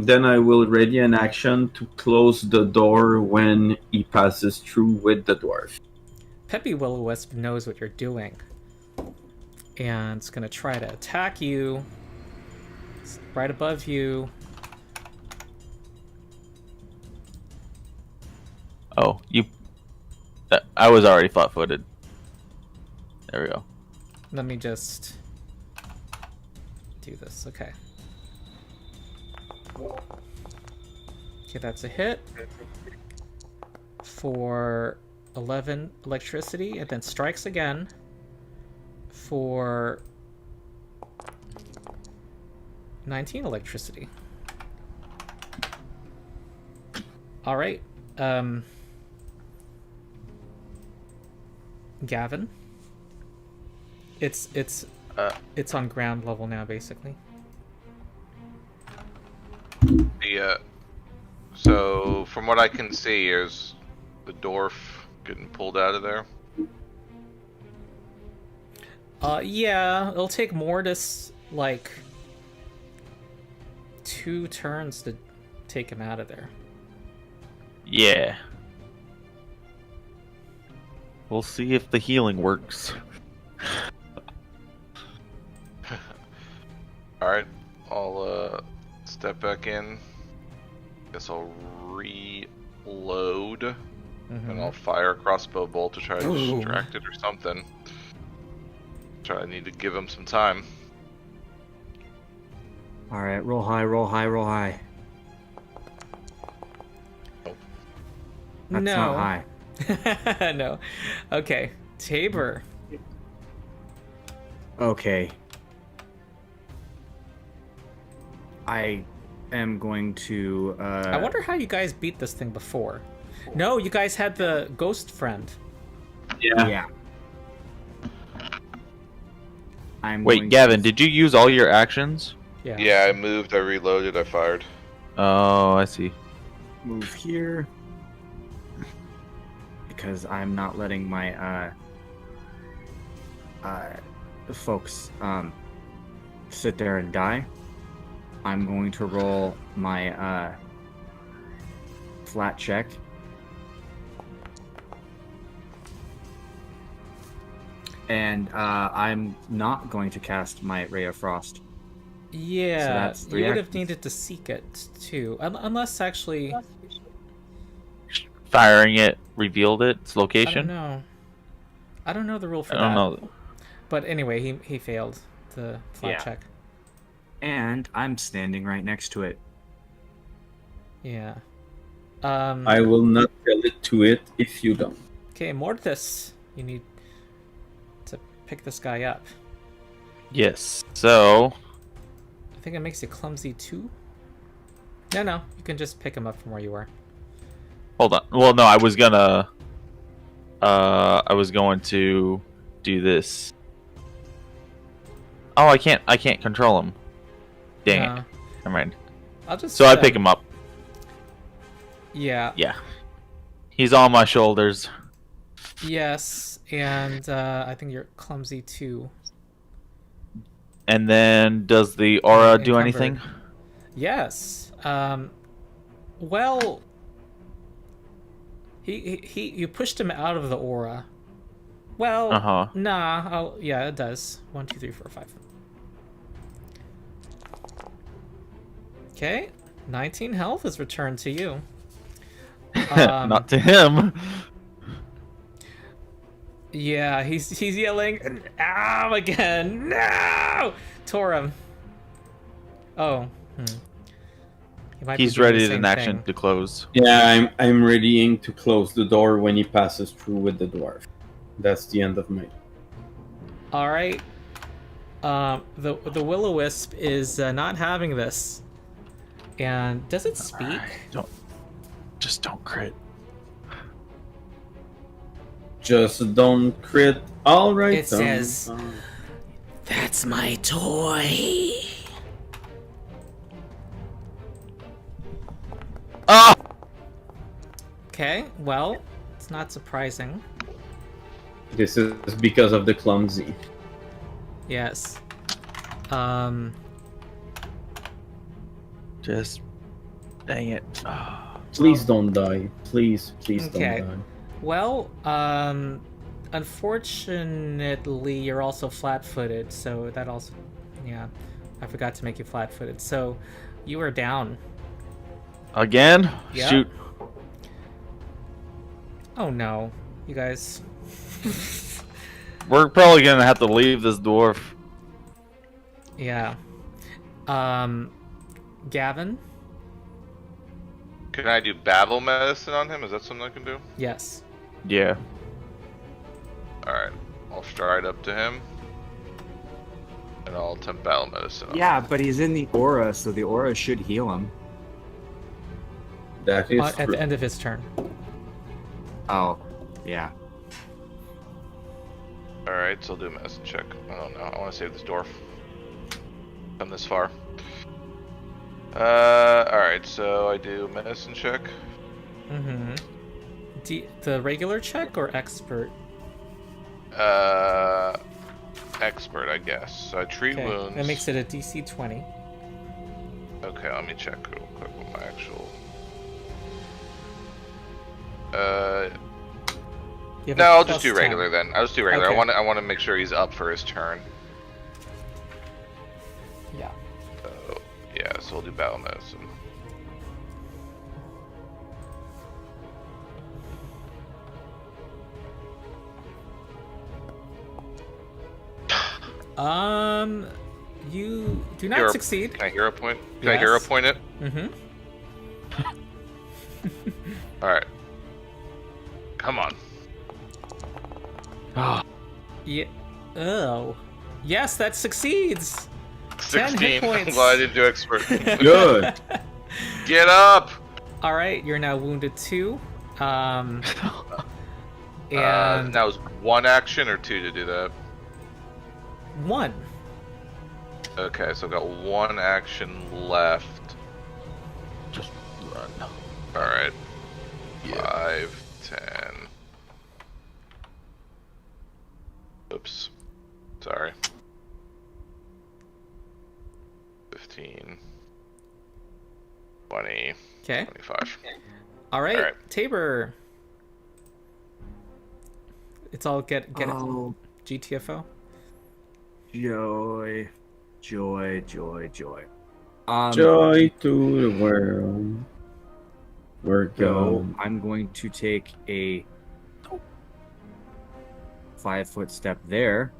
then I will ready an action to close the door when he passes through with the dwarf. Peppy Will-O-Wisp knows what you're doing. And it's gonna try to attack you. It's right above you. Oh, you. I was already flat-footed. There we go. Let me just do this. Okay. Okay, that's a hit for 11 electricity, and then strikes again for 19 electricity. All right. Gavin. It's on ground level now, basically. So from what I can see, is the dwarf getting pulled out of there? Yeah, it'll take Mortis like 2 turns to take him out of there. Yeah. We'll see if the healing works. Alright, I'll step back in. Guess I'll reload. And I'll fire a crossbow bolt to try to distract it or something. I need to give him some time. All right, roll high, roll high, roll high. That's No. not high. No. Okay. Tabor. Okay. I am going to. I wonder how you guys beat this thing before. No, you guys had the ghost friend. Yeah. I'm Wait, going Gavin, to did you use all your actions? Yeah. Yeah, I moved, I reloaded, I fired. Oh, I see. move here because I'm not letting my folks sit there and die. I'm going to roll my flat check. And I'm not going to cast my Ray of Frost. Yeah, So that's you 3 would have actions. needed to seek it too, unless actually Firing it revealed its I don't location. know. I don't know the rule for I don't that. know. But anyway, he failed the flat Yeah. check. And I'm standing right next to it. Yeah. I will not tell it to it if you don't. Okay, Mortis, you need to pick this guy up. Yes. So I think it makes you clumsy too. No, you can just pick him up from where you were. hold on. Well, no, I was going to do this. Oh, I can't control him. Dang No. it. Never mind. I'll just. So I pick him up. Yeah. Yeah. He's on my shoulders. Yes, and I think you're clumsy too. And then does the aura do Encumbered. anything? Yes. Well, he you pushed him out of the aura. Well, Uh-huh. nah. Oh, yeah, it does. 1, 2, 3, 4, 5. Okay, 19 health is returned to you. Not to him. Yeah, he's yelling, "Ow!" again. No, Torum. Oh, He might be He's doing the ready same in action thing. to close. Yeah, I'm readying to close the door when he passes through with the dwarf. That's the end of my. All right. The will-o-wisp is not having this. And does it speak? Just don't crit. Just don't crit. All right. It says, "That's my toy." Ah! Okay, well, it's not surprising. This is because of the clumsy. Yes. Just dang it. Ah. Please don't die. Please Okay. don't die. Well, unfortunately, you're also flat-footed, so that also, yeah, I forgot to make you flat-footed. So, you are down. Again? Yeah. Shoot. Oh no, you guys. We're probably gonna have to leave this dwarf. Yeah. Gavin? Can I do battle medicine on him? Is that something I can do? Yes. Yeah. Alright. I'll stride up to him. And I'll attempt battle medicine on him. Yeah, but he's in the aura, so the aura should heal him. That is At true. the end of his turn. Oh, yeah. Alright, so I'll do a medicine check. I don't know. I want to save this dwarf. Come this far. Alright, so I do medicine check. Mm-hmm. The regular check or expert? Expert, I guess. So I treat Okay, wounds. that makes it a DC 20. Okay, let me check real quick what my actual. You have No, a I'll plus just do 10. regular then. I'll just do regular. Okay. I want to make sure he's up for his turn. Yeah. So, yeah, so we'll do battle medicine. You do not Hero- succeed. Can I hero point? Can I hero Yes. point it? Mm-hmm. Alright. Come on. Ah. Yeah. Oh. Yes, that succeeds. 10 hit 16. I'm points. glad I didn't do expert. Good. Get up! All right, you're now wounded 2. And That was 1 action or 2 to do that? 1. Okay, so I've got 1 action left. Just run. Alright. Yeah. 5, 10. Oops. Sorry. 20, Okay. 25. All right. All right. Tabor. It's all get Oh, GTFO. joy. Joy to the world. We're So going. I'm going to take a 5-foot step there,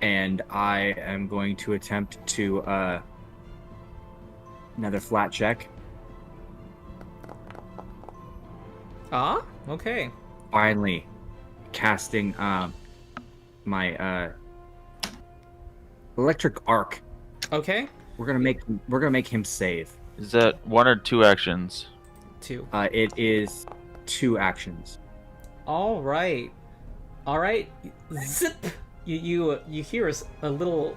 and I am going to attempt to another flat check. Ah, okay. Finally, casting my electric arc. Okay. We're gonna make him save. Is that 1 or 2 actions? 2. It is 2 actions. All right. All right. Zip. You hear a little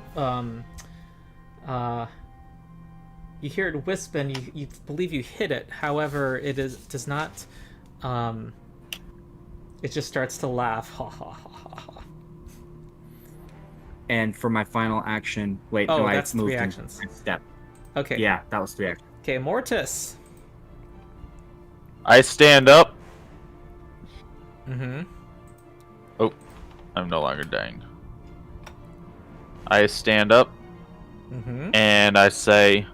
you hear it wisp and you believe you hit it. However, does not it just starts to laugh. Ha ha ha ha ha. And for my final action, wait, Oh, no, I that's moved 3 in actions. step. Okay. Yeah, that was 3 actions. Okay, Mortis. I stand up. Mm-hmm. Oh, I'm no longer dying. I stand up Mm-hmm. and I say,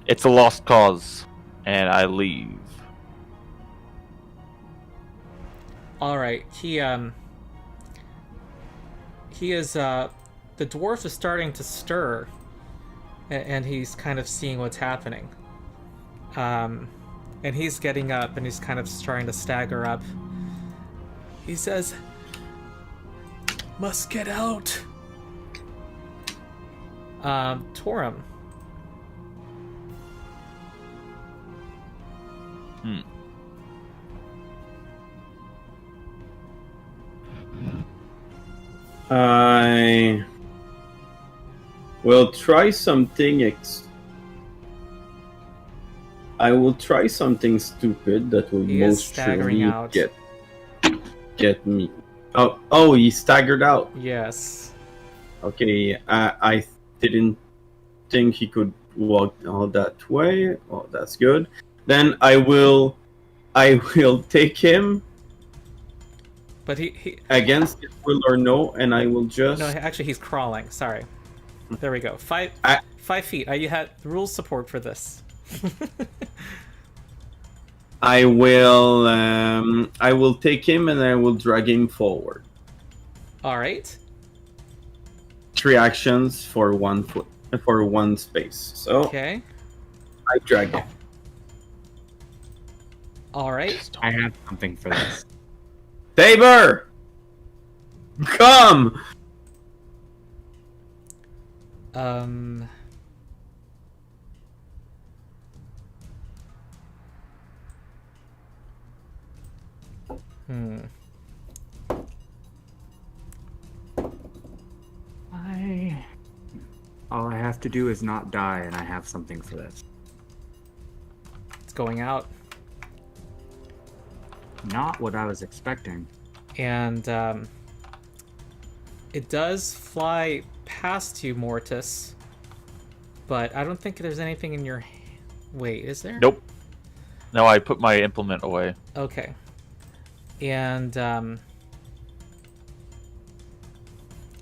"It's a lost cause," and I leave. All right. He is the dwarf is starting to stir, and he's kind of seeing what's happening. And he's getting up and he's kind of trying to stagger up. He says, "Must get out." Torum. I will try something. I will try something stupid that will He is most staggering surely out. get me. Oh, he staggered out. Yes. Okay, I didn't think he could walk all that way. Oh, that's good. Then I will take him But he against his will or no, and I will just. no, actually he's crawling. Sorry. There we go. 5 feet. You had rules support for this. I will take him and I will drag him forward. All right. 3 actions for 1 foot for 1 space. So Okay. I drag him. All right. I have something for this. Tabor, come. All I have to do is not die, and I have something for this. It's going out. Not what I was expecting. And it does fly past you, Mortis. But I don't think there's anything in your... Wait, is there? Nope. No, I put my implement away. Okay. And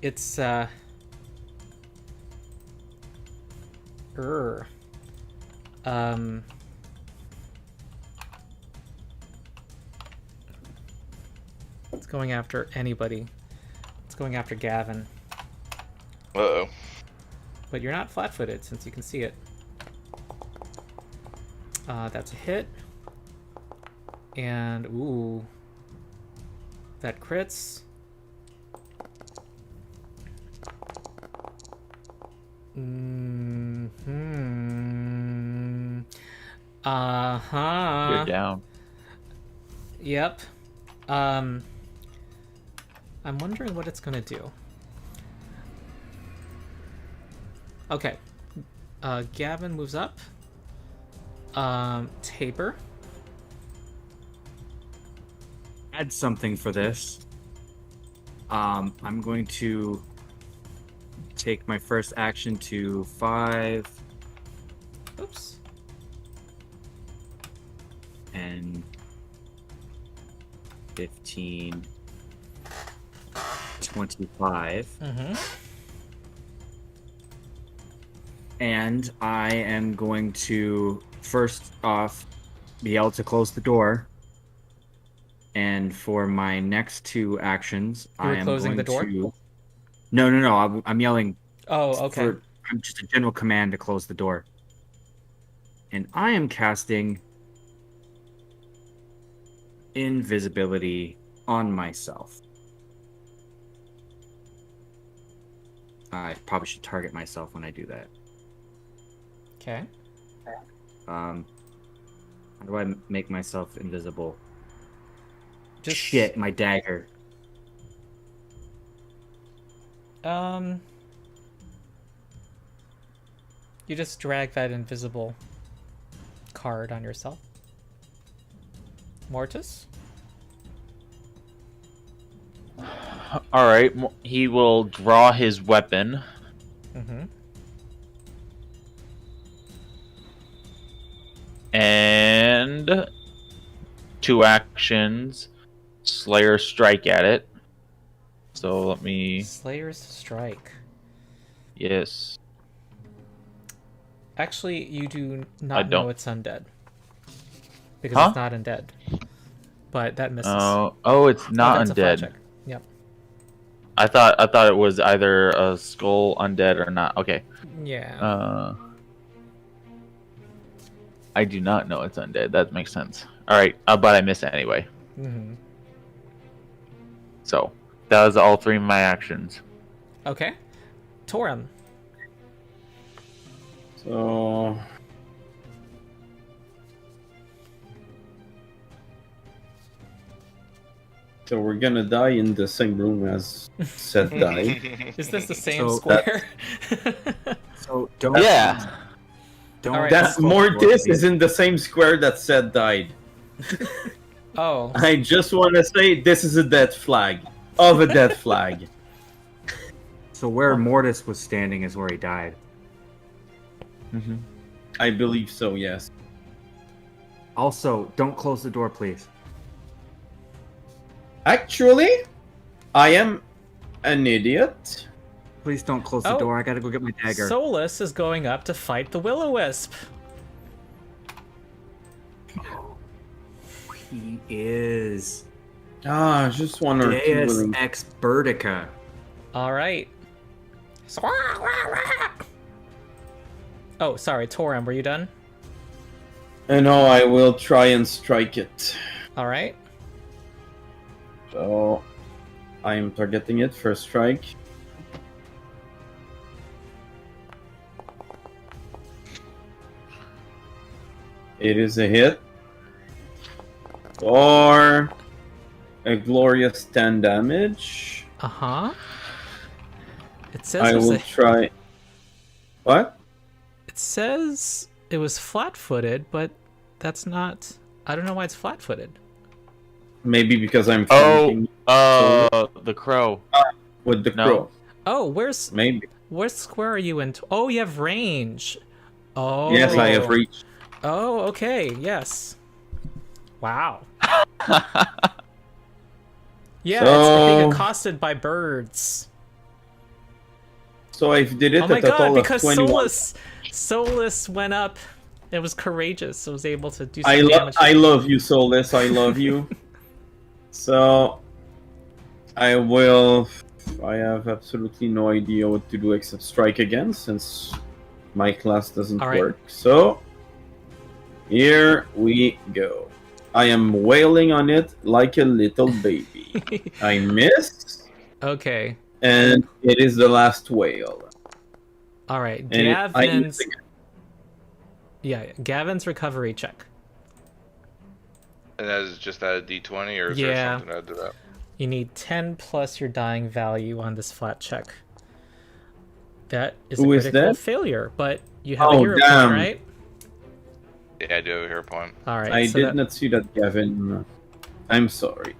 it's it's going after anybody. It's going after Gavin. Uh-oh. But you're not flat-footed, since you can see it. That's a hit. And, ooh. That crits. Mm-hmm. Uh-huh. You're down. Yep. I'm wondering what it's gonna do. Okay. Gavin moves up. Tabor. Add something for this. I'm going to take my first action to 5, Oops. 10, 15, 25. Mm-hmm. And I am going to first off be able to close the door. And for my next 2 actions, You were I am closing going the door? to. No. I'm yelling. Oh, okay. I'm just a general command to close the door. And I am casting invisibility on myself. I probably should target myself when I do that. Okay. How do I make myself invisible? Just Shit, my dagger. You just drag that invisible card on yourself. Mortis? All right, he will draw his weapon. Mm-hmm. And 2 actions, Slayer strike at it. So let me. Slayer's Strike. Yes. Actually, you do I not know don't. it's undead. Because Huh? it's not undead. But that misses. Oh, it's not that's a flat undead. check. Yep. I thought it was either a skull undead or not. Okay. Yeah. I do not know it's undead. That makes sense. All right, but I miss it anyway. Mm-hmm. So that was all 3 of my actions. Okay. Torum. So we're gonna die in the same room as Seth died. Is this the same So square? So don't. Yeah. Don't. All right. That close the door, Mortis please. is in the same square that Seth died. Oh. I just want to say this is a death flag of a death flag. So where Mortis was standing is where he died. Mm-hmm. I believe so. Yes. Also, don't close the door, please. Actually, I am an idiot. Please don't close the Oh. door. I gotta go get my dagger. Solus is going up to fight the Will-O-Wisp. He is Just 1 or 2 Deus willing. Ex Burdica. All right. Oh, sorry, Torum, were you done? And no, I will try and strike it. All right. So I am targeting it for a strike. It is a hit. Or a glorious 10 damage. Uh-huh. It says I it was will try. What? It says it was flat-footed, but that's not. I don't know why it's flat-footed. Maybe because I'm Oh, flanking the crow. with the no. crow. Oh, where's Maybe. where's square are you in? Oh, you have range. Oh. Yes, I have reached. Oh, okay. Yes. Wow. Yeah, it's being So- accosted by birds. So I did it Oh my at a god, total of because 21. Solus went up. It was courageous, so it was able to do some I damage. love you, Solus. I love you. So I will. I have absolutely no idea what to do except strike again, since my class doesn't All right. work. So here we go. I am wailing on it like a little baby. I missed, Okay. and it is the last wail. All right. And I Gavin's. missed again. Yeah, Gavin's recovery check. And that is just at a D20, or is Yeah. there something to add to that? You need 10 plus your dying value on this flat check. That is Who a is critical that? failure, but you have a Oh, hero damn. point, right? Yeah, I do have a hero point. All right. I so did that- not see that, Gavin. I'm sorry.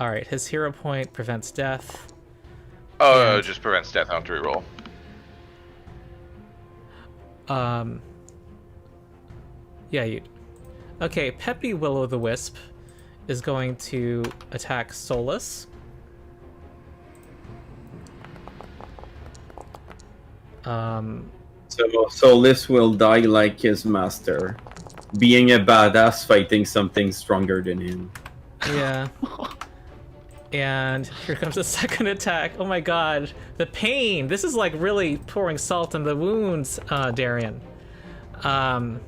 All right. His hero point prevents death. Oh, And- it just prevents death on 3 roll. Yeah. You. Okay, Peppy Will-o'-the-Wisp is going to attack Solus. So Solis will die like his master, being a badass fighting something stronger than him. Yeah. And here comes the second attack. Oh my god. The pain. This is like really pouring salt in the wounds, Darian. And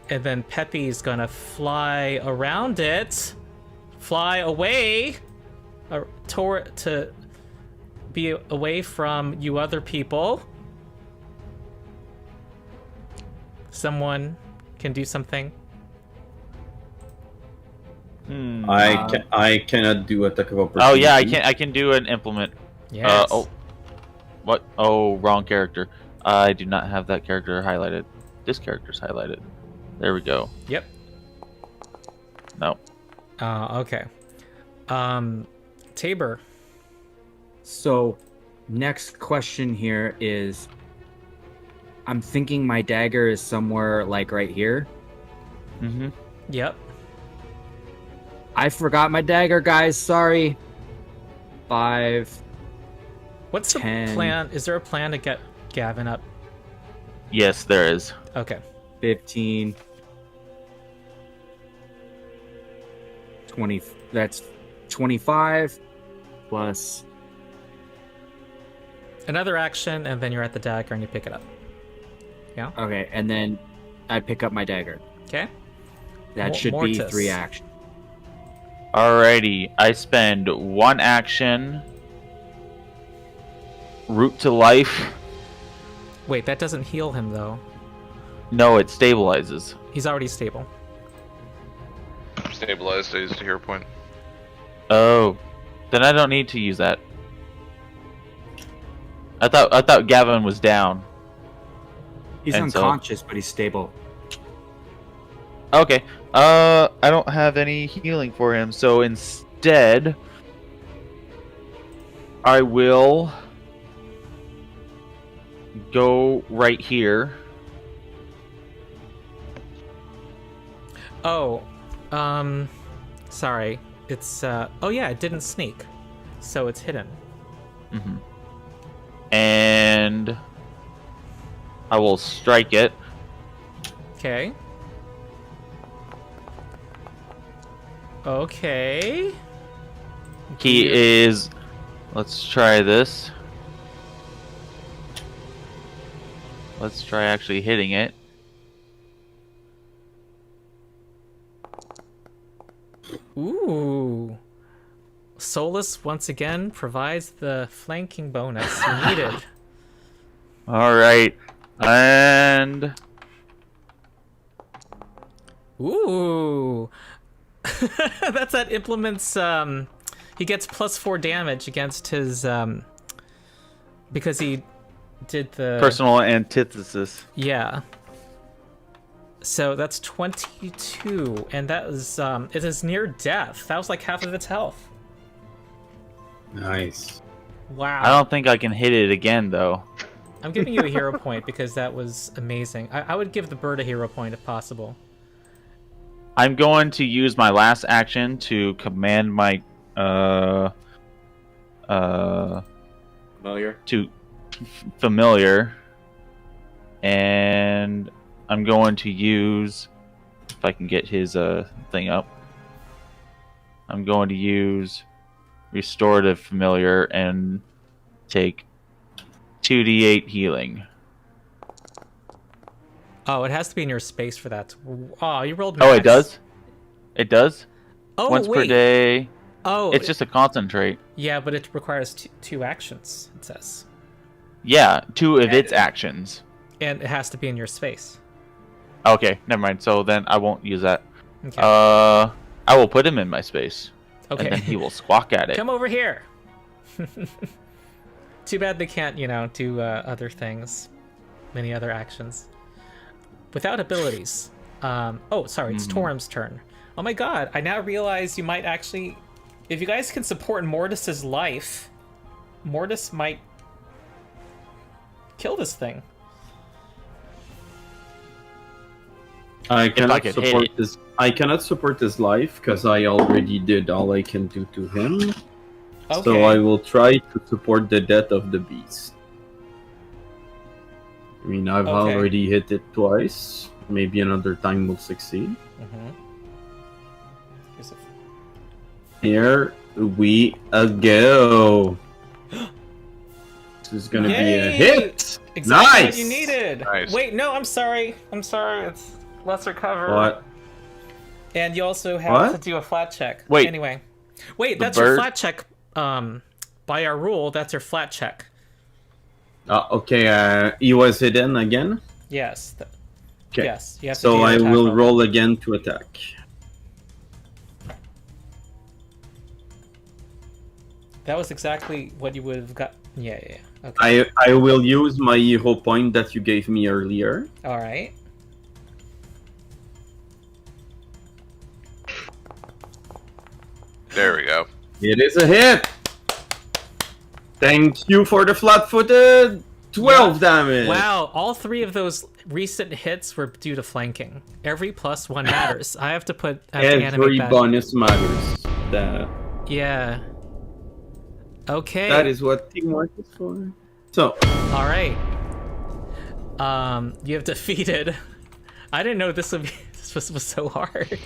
then Peppy's gonna fly around it. Fly away. To be away from you other people. Someone can do something. I cannot do attack of opportunity. Oh yeah, I can do an implement. Yes. What? Oh, wrong character. I do not have that character highlighted. This character's highlighted. There we go. Yep. No. Okay. Tabor. So, next question here is, I'm thinking my dagger is somewhere like right here. Mm-hmm. Yep. I forgot my dagger, guys. Sorry. 5. What's 10. the plan? Is there a plan to get Gavin up? Yes, there is. Okay. 15. 20. That's 25 plus. Another action, and then you're at the dagger and you pick it up. Yeah. Okay, and then I pick up my dagger. Okay. That should be Mortis. 3 actions. Alrighty, I spend 1 action. Root to life. Wait, that doesn't heal him though. No, it stabilizes. He's already stable. Stabilize stays to hero point. Oh, then I don't need to use that. I thought Gavin was down. He's And so- unconscious, but he's stable. Okay. I don't have any healing for him, so instead I will go right here. Oh, sorry. It's oh yeah, it didn't sneak, so it's hidden. Mm-hmm. And I will strike it. Okay. Okay. He is. Let's try this. Let's try actually hitting it. Ooh. Solus once again provides the flanking bonus you needed. All right, and Ooh. That's that implements he gets +4 damage against his because he did the personal antithesis. Yeah. So that's 22, and that is it is near death. That was like half of its health. Nice. Wow. I don't think I can hit it again though. I'm giving you a hero point because that was amazing. I would give the bird a hero point if possible. I'm going to use my last action to command my Familiar. to familiar, and I'm going to use, if I can get his thing up, I'm going to use restorative familiar and take 2d8 healing. Oh, it has to be in your space for that. Oh, you rolled Oh, max. it does? It does? Oh, Once per wait. day. Oh, It's just a concentrate. yeah, but it requires two actions, it says. Yeah, 2 of its actions. And it has to be in your space. Okay, never mind. So then I won't use that. Okay. I will put him in my space. Okay. And then he will squawk at it. Come over here. Too bad they can't, do other things. Many other actions. Without abilities. Oh, sorry, it's Torm's turn. Oh my god, I now realize you might actually... If you guys can support Mortis's life, Mortis might kill this thing. I cannot could hit support it. this. I cannot support his life because I already did all I can do to him. Okay. So I will try to support the death of the beast. I mean, I've Okay. already hit it twice. Maybe another time we'll succeed. Here's a- Here we go. This is gonna be a Yay! hit. Exactly Nice! what you needed. Nice. Wait, no, I'm sorry. It's lesser cover. What? And you also have What? to do a flat check. Wait. Anyway. Wait, The that's your bird- flat check. By our rule, that's your flat check. Okay. He was hidden again. Yes. Okay. Yes. You have to So do your I attack will roll. roll again to attack. That was exactly what you would have got. Yeah. Okay. I will use my hero point that you gave me earlier. All right. There we go. It is a hit. Thank you for the flat-footed. 12 damage. Wow, all three of those recent hits were due to flanking. Every +1 matters. I have to Every animate that. bonus matters. Yeah. Okay. That is what teamwork is for. So, All right. You have defeated. I didn't know this would be. This was so hard.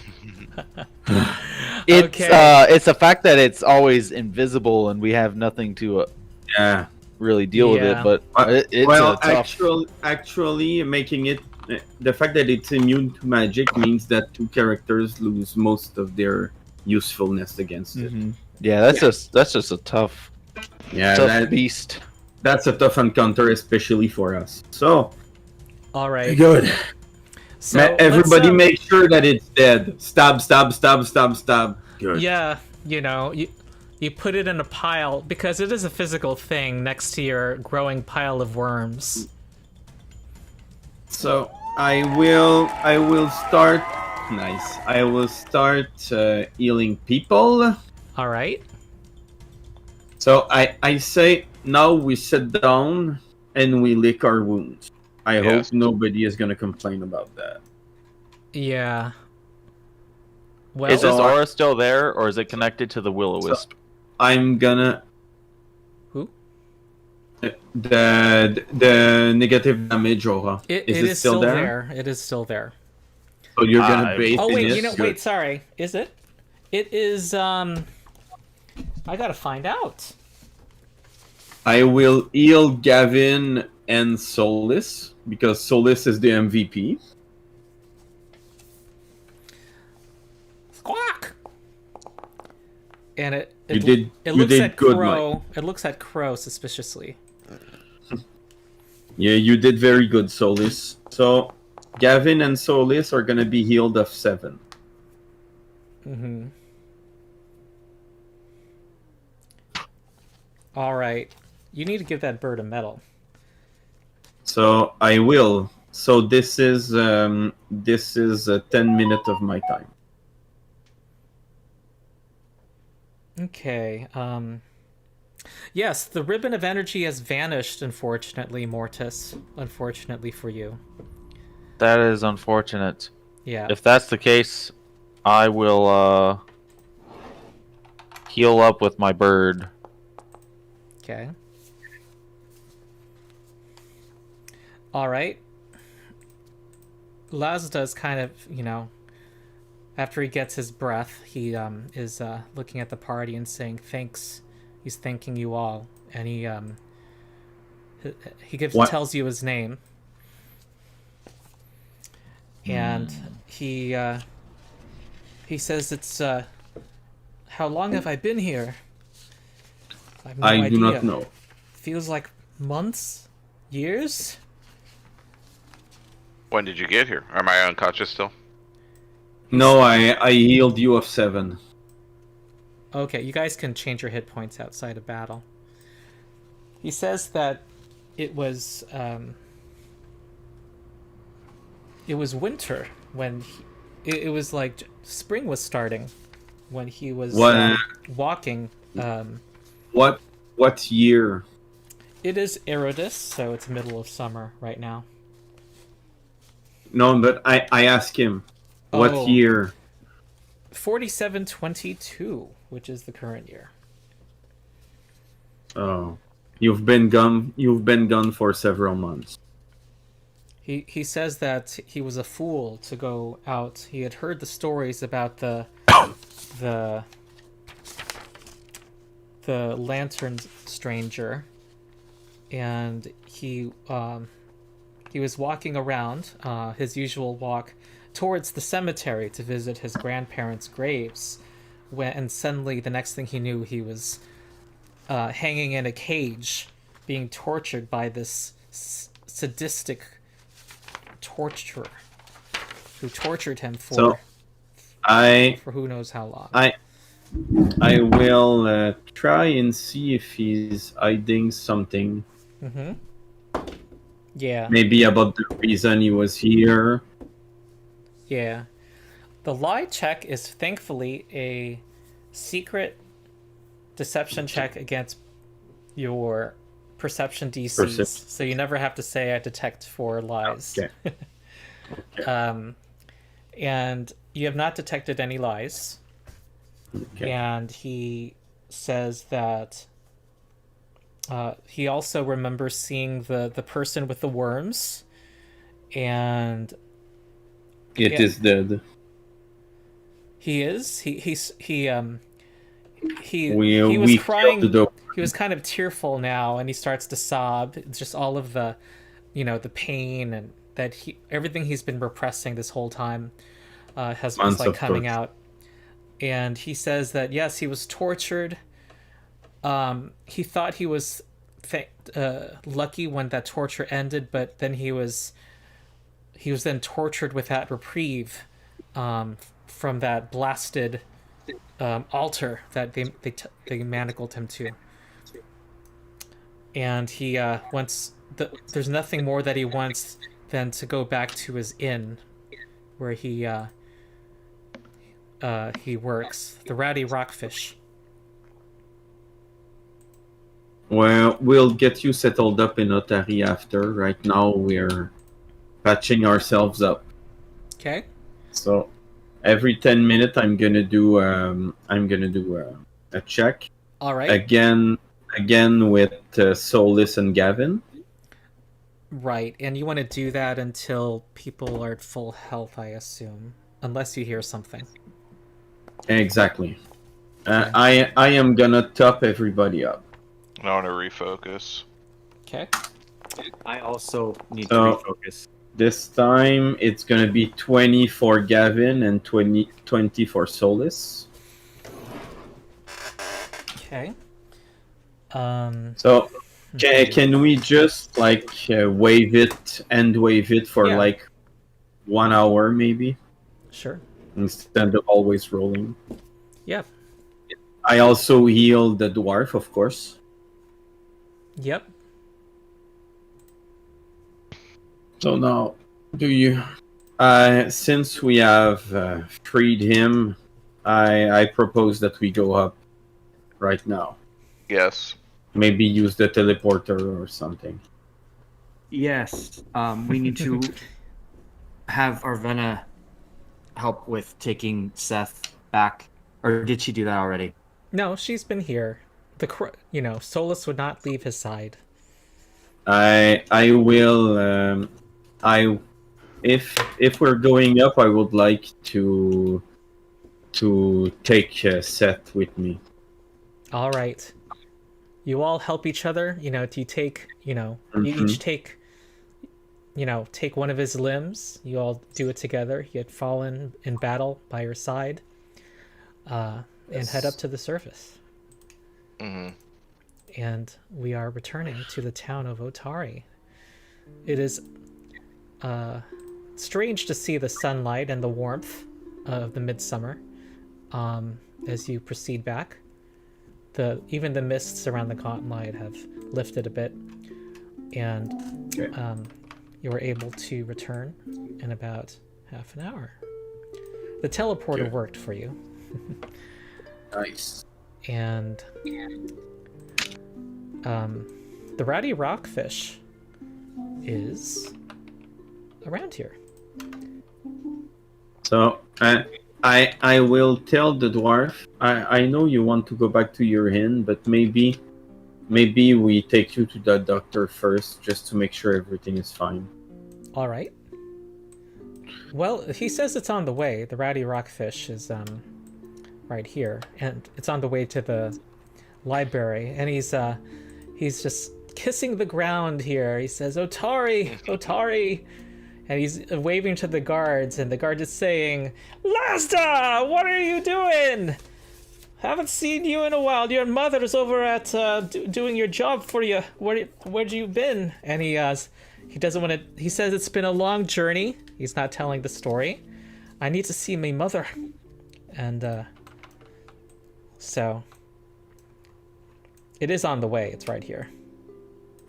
It's the fact that it's always invisible and we have nothing to yeah. really deal with Yeah. it. But it's well, a tough. actually, making it the fact that it's immune to magic means that two characters lose most of their usefulness against it. Mhm. Yeah, that's just a tough Yeah, beast. that's a tough encounter, especially for us. So, All right. good. So Everybody let's, make sure that it's dead. Stab, stab, stab, stab, stab. Good. Yeah, you put it in a pile because it is a physical thing next to your growing pile of worms. So I will start. Nice. I will start healing people. All right. So I say now we sit down and we lick our wounds. I Yes. hope nobody is gonna complain about that. Yeah. Well, Is this So- aura still there, or is it connected to the will-o-wisp? I'm gonna who? the negative damage aura. It is it is still there. It is still there. So you're gonna I- bathe Oh in wait, it? wait, sorry. Is it? It is I gotta find out. I will heal Gavin and Solis because Solis is the MVP. Squawk. And it You did- it you looks did at good, Crow. It looks at Crow suspiciously. Yeah, you did very good, Solis. So Gavin and Solis are gonna be healed of 7. Mm-hmm. All right. You need to give that bird a medal. So I will. So this is a 10 minutes of my time. Okay. Yes, the ribbon of energy has vanished, unfortunately, Mortis. Unfortunately for you. That is unfortunate. Yeah. If that's the case, I will heal up with my bird. Okay. All right. Laz does kind of, after he gets his breath, he is looking at the party and saying thanks. He's thanking you all, and he What? tells you his name, and he says it's how long have I been here? I have no I do not idea. know. Feels like months, years. When did you get here? Am I unconscious still? No, I healed you of 7. Okay, you guys can change your hit points outside of battle. He says that it was winter when it was like spring was starting when he was What? walking. What year? It is Eridus, so it's middle of summer right now. No, but I ask him, what Oh. year? 4722, which is the current year. Oh, you've been gone. You've been gone for several months. He says that he was a fool to go out. He had heard the stories about the lantern stranger, and he was walking around his usual walk towards the cemetery to visit his grandparents' graves, and suddenly the next thing he knew, he was hanging in a cage, being tortured by this sadistic torturer who tortured him So for who knows how long. I will try and see if he's hiding something. Mm-hmm. Yeah. Maybe about the reason he was here. Yeah. The lie check is thankfully a secret deception check against your perception DCs. Perception. So you never have to say I detect 4 lies. Okay. And you have not detected any lies. Okay. And he says that he also remembers seeing the person with the worms, and It Yeah. is dead. he is he We was killed crying. the He was kind of tearful now, and he starts to sob. It's just all of the, the pain and that everything he's been repressing this whole time has Months like of coming torture. out. And he says that yes, he was tortured. He thought he was lucky when that torture ended, but then he was then tortured without reprieve from that blasted altar that they manacled him to. And he wants there's nothing more that he wants than to go back to his inn, where he works, the Rowdy Rockfish. Well, we'll get you settled up in Otari after. Right now, we're patching ourselves up. Okay. So every 10 minutes, I'm gonna do a check All right. again with Solus and Gavin. Right, and you want to do that until people are at full health, I assume, unless you hear something. Exactly. Okay. I am gonna top everybody up. I want to refocus. Okay. I also need So- to refocus. This time it's gonna be 20 for Gavin and 20 for Solus. Okay. So can we just like wave it for Yeah. like 1 hour maybe Sure. instead of always rolling? Yep. I also heal the dwarf, of course. Yep. So now, since we have freed him, I propose that we go up right now. Yes. Maybe use the teleporter or something. Yes, we need to have Arvena help with taking Seth back. Or did she do that already? No, she's been here. Solus would not leave his side. I will. If we're going up, I would like to take Seth with me. All right. You all help each other. You take. You Mhm. each take. Take one of his limbs. You all do it together. He had fallen in battle by your side. And head up to the surface. Hmm. And we are returning to the town of Otari. It is strange to see the sunlight and the warmth of the midsummer as you proceed back. Even the mists around the Cottonlight have lifted a bit, and Okay. you are able to return in about half an hour. The teleporter Okay. worked for you, Nice. and the rowdy rockfish is around here. So I will tell the dwarf. I know you want to go back to your inn, but maybe we take you to the doctor first, just to make sure everything is fine. All right. Well, he says it's on the way. The rowdy rockfish is right here, and it's on the way to the library. And he's just kissing the ground here. He says, "Otari, Otari," and he's waving to the guards. And the guard is saying, "Lasta, what are you doing? Haven't seen you in a while. Your mother's over at doing your job for you. Where'd you been?" And he doesn't want to. He says it's been a long journey. He's not telling the story. "I need to see my mother," and so it is on the way. It's right here.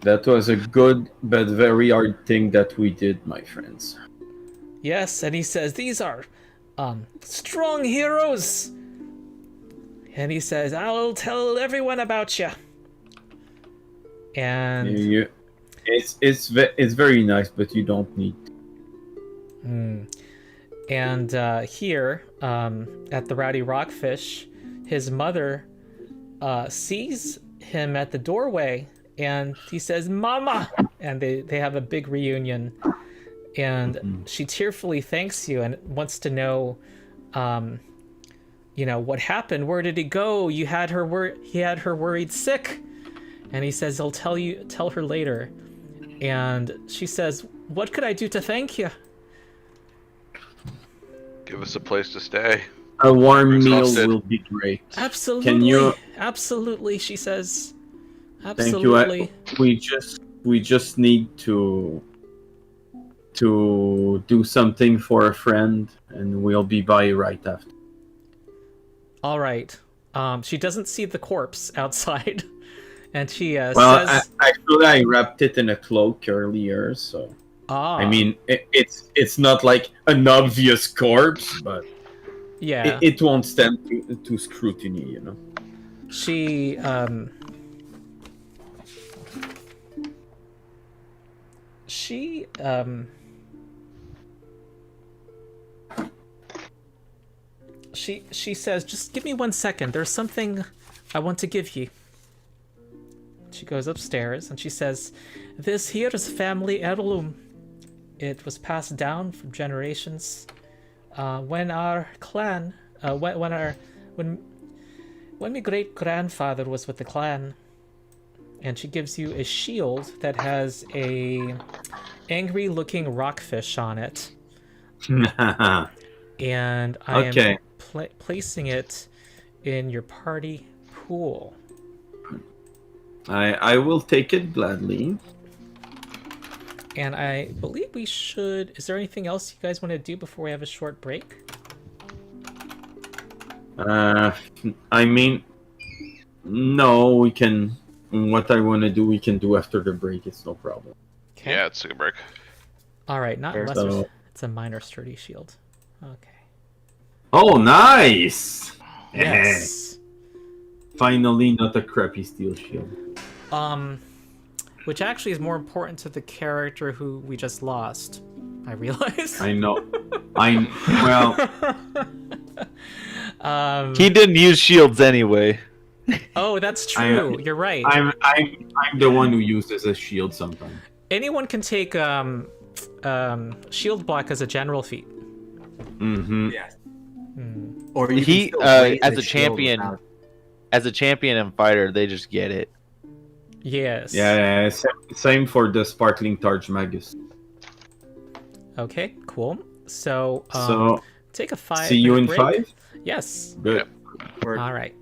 That was a good but very hard thing that we did, my friends. Yes, and he says these are strong heroes. And he says, "I'll tell everyone about you." And it's very nice, but you don't need to. And here at the Rowdy Rockfish, his mother sees him at the doorway, and he says, "Mama," and they have a big reunion, and she tearfully thanks you and wants to know, what happened. Where did he go? He had her worried sick, and he says he'll tell her later. And she says, "What could I do to thank you?" Give us a place to stay. A warm meal Exhausted. will be great. Absolutely, absolutely. She says, "Absolutely." "Absolutely." We just need to do something for a friend, and we'll be by right after. All right. She doesn't see the corpse outside, and she Well, says, actually, I wrapped it in a cloak earlier, so "Ah, I mean, it's not like an obvious corpse, but yeah." it won't stand to scrutiny, you know. She she says, "Just give me 1 second. There's something I want to give you." She goes upstairs and she says, "This here is family heirloom. It was passed down from generations. When our clan, when my great grandfather was with the clan." And she gives you a shield that has a angry looking rockfish on it. And I Okay. am placing it in your party pool. I will take it gladly. And I believe we should... Is there anything else you guys want to do before we have a short break? I mean, no, we can. What I want to do, we can do after the break. It's no problem. Okay. Yeah, let's take a break. All right, not unless So- it's a minor sturdy shield. Okay. Oh, nice! Yes. Finally, not a crappy steel shield. Which actually is more important to the character who we just lost. I realize. I know. Well, He didn't use shields anyway. Oh, that's true. You're right. I'm the one who uses a shield sometimes. Anyone can take shield block as a general feat. Mm-hmm. Yes. Or you He, can still raise as the a shield champion- without- As a champion and fighter, they just get it. Yes. Yeah, same for the sparkling Targe Magus. Okay, cool. So, So, take a 5. see you in break. 5? Yes. Good. or- All right.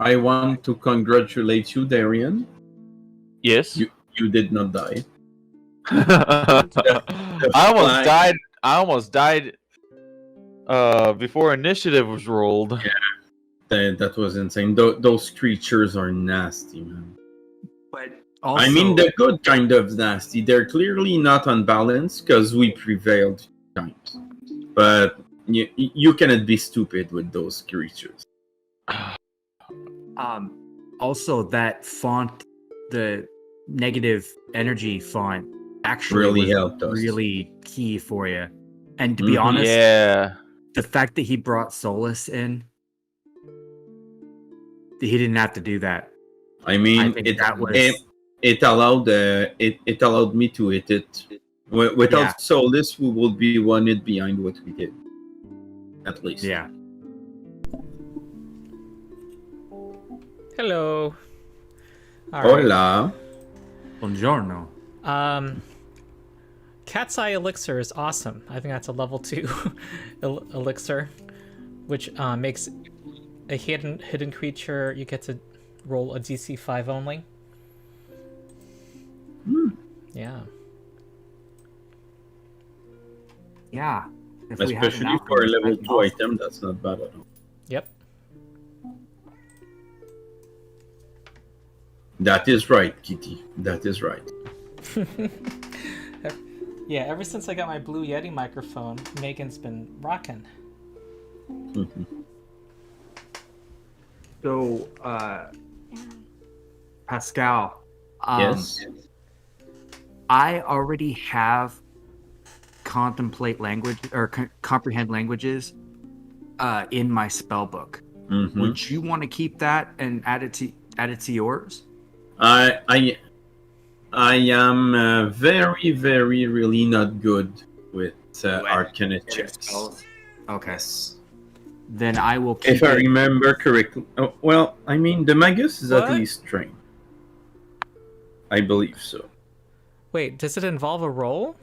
I want to congratulate you, Darian. Yes. You did not die. I almost died. I almost died before initiative was rolled. Yeah, that was insane. Those creatures are nasty, man. But also, I mean, the good kind of nasty. They're clearly not unbalanced because we prevailed times. But you cannot be stupid with those creatures. also that font, the negative energy font, actually Really was helped us. really key for you. And to be Mhm. honest, Yeah. the fact that he brought Solus in, he didn't have to do that. I mean, I think that was it allowed it allowed me to hit it. Without Yeah. Solus, we would be one hit behind what we did. At least. yeah. Hello. All right. Hola. Buongiorno. Cat's Eye Elixir is awesome. I think that's a level 2 elixir, which makes a hidden creature, you get to roll a DC 5 only. Yeah. Yeah. If we had an Especially for a alchemist, level that'd be 2 awesome. item, that's not bad at all. Yep. That is right, Kitty. That is right. Yeah, ever since I got my Blue Yeti microphone, Megan's been rocking. So, Pascal, Yes. I already have contemplate language or comprehend languages in my spell book. Mhm. Would you want to keep that and add it to yours? I am very, very, really not good with Arcana checks. Okay. Yes. Then I will keep If I it. remember correctly. Oh, well, I mean, the Magus is What? at least trained. I believe so. Wait, does it involve a roll?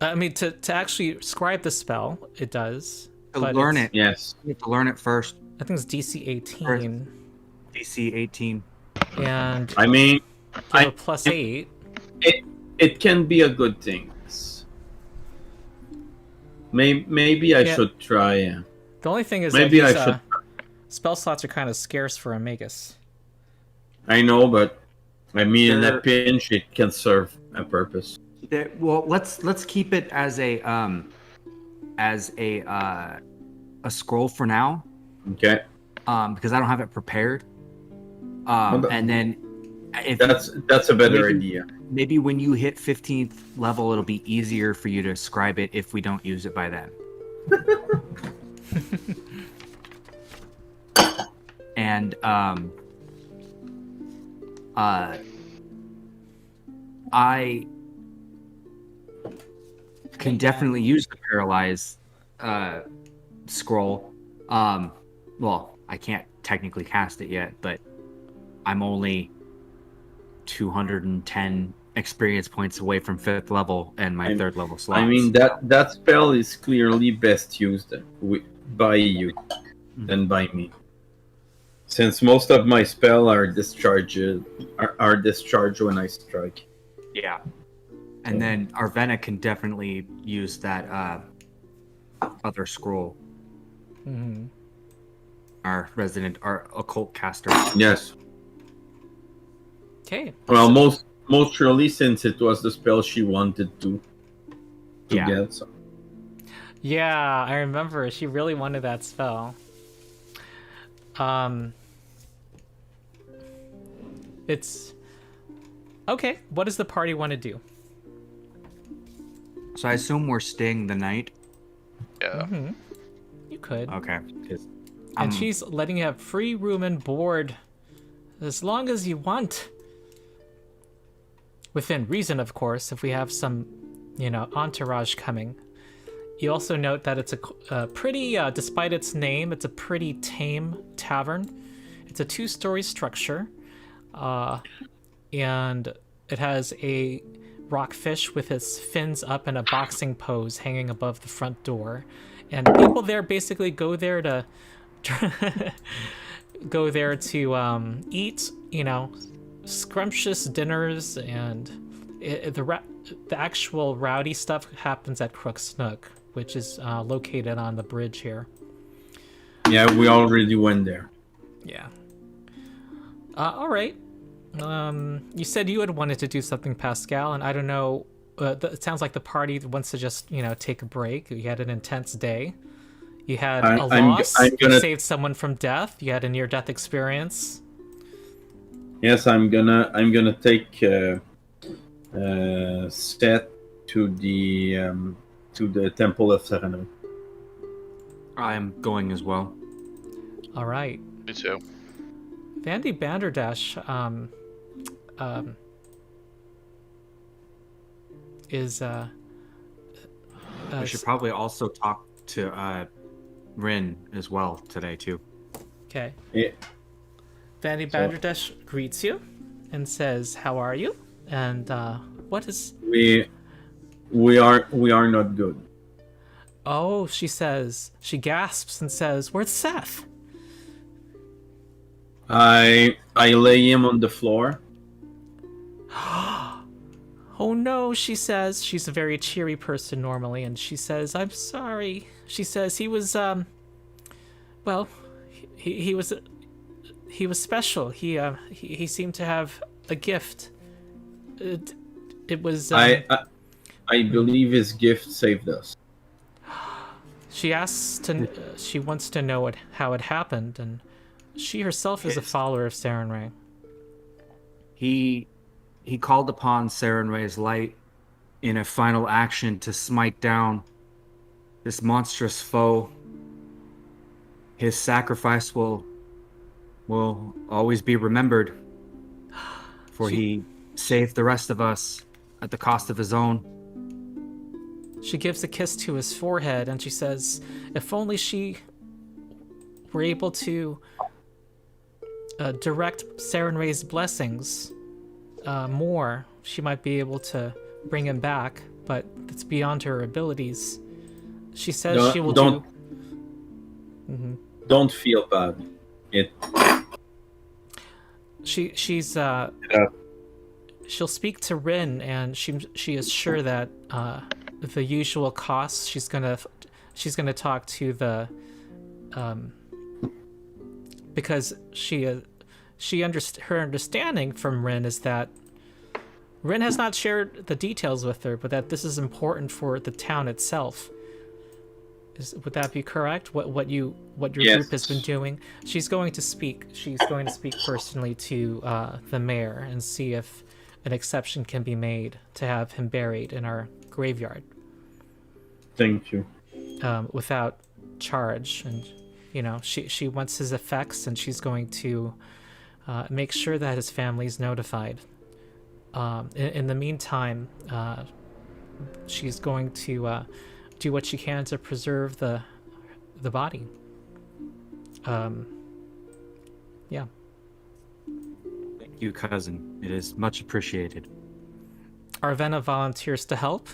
I mean, to actually scribe the spell, it does. To but learn it's- it, Yes. you have to learn it first. I think it's DC 18, DC 18. and I mean, you have a I- plus 8. it can be a good thing. Maybe I Yeah. should try. The only thing is Maybe that I should. spell slots are kind of scarce for a magus. I know, but I mean, in There- a pinch, it can serve a purpose. Well, let's keep it as a scroll for now, Okay, because I don't have it prepared. Well, And then if that's a better maybe- idea. maybe when you hit 15th level, it'll be easier for you to scribe it if we don't use it by then. And I can definitely use the paralyze scroll. Well, I can't technically cast it yet, but I'm only 210 experience points away from 5th level and my 3rd level slots. I mean, that spell is clearly best used by you than by me, since most of my spell are discharged when I strike. Yeah. And then Arvena can definitely use that other scroll. Mm-hmm. Our occult caster. Yes. Okay. Well, most surely, since it was the spell she wanted to Yeah. get. So. Yeah, I remember. She really wanted that spell. It's okay. What does the party want to do? So I assume we're staying the night. Yeah. Mm-hmm. You could. Okay. 'Cause And I'm- she's letting you have free room and board as long as you want. Within reason, of course, if we have some, entourage coming. You also note that it's a pretty, despite its name, it's a pretty tame tavern. It's a 2-story structure, and it has a rockfish with its fins up in a boxing pose hanging above the front door. And people there basically go there to eat, scrumptious dinners, and the actual rowdy stuff happens at Crook's Nook, which is located on the bridge here. Yeah, we already went there. Yeah. All right. You said you had wanted to do something, Pascal, and I don't know. It sounds like the party wants to just, take a break. You had an intense day. You had a loss. You saved someone from death. You had a near-death experience. Yes, I'm gonna take Seth to the Temple of Serenity. I'm going as well. All right. Me too. Vandy Banderdash is We should probably also talk to Rin as well today too. okay. Yeah. Vandy Banderdash greets you and says, "How are you?" And what is? We are not good. Oh, she says. She gasps and says, "Where's Seth?" I lay him on the floor. Oh no, she says. She's a very cheery person normally, and she says, "I'm sorry." She says he was well, he was special. He seemed to have a gift. It was I believe his gift saved us. she asks to she wants to know how it happened, and she herself is a follower of Sarenrae. He called upon Sarenrae's light in a final action to smite down this monstrous foe. His sacrifice will always be remembered, for he saved the rest of us at the cost of his own. She gives a kiss to his forehead, and she says, "If only she were able to direct Sarenrae's blessings more, she might be able to bring him back, but it's beyond her abilities. She says she will do. Mhm. Don't feel bad. She's she'll speak to Rin, and she is sure that the usual costs she's gonna talk to the because her understanding from Rin is that Rin has not shared the details with her, but that this is important for the town itself. Would that be correct? What your group has been doing? She's going to speak personally to the mayor and see if an exception can be made to have him buried in our graveyard. Thank you. Without charge, and she wants his effects, and she's going to make sure that his family's notified. In the meantime, she's going to do what she can to preserve the body. Yeah. Thank you, cousin. It is much appreciated. Arvena volunteers to help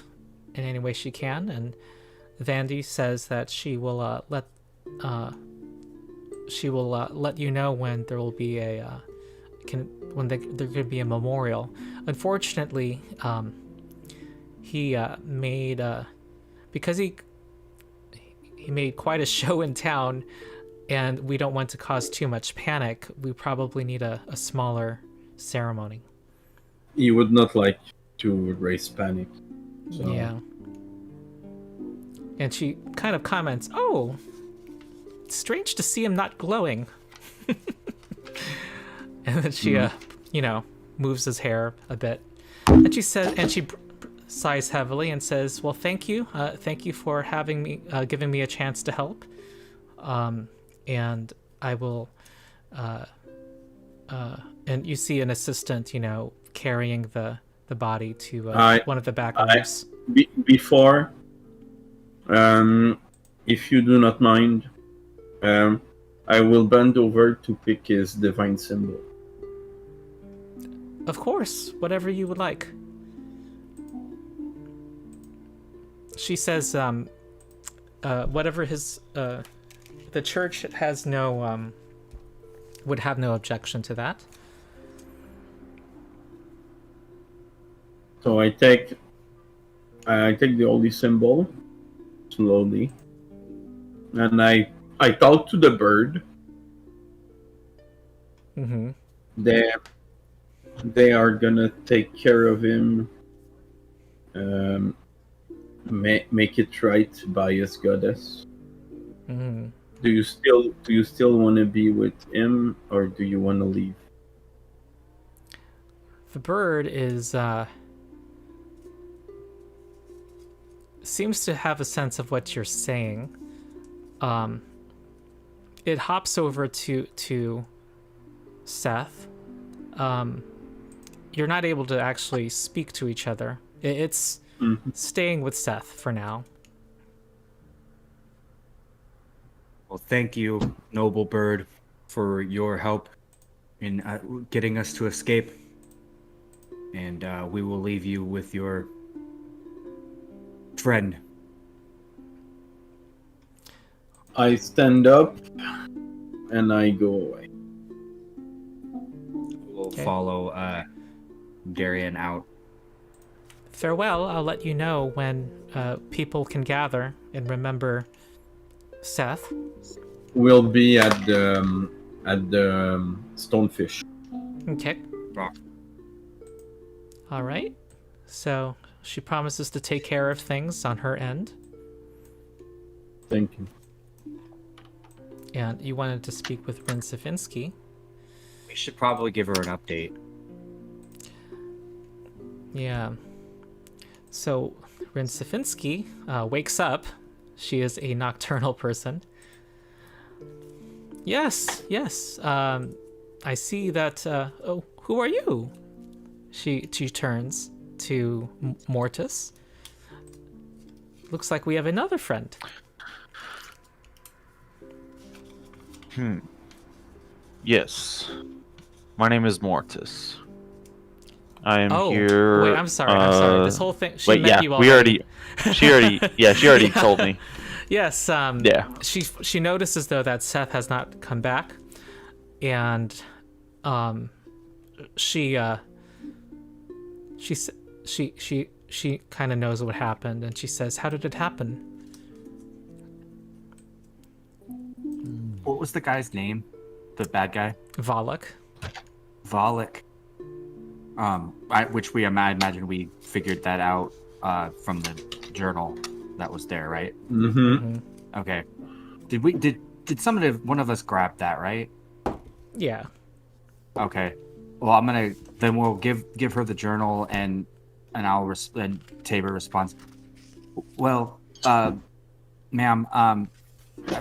in any way she can, and Vandy says that she will let you know when there will be there could be a memorial. Unfortunately, he made because he made quite a show in town, and we don't want to cause too much panic. We probably need a smaller ceremony. You would not like to raise panic. So. Yeah. And she kind of comments, "Oh, it's strange to see him not glowing." And then she, moves his hair a bit. And she says, sighs heavily and says, "Well, thank you for having me, giving me a chance to help. And I will." And you see an assistant, carrying the body to one of the back rooms. Before, if you do not mind, I will bend over to pick his divine symbol. Of course, whatever you would like. She says, whatever his, the church has no, would have no objection to that. So I take the holy symbol slowly, and I talk to the bird. Mm-hmm. They are gonna take care of him. Make it right by his goddess. Mm-hmm. Do you still want to be with him, or do you want to leave? The bird is seems to have a sense of what you're saying. It hops over to Seth. You're not able to actually speak to each other. It's staying with Seth for now. Well, thank you, noble bird, for your help in getting us to escape. And we will leave you with your friend. I stand up and I go away. We'll follow Darian out. Farewell. I'll let you know when people can gather and remember Seth. We'll be at the Stonefish. Okay. Rock. All right. So she promises to take care of things on her end. Thank you. And you wanted to speak with Rin Safinsky. We should probably give her an update. Yeah. So Rin Safinsky wakes up. She is a nocturnal person. Yes. I see that. Oh, who are you? She turns to Mortis. Looks like we have another friend. Yes. My name is Mortis. I am Oh, here. wait, I'm sorry. I'm sorry. This whole thing. She Wait, met yeah, you we already. she already Yeah. told me. Yes. Yeah. She notices though that Seth has not come back, and she kind of knows what happened, and she says, "How did it happen?" What was the guy's name? The bad guy? Volok. Volok. Which I imagine we figured that out from the journal that was there, right? Mm-hmm. Okay. Did one of us grab that, right? Yeah. Okay. Well, then we'll give her the journal and and Tabor responds. Well, ma'am, I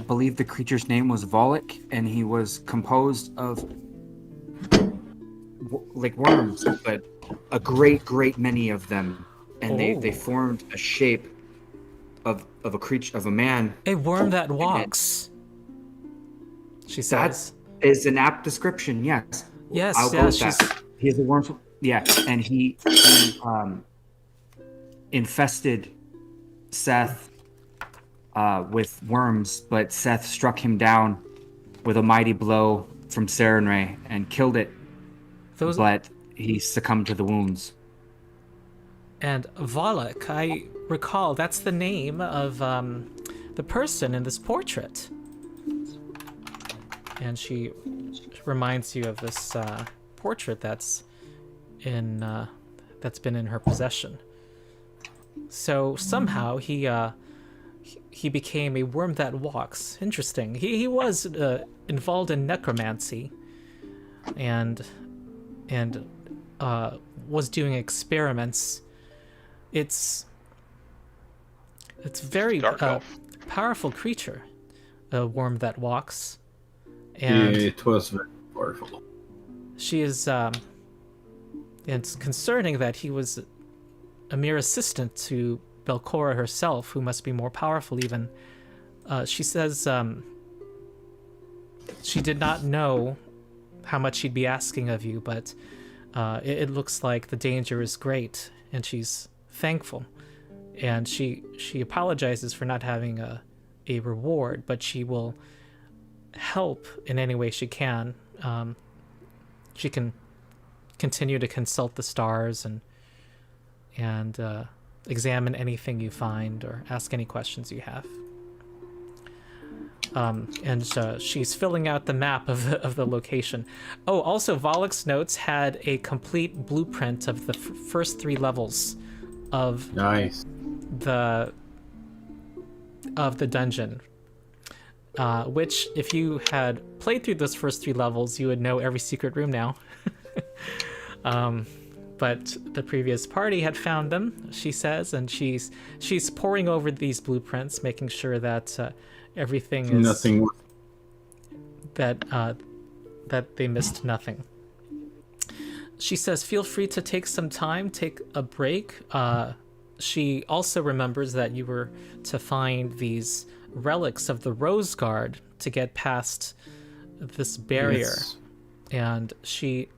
believe the creature's name was Volok, and he was composed of like worms, but a great many of them, and they formed a shape of a creature, of a man. A worm that walks. She says. That is an apt description. Yes. Yes. I'll go with that. He is a worm. Yeah, and he infested Seth with worms, but Seth struck him down with a mighty blow from Sarenrae and killed it. But he succumbed to the wounds. And Volok, I recall, that's the name of the person in this portrait. And she reminds you of this portrait that's been in her possession. So somehow he became a worm that walks. Interesting. He was involved in necromancy, and was doing experiments. It's very powerful creature, a worm that walks. And it was very powerful. She is, and it's concerning that he was a mere assistant to Belcora herself, who must be more powerful even. She says she did not know how much she'd be asking of you, but it looks like the danger is great, and she's thankful. And she apologizes for not having a reward, but she will help in any way she can. She can continue to consult the stars and examine anything you find or ask any questions you have. And she's filling out the map of the location. Oh, also, Volok's notes had a complete blueprint of the first 3 levels of the dungeon. Which, if you had played through those first 3 levels, you would know every secret room now. But the previous party had found them, she says, and she's poring over these blueprints, making sure that everything is nothing. That they missed nothing. She says, feel free to take some time, take a break. She also remembers that you were to find these relics of the Rose Guard to get past this barrier. Yes. And she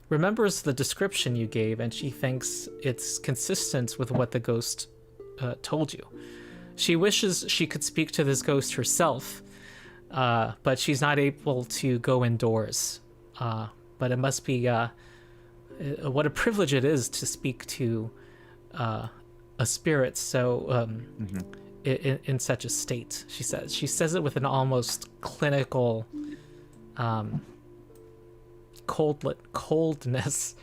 remembers the description you gave, and she thinks it's consistent with what the ghost told you. She wishes she could speak to this ghost herself, but she's not able to go indoors. But it must be what a privilege it is to speak to a spirit so in such a state. She says it with an almost clinical coldness,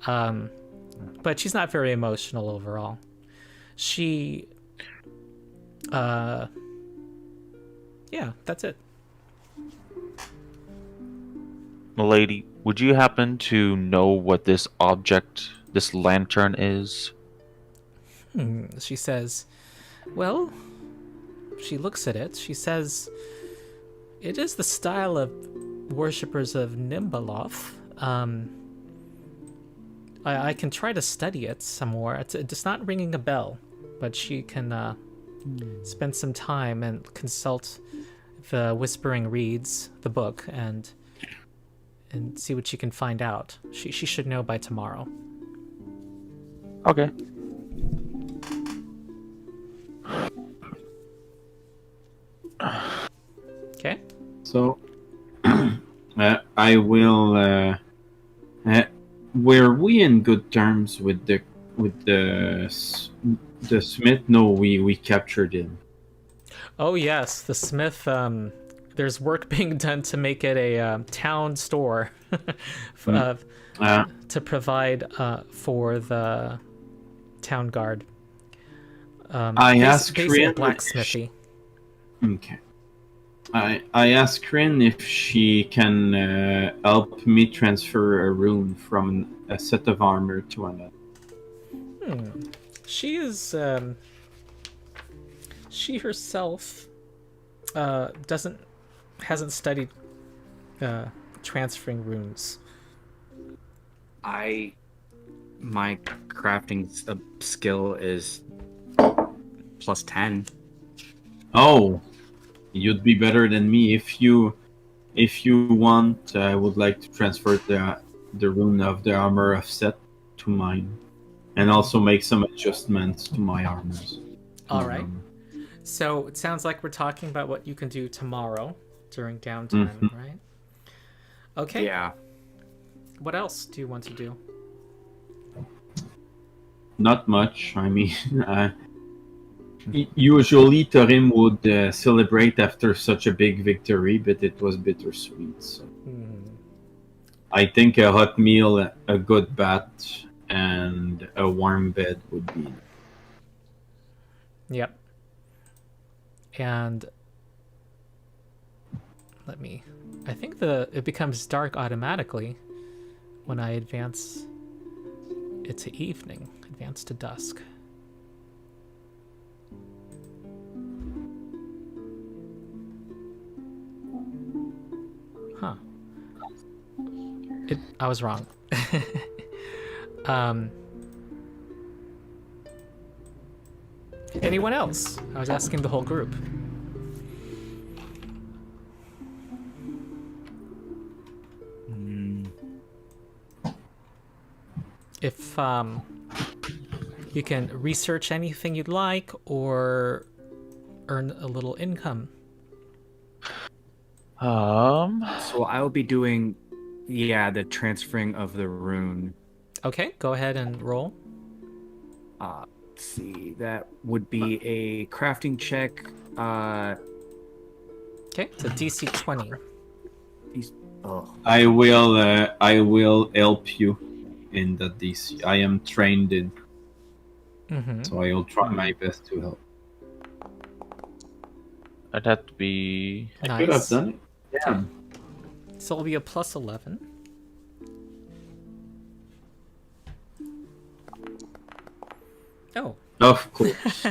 but she's not very emotional overall. Yeah, that's it. Milady, would you happen to know what this object, this lantern is? She says, well, she looks at it. She says, it is the style of worshippers of Nimbaloth. I can try to study it some more. It's not ringing a bell, but she can spend some time and consult the Whispering Reeds, the book, and see what she can find out. She should know by tomorrow. Okay. Okay. So, I will. Were we in good terms with the Smith? No, we captured him. Oh yes, the Smith. There's work being done to make it a town store, to provide for the town guard. I asked basically Rin. blacksmithy. Okay. I asked Rin if she can help me transfer a rune from a set of armor to another. She is. She herself hasn't studied transferring runes. My crafting skill is +10. Oh, you'd be better than me if you want. I would like to transfer the rune of the armor of set to mine, and also make some adjustments to my armors. All right. So it sounds like we're talking about what you can do tomorrow during downtime, right? Okay. Yeah. What else do you want to do? Not much. I mean, usually Torim would celebrate after such a big victory, but it was bittersweet. So. I think a hot meal, a good bath, and a warm bed would be. Yep. And I think it becomes dark automatically when I advance it to evening, advance to dusk. Huh. I was wrong. Anyone else? I was asking the whole group. If you can research anything you'd like or earn a little income. So I'll be doing, the transferring of the rune. Okay, go ahead and roll. Let's see, that would be a crafting check. Okay, it's a DC 20. I will help you in the DC. I am trained in, so I will try my best to help. I'd have to be. I could have done it. Yeah. So it'll be a plus 11. Oh. Of course.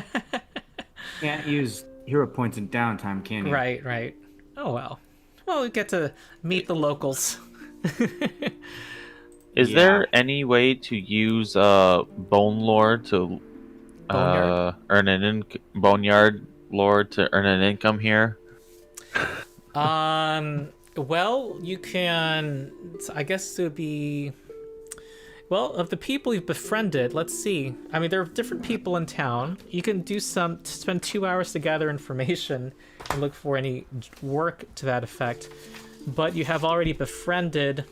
Can't use hero points in downtime, can you? Right. Oh well. Well, we get to meet the locals. Is there any way to use Bone Lord to Boneyard Lord to earn an income here? Well, you can. I guess it would be. Well, of the people you've befriended, let's see. I mean, there are different people in town. You can spend 2 hours to gather information and look for any work to that effect. But you have already befriended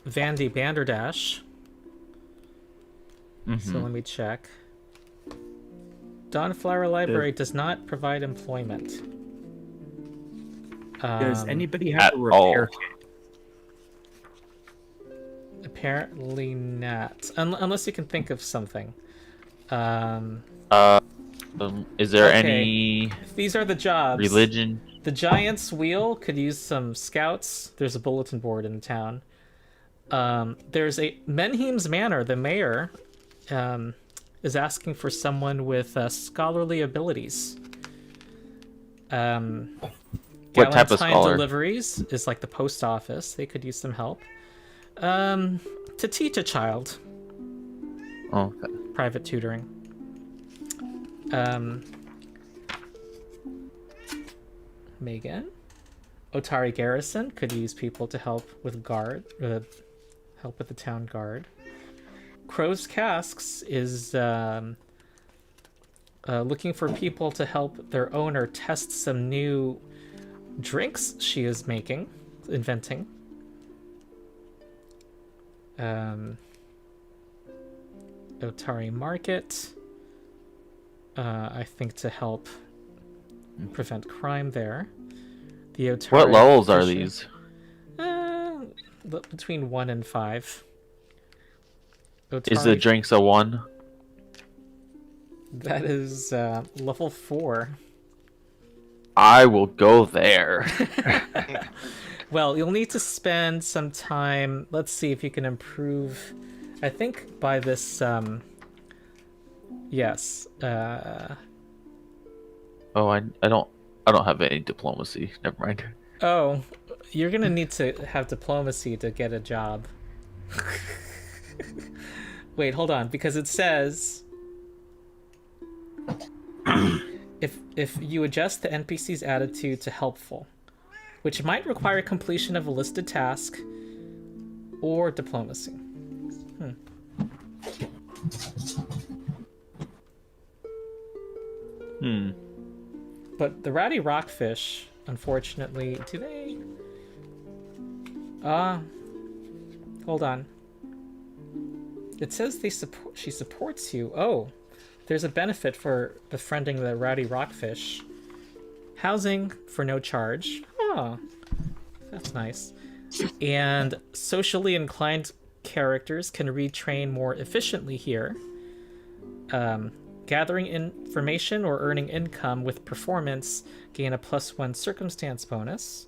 Vandy Banderdash. So let me check. Dawnflower Library does not provide employment. Does anybody have a all. repair kit? Apparently not. Unless you can think of something. Is there Okay. any These are the jobs. religion? The Giant's Wheel could use some scouts. There's a bulletin board in the town. There's a Menheim's Manor. The mayor is asking for someone with scholarly abilities. What type of Galentine scholar? Deliveries is like the post office. They could use some help. To teach a child. Oh, okay. Private tutoring. Megan. Otari Garrison could use people to help with help with the town guard. Crow's Casks is looking for people to help their owner test some new drinks she is inventing. Otari Market, I think, to help prevent crime there. The Otari What levels are Fisher- these? Between 1 and 5. Is the Otari- drinks a 1? That is level 4. I will go there. Well, you'll need to spend some time. Let's see if you can improve. I think by this. Yes. Oh, I don't have any diplomacy. Never mind. Oh, you're gonna need to have diplomacy to get a job. Wait, hold on, because it says if you adjust the NPC's attitude to helpful, which might require completion of a listed task or diplomacy. But the Rowdy Rockfish, unfortunately, do they? Hold on. It says she supports you. Oh, there's a benefit for befriending the Rowdy Rockfish. Housing for no charge. Oh, that's nice. And socially inclined characters can retrain more efficiently here. Gathering information or earning income with performance gain a +1 circumstance bonus.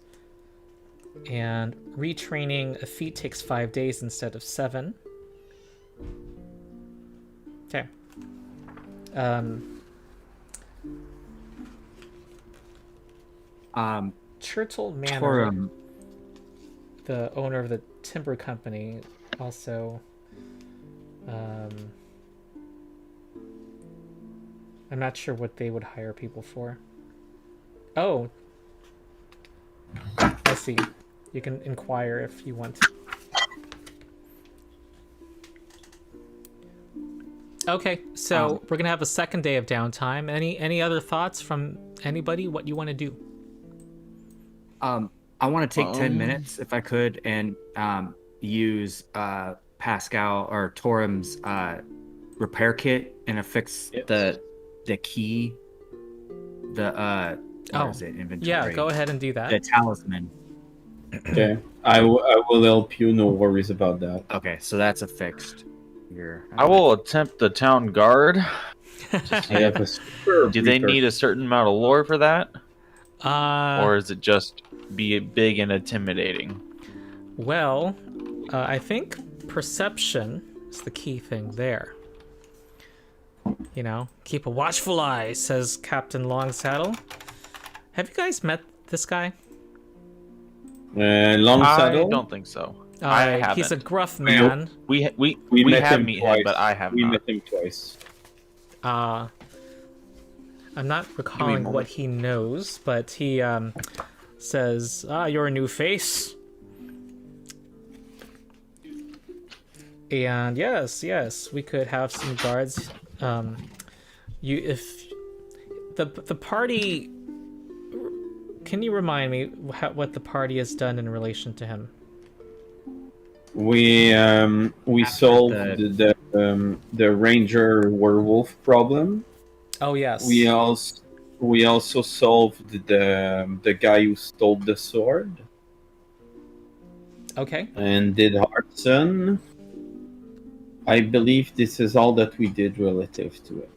And retraining a feat takes 5 days instead of 7. Okay. Turtle Manor, Torum. the owner of the timber company, also. I'm not sure what they would hire people for. Oh, I see. You can inquire if you want to. Okay, so we're gonna have a second day of downtime. Any other thoughts from anybody? What you want to do? I want to take 10 minutes if I could and use Pascal or Torum's repair kit and affix the key. Where is it? Inventory. Yeah, go ahead and do that. The talisman. Okay, I will help you. No worries about that. Okay, so that's affixed. Here. I will attempt the town guard. I have a super Do they need a certain amount of lore for that? Or is it just be big and intimidating? Well, I think perception is the key thing there. You know, keep a watchful eye, says Captain Longsaddle. Have you guys met this guy? Long saddle? I don't think so. I haven't. He's a gruff man. We met have him met twice. him, but I have We not. met him twice. I'm not recalling what he knows, but he says, you're a new face. And yes, we could have some guards. If the party, can you remind me what the party has done in relation to him? We solved the ranger werewolf problem. Oh yes. We also solved the guy who stole the sword. Okay. And did Hudson. I believe this is all that we did relative to it.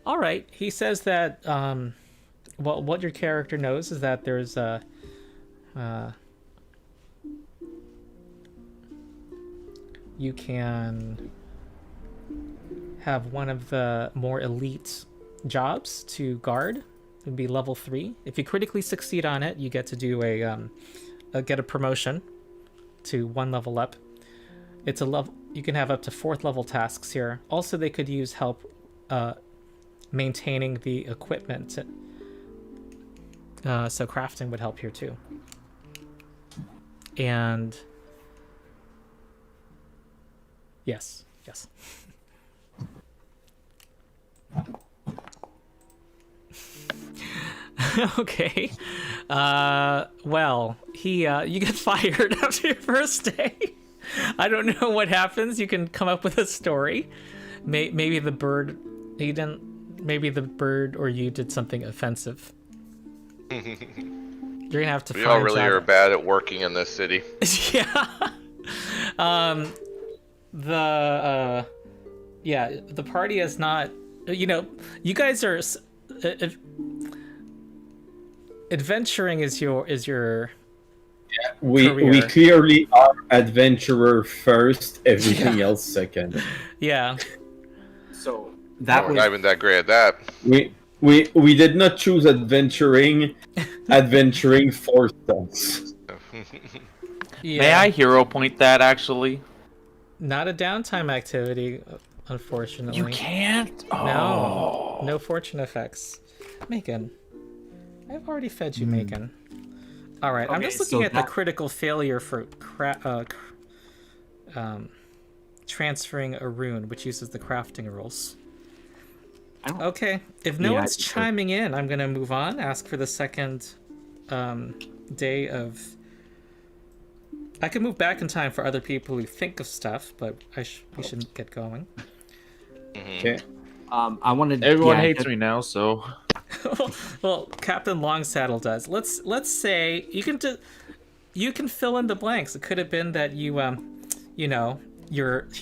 All right. He says that well, what your character knows is that there's a you can have one of the more elite jobs to guard. It would be level 3. If you critically succeed on it, you get to do get a promotion to 1 level up. It's a level. You can have up to 4th level tasks here. Also, they could use help maintaining the equipment. So crafting would help here too. And yes, Yes. Okay. Well, you get fired after your first day. I don't know what happens. You can come up with a story. Maybe the bird, he didn't. Maybe the bird or you did something offensive. You're gonna have to. We all really are bad at working in this city. Yeah. The party is not. You guys are. Adventuring is your. We career. clearly are adventurer first, everything else second. Yeah. So We're that was not even that great at that. We did not choose adventuring. Adventuring forced us. Yeah. May I hero point that actually? Not a downtime activity, unfortunately. You can't. No. No fortune effects. Megan, I've already fed you, Megan. All right, I'm Okay, just looking so at the that- critical failure for transferring a rune, which uses the crafting rules. I don't- Okay, if no Yeah, one's sure. chiming in, I'm gonna move on. Ask for the second day of. I can move back in time for other people who think of stuff, but we should get going. Okay. I wanted. Everyone yeah, hates me now, so Well, Captain Longsaddle does. Let's say you can fill in the blanks. It could have been that he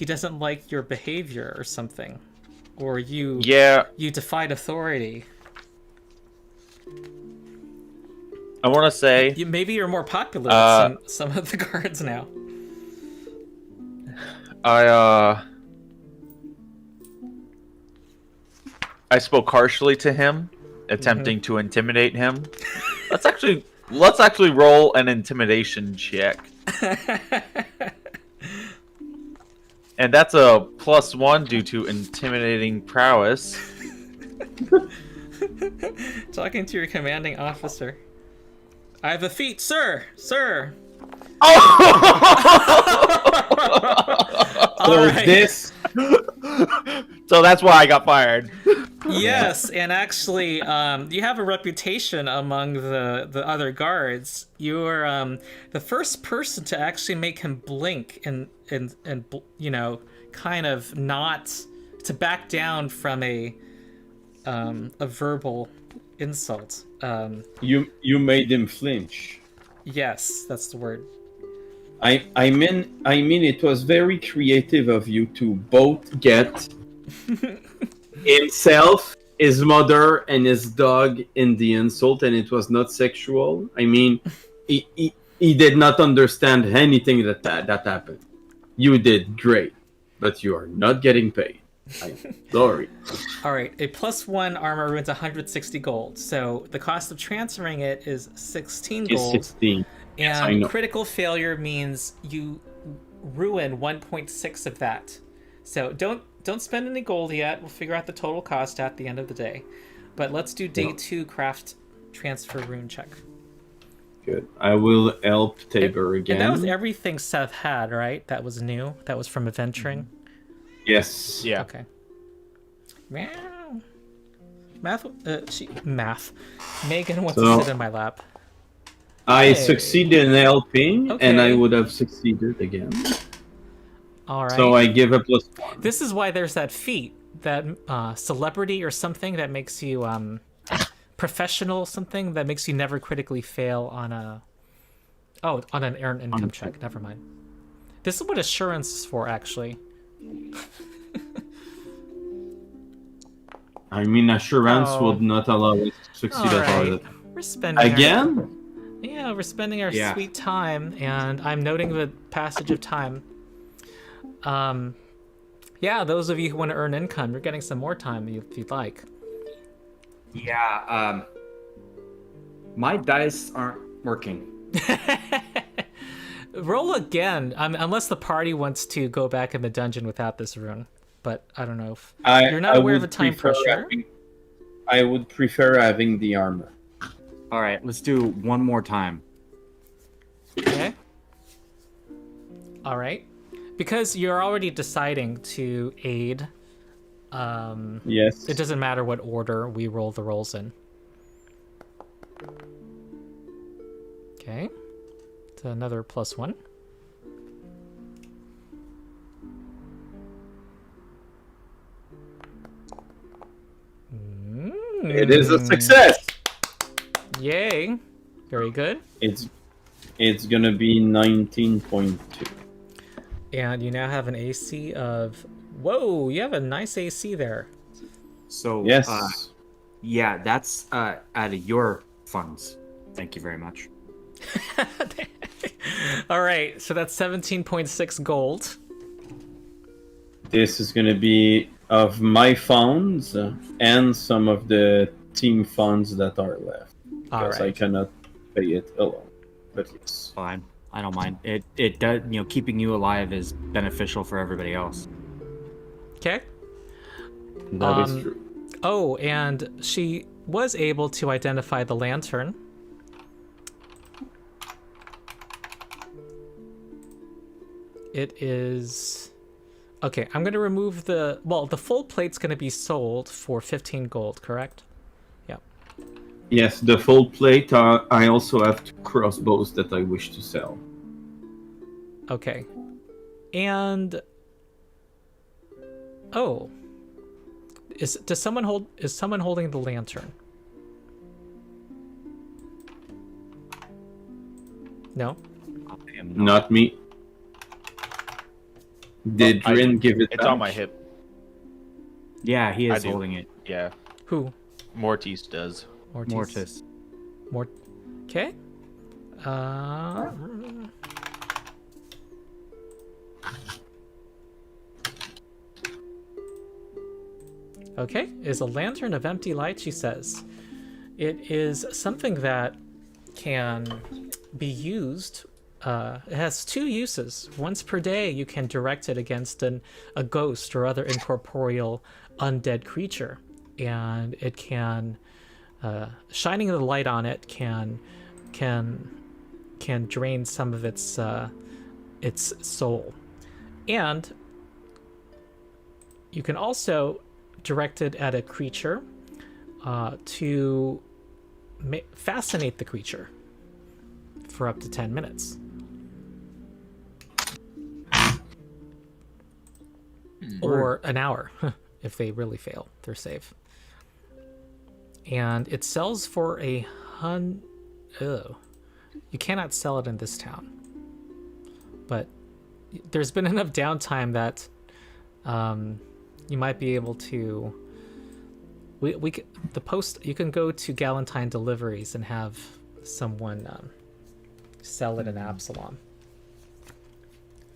doesn't like your behavior or something, or you defied authority. I want to say Maybe you're more popular than some of the guards now. I spoke harshly to him, attempting to intimidate him. Let's actually roll an intimidation check. And that's a +1 due to intimidating prowess. Talking to your commanding officer. I have a feat, sir. Sir. So right. this So that's why I got fired. Yes, and actually, you have a reputation among the other guards. You are the first person to actually make him blink and kind of not to back down from a verbal insult. you made him flinch. Yes, that's the word. I mean it was very creative of you to both get himself, his mother, and his dog in the insult, and it was not sexual. I mean, he did not understand anything that happened. You did great, but you are not getting paid. I'm sorry. All right, a +1 armor ruins 160 gold. So the cost of transferring it is 16 It's gold. 16. Yes, I And know. critical failure means you ruin 1.6 of that. So don't spend any gold yet. We'll figure out the total cost at the end of the day. But let's do day 2 craft transfer rune check. Good. I will help Tabor again. And that was everything Seth had, right? That was new. That was from adventuring. Yes. Yeah. Okay. Meow. Math. Megan wants So- to sit in my lap. I Hey. succeeded in helping, and I Okay. would have succeeded again. All right. So I give a +1. This is why there's that feat, that celebrity or something that makes you professional, something that makes you never critically fail on an earned income check. Never mind. This is what assurance is for, actually. I mean, assurance Oh. would not allow us to succeed All at all. right. We're spending Again? Yeah, we're spending our Yeah. sweet time, and I'm noting the passage of time. Yeah, those of you who want to earn income, you're getting some more time if you'd like. Yeah. My dice aren't working. Roll again, unless the party wants to go back in the dungeon without this rune. But I don't know if you're not aware of the would time prefer pressure. I would prefer having the armor. All right, let's do one more time. Okay. All right. because you're already deciding to aid, Yes. it doesn't matter what order we roll the rolls in. Okay. It's another +1. It is a success. Yay. Very good. It's gonna be 19.2. And you now have an AC of... Whoa, you have a nice AC there. So Yes. yeah, that's out of your funds. Thank you very much. All right, so that's 17.6 gold. This is gonna be of my funds and some of the team funds that are left. All Because I right. cannot pay it alone. But yes. Fine. I don't mind. It does, keeping you alive is beneficial for everybody else. Okay. That is true. Oh, and she was able to identify the lantern. It is... Okay, I'm going to remove the... Well, the full plate's going to be sold for 15 gold, correct? Yeah. Yes, the full plate. I also have two crossbows that I wish to sell. Okay. And... Oh. Is someone holding the lantern? No? I am Not me. Did I Rin do. give it It's back? on my hip. Yeah, he I is do. holding it. Yeah, Who? Mortis does. Mortis. Okay. Okay, is a lantern of empty light, she says. It is something that can be used. It has two uses. Once per day, you can direct it against a ghost or other incorporeal undead creature. And it can... shining the light on it can drain some of its soul. And you can also direct it at a creature to fascinate the creature for up to 10 minutes. Or an hour, if they really fail. They're safe. And it sells for you cannot sell it in this town. But there's been enough downtime that you might be able to... You can go to Galentine Deliveries and have someone sell it in Absalom.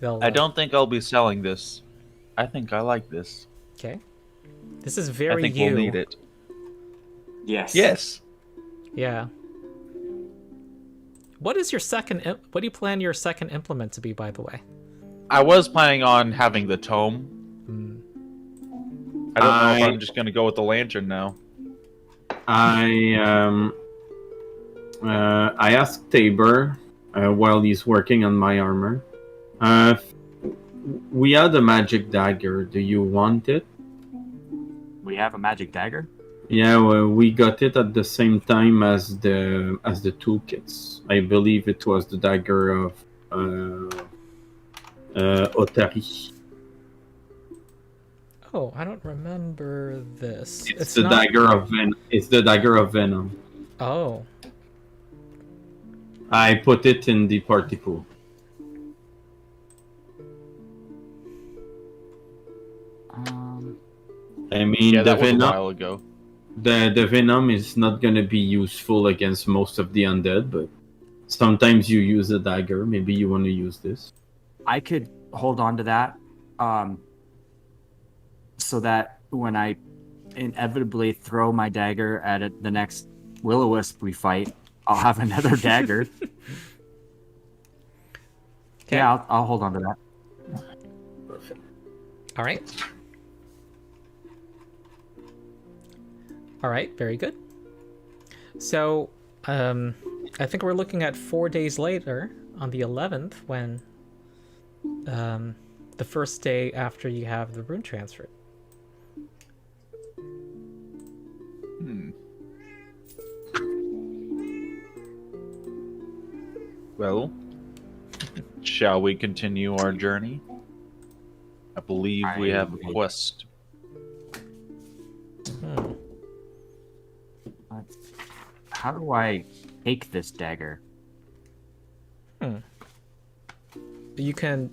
I don't think I'll be selling this. I think I like this. Okay. This is I very think you. we'll need it. Yes. Yes. Yeah. What do you plan your second implement to be, by the way? I was planning on having the tome. I don't know if I'm just going to go with the lantern now. I asked Tabor while he's working on my armor. We had a magic dagger. Do you want it? We have a magic dagger? Yeah, well, we got it at the same time as the toolkits. I believe it was the dagger of Otari. Oh, I don't remember this. It's the dagger of It's the dagger of venom. Oh. I put it in the party pool. I mean, Yeah, the that was a venom. while ago. The venom is not gonna be useful against most of the undead, but sometimes you use a dagger. Maybe you want to use this. I could hold on to that, so that when I inevitably throw my dagger at the next will-o-wisp we fight, I'll have another dagger. Okay. Yeah, I'll hold on to that. Perfect. All right. All right, very good. So, I think we're looking at 4 days later, on the 11th, when the first day after you have the rune transferred. Well, shall we continue our journey? I believe we have a quest. How do I take this dagger? You can,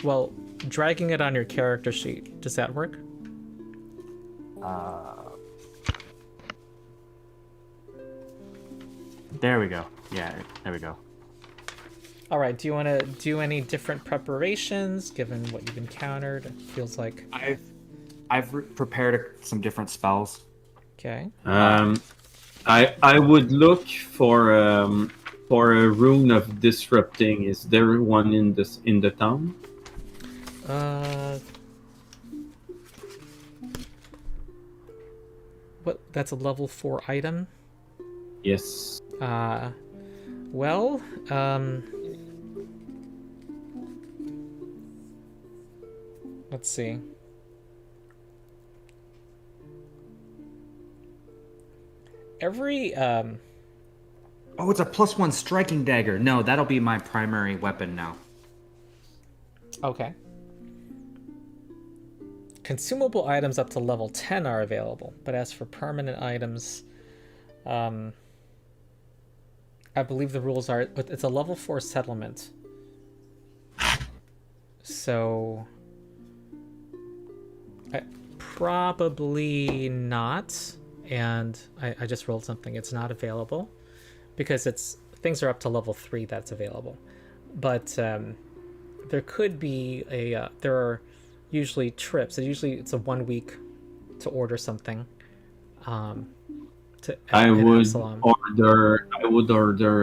well, dragging it on your character sheet. Does that work? There we go. Yeah, there we go. All right. Do you want to do any different preparations given what you've encountered? It feels like. I've prepared some different spells. Okay. I would look for a rune of disrupting. Is there one in the town? What? That's a level 4 item. Yes. Well, let's see. Every Oh, it's a +1 striking dagger. No, that'll be my primary weapon now. Okay. Consumable items up to level 10 are available, but as for permanent items, I believe the rules are it's a level 4 settlement. So probably not, and I just rolled something. It's not available because things are up to level 3 that's available. But there could be there are usually trips. It's a 1 week to order something. I would Absalom. order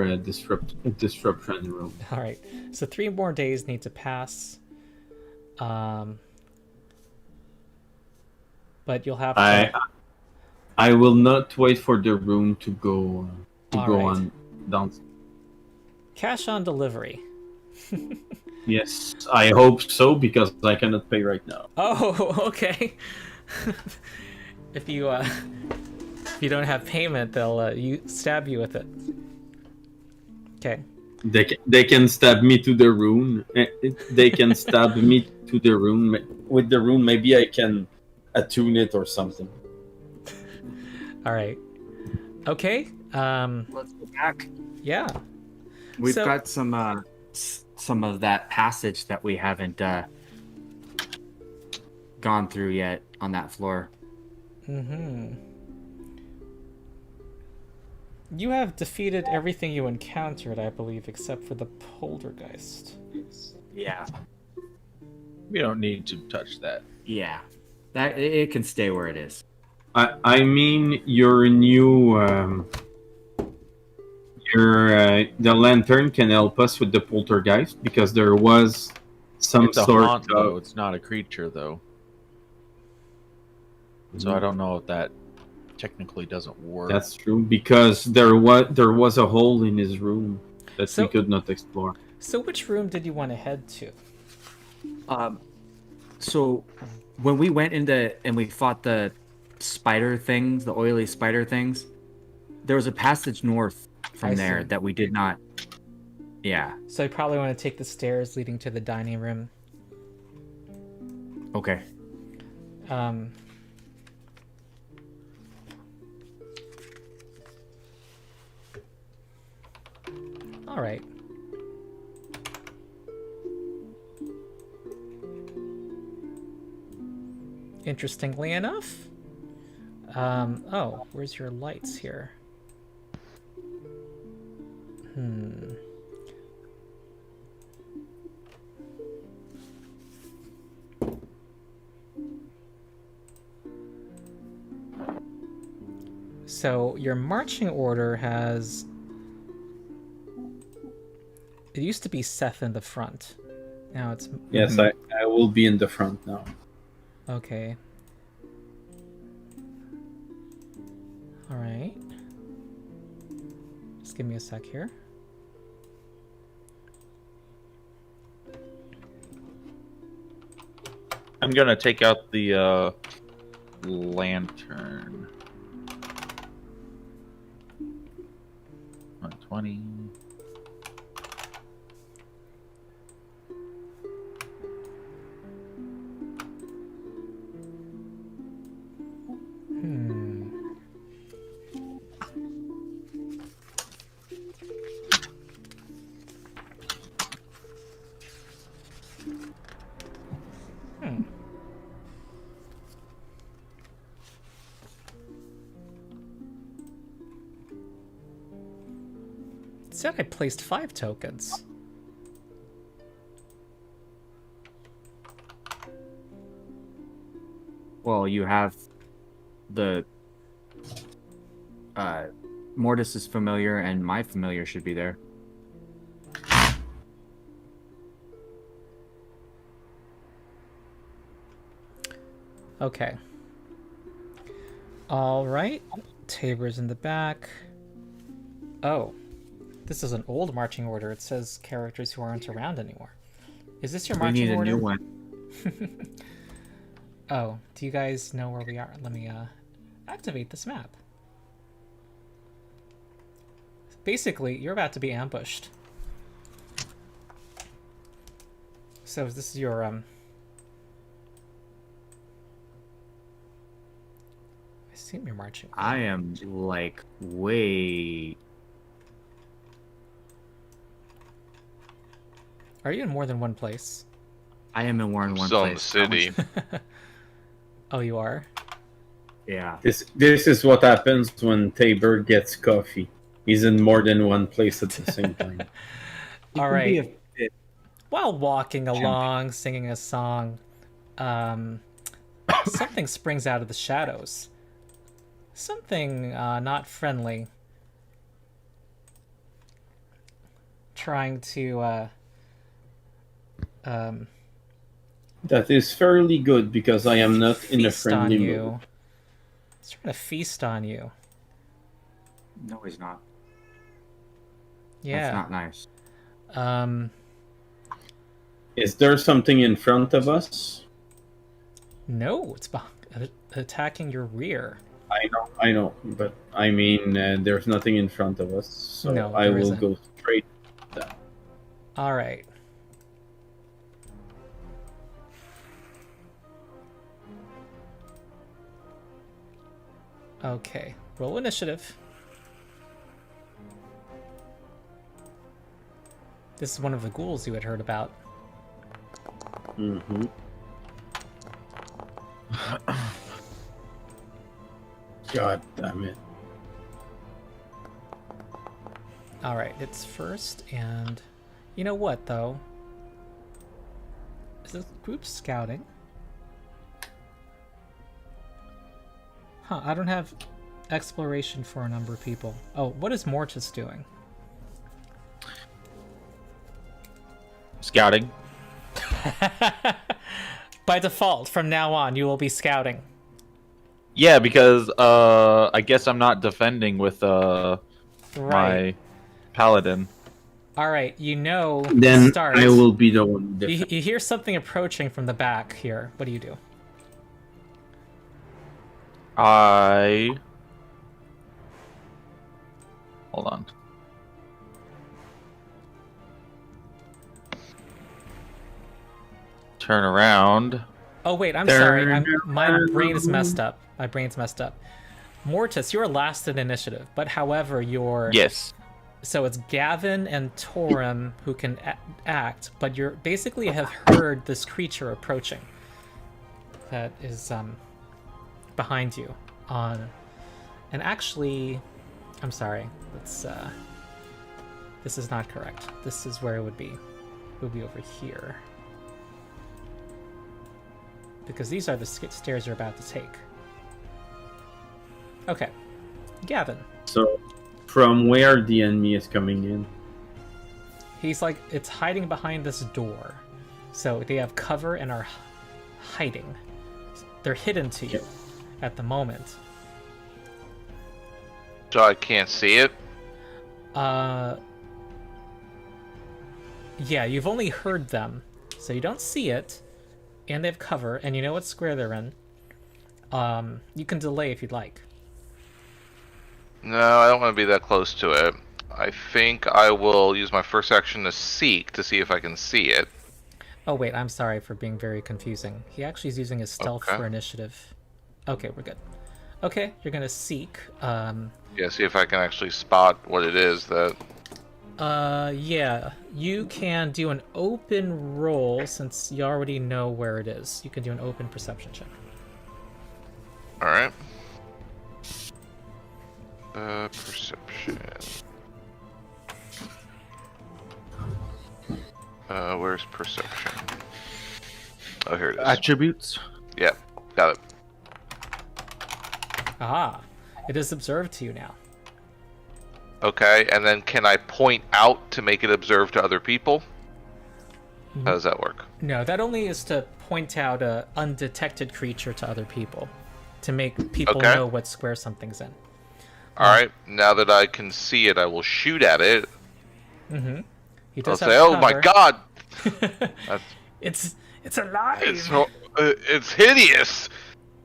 a disruption room. All right. So 3 more days need to pass. But you'll have to... I will not wait for the room to go All right. on down. Cash on delivery. Yes, I hope so because I cannot pay right now. Oh, okay. If you don't have payment, they'll stab you with it. Okay. They can stab me to the rune. They can stab me to the rune. With the rune, maybe I can attune it or something. All right. Okay. Let's go back. Yeah. We've got some of that passage that we haven't gone through yet on that floor. Mm-hmm. You have defeated everything you encountered, I believe, except for the poltergeist. Yeah. We don't need to touch that. Yeah. That it can stay where it is. I mean, your new the lantern can help us with the poltergeist because there was some It's a sort haunt, of. though. It's not a creature, though. So I don't know if that technically doesn't work. That's true because there was a hole in his room that we could not explore. So which room did you want to head to? So when we went into and we fought the spider things, the oily spider things, there was a passage north from there that we did not. Yeah. So you probably want to take the stairs leading to the dining room. Okay. All right. Interestingly enough, oh, where's your lights here? So your marching order has... It used to be Seth in the front. Now it's... Yes, I will be in the front now. Okay. All right. Just give me a sec here. I'm gonna take out the lantern. 120. It said I placed 5 tokens. Well, you have the Mortis' familiar and my familiar should be there. Okay. All right. Tabor's in the back. Oh, this is an old marching order. It says characters who aren't around anymore. Is this your We marching need a order? new one. Oh, do you guys know where we are? Let me activate this map. Basically, you're about to be ambushed. So this is your I assume you're marching. I am like way. Are you in more than one place? I am in more than one Still in the place. How much- city. Oh, you are? Yeah. This is what happens when Tabor gets coffee. He's in more than one place at the same time. All It could be right. a- While walking along, singing a song, something springs out of the shadows. Something not friendly. Trying to That is fairly good because I am not in a feast on friendly you. mood. It's trying to feast on you. No, he's not. Yeah. That's not nice. Is there something in front of us? No, it's attacking your rear. I know, but I mean, there's nothing in front of us, so No, I there will isn't. go straight down. All right. Okay, roll initiative. This is one of the ghouls you had heard about. Mm-hmm. God damn it. All right, it's first, and you know what, though? Is this group scouting? Huh, I don't have exploration for a number of people. Oh, what is Mortis doing? Scouting. By default, from now on, you will be scouting. Yeah, because I guess I'm not defending with Right. my paladin. All right, you know. Then start. I will be the one. You hear something approaching from the back here. What do you do? Hold on. Turn around. Oh wait, I'm sorry. My brain is messed up. My brain's messed up. Mortis, you're last in initiative, but however, you're Yes. So it's Gavin and Torum who can act, but you basically have heard this creature approaching. That is behind you on, and actually, I'm sorry. Let's. This is not correct. This is where it would be. It would be over here. Because these are the stairs you're about to take. Okay. Gavin. So, from where the enemy is coming in? He's like, it's hiding behind this door. So they have cover and are hiding. They're hidden to you at the moment. So I can't see it? Yeah, you've only heard them. So you don't see it. and they have cover, and you know what square they're in. You can delay if you'd like. No, I don't want to be that close to it. I think I will use my first action to seek to see if I can see it. Oh wait, I'm sorry for being very confusing. He actually is using his stealth Okay. for initiative. Okay, we're good. Okay, you're gonna seek. Yeah, see if I can actually spot what it is that... Yeah, you can do an open roll since you already know where it is. You can do an open perception check. Alright. Perception. Where's perception? Oh, here it is. Attributes. Yeah, got it. Ah, it is observed to you now. Okay, and then can I point out to make it observed to other people? How does that work? No, that only is to point out a undetected creature to other people, to make people Okay. know what square something's in. Alright, now that I can see it, I will shoot at it. Mm-hmm. He I'll does have say, oh my cover. god! That's, It's alive. it's hideous!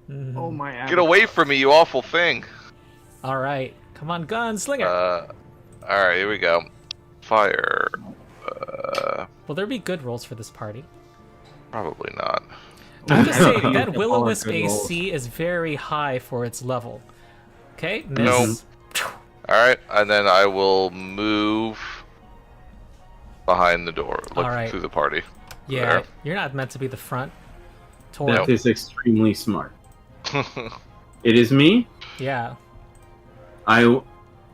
Mhm. Oh my! Get away from me, you awful thing! All right, come on, gunslinger. Alright, here we go. Fire. Will there be good rolls for this party? Probably not. I'm just saying You that all Will-O-Wisp are good rolls. AC is very high for its level. Okay, No. miss. Alright, and then I will move behind the door, look Alright. through the party. Yeah, There. you're not meant to be the front. Tor. That is extremely smart. It is me. Yeah.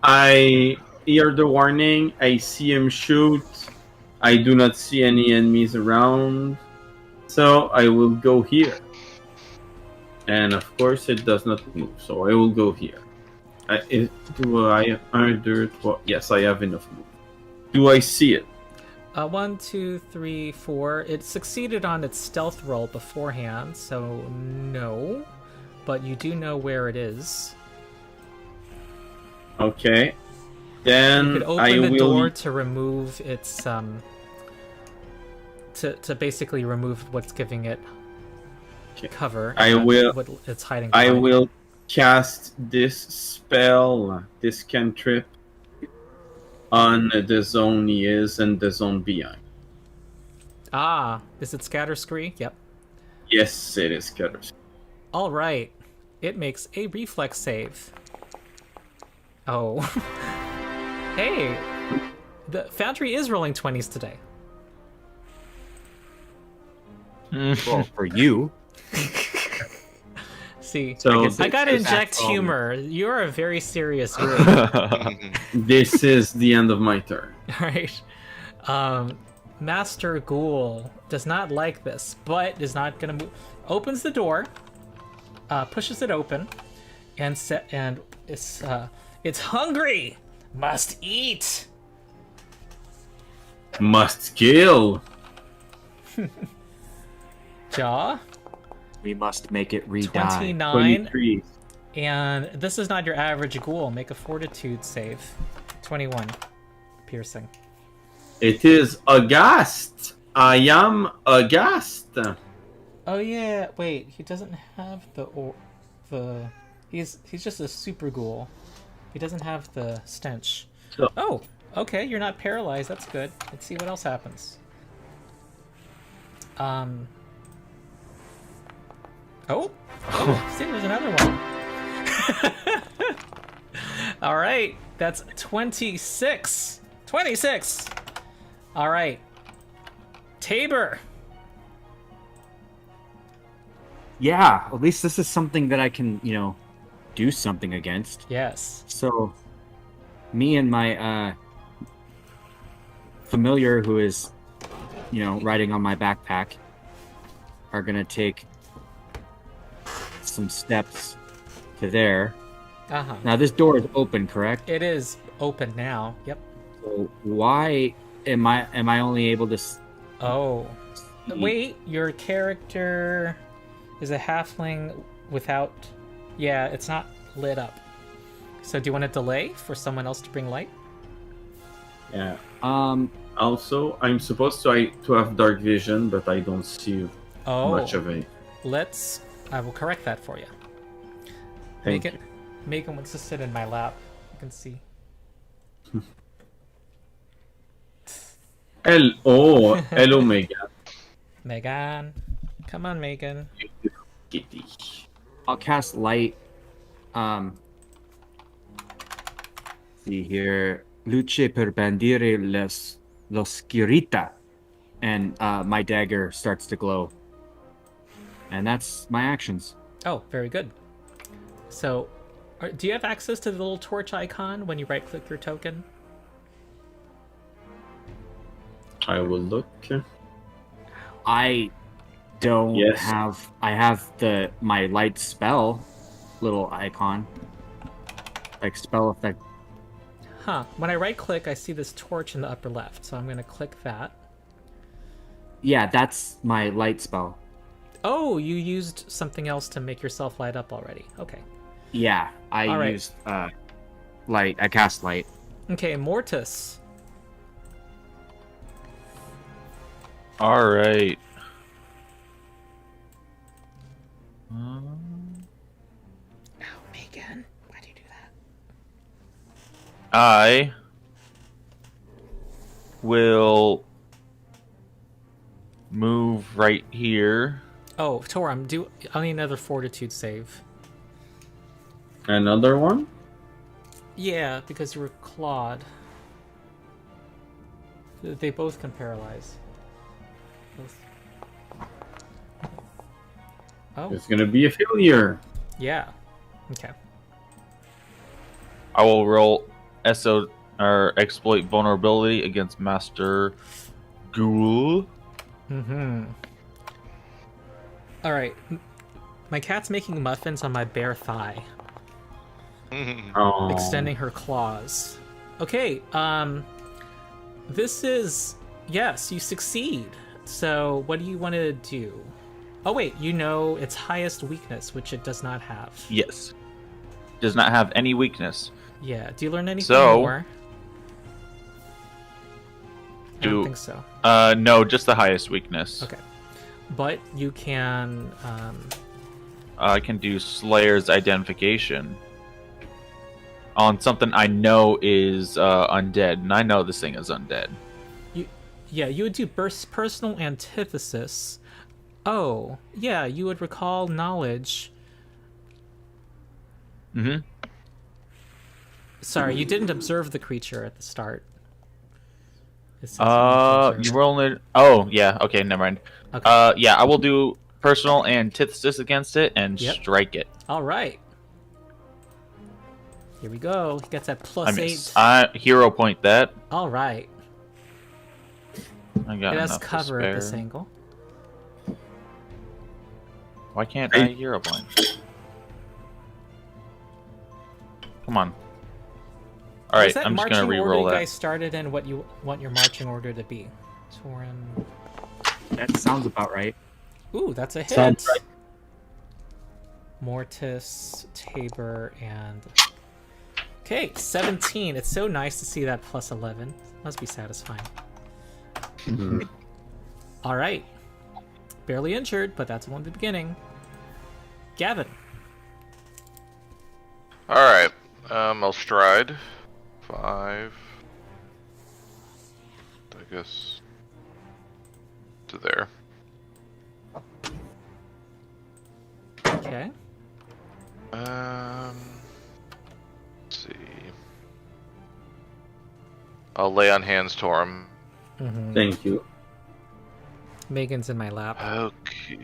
I hear the warning. I see him shoot. I do not see any enemies around. So I will go here. And of course it does not move. So I will go here. Do I have under 12? Yes, I have enough move. Do I see it? 1, 2, 3, 4. It succeeded on its stealth roll beforehand, so no. But you do know where it is. Okay. You Then could I open the will. door to remove its to basically remove what's giving it Okay. cover. I and will- What it's hiding. I behind. will cast this spell, this cantrip, on the zone he is and the zone beyond. Ah, is it Scatter Scree? Yep. Yes, it is cutters. All right. It makes a reflex save. Oh. Hey, the Foundry is rolling 20s today. Well, for you. See, So I gotta That's inject all. humor. You're a very serious group. this is the end of my turn. Alright. Master Ghoul does not like this, but is not gonna move. Opens the door, pushes it open, and it's hungry! Must eat! Must kill. Jaw, We must make it re-die. 29. 23. And this is not your average ghoul. Make a fortitude save. 21. Piercing. It is aghast. I am aghast. Oh yeah, wait, he doesn't have the he's just a super ghoul. He doesn't have the stench. So- Oh, okay, you're not paralyzed. That's good. Let's see what else happens. Oh, see, there's another one. All right, that's 26. 26. All right, Tabor. Yeah, at least this is something that I can, do something against. Yes. So, me and my familiar who is, riding on my backpack are gonna take some steps to there. Uh-huh. Now, this door is open, correct? It is open now. Yep. So why am I only able to? Oh. Wait, your character is a halfling without... Yeah, it's not lit up. So do you want to delay for someone else to bring light? Yeah. Um, Also, I'm supposed to have dark vision, but I don't see you. Oh, much of a. I will correct that for you. Thank you. Megan wants to sit in my lap. You can see. Hello, Megan. Megan. Come on, Megan. Kitty. I'll cast light. See here. Luce per bandire l'oscurità. And my dagger starts to glow. And that's my actions. Oh, very good. So, do you have access to the little torch icon when you right-click your token? I will look. I don't Yes. have. I have my light spell little icon, like spell effect. Huh. When I right-click, I see this torch in the upper left, so I'm going to click that. Yeah, that's my light spell. Oh, you used something else to make yourself light up already. Okay. Yeah, I All right. used light. I cast light. Okay, Mortis. All right. Ow, Megan. Why do you do that? I will move right here. Oh, Torum, I'll need another fortitude save. Another one? Yeah, because you were clawed. They both can paralyze. Both. Oh, It's gonna be a failure. yeah. Okay. I will roll SO or exploit vulnerability against Master Ghoul. Mm-hmm. All right. My cat's making muffins on my bare thigh, Oh. extending her claws. Okay. This is yes, you succeed. So what do you want to do? Oh wait, you know its highest weakness, which it does not have. Yes. Does not have any weakness. Yeah. Do you learn anything So- more? I don't think so. No, just the highest weakness. Okay. But you can. I can do Slayer's identification on something I know is undead, and I know this thing is undead. You would do personal antithesis. Oh, yeah, you would recall knowledge. Mm-hmm. Sorry, you didn't observe the creature at the start. It says you need to observe. You roll it. Oh, yeah. Okay, never mind. Okay. Yeah, I will do personal antithesis against it and Yep. strike it. All right. Here we go. He gets that I plus miss. 8. I hero point that. All right. I got It has enough to cover at this spare. angle. Why can't I hero point? Come on. All Is right, that I'm just marching gonna order re-roll you that. guys started in what you want your marching order to be? Torin. That sounds about right. Ooh, that's a hit. Sounds right. Mortis, Tabor, and... Okay, 17. It's so nice to see that plus 11. Must be satisfying. Mhm. All right. Barely injured, but that's only the beginning. Gavin. Alright. I'll stride. 5. I guess. To there. Okay. Let's see. I'll lay on hands to him. Thank you. Megan's in my lap. Okay.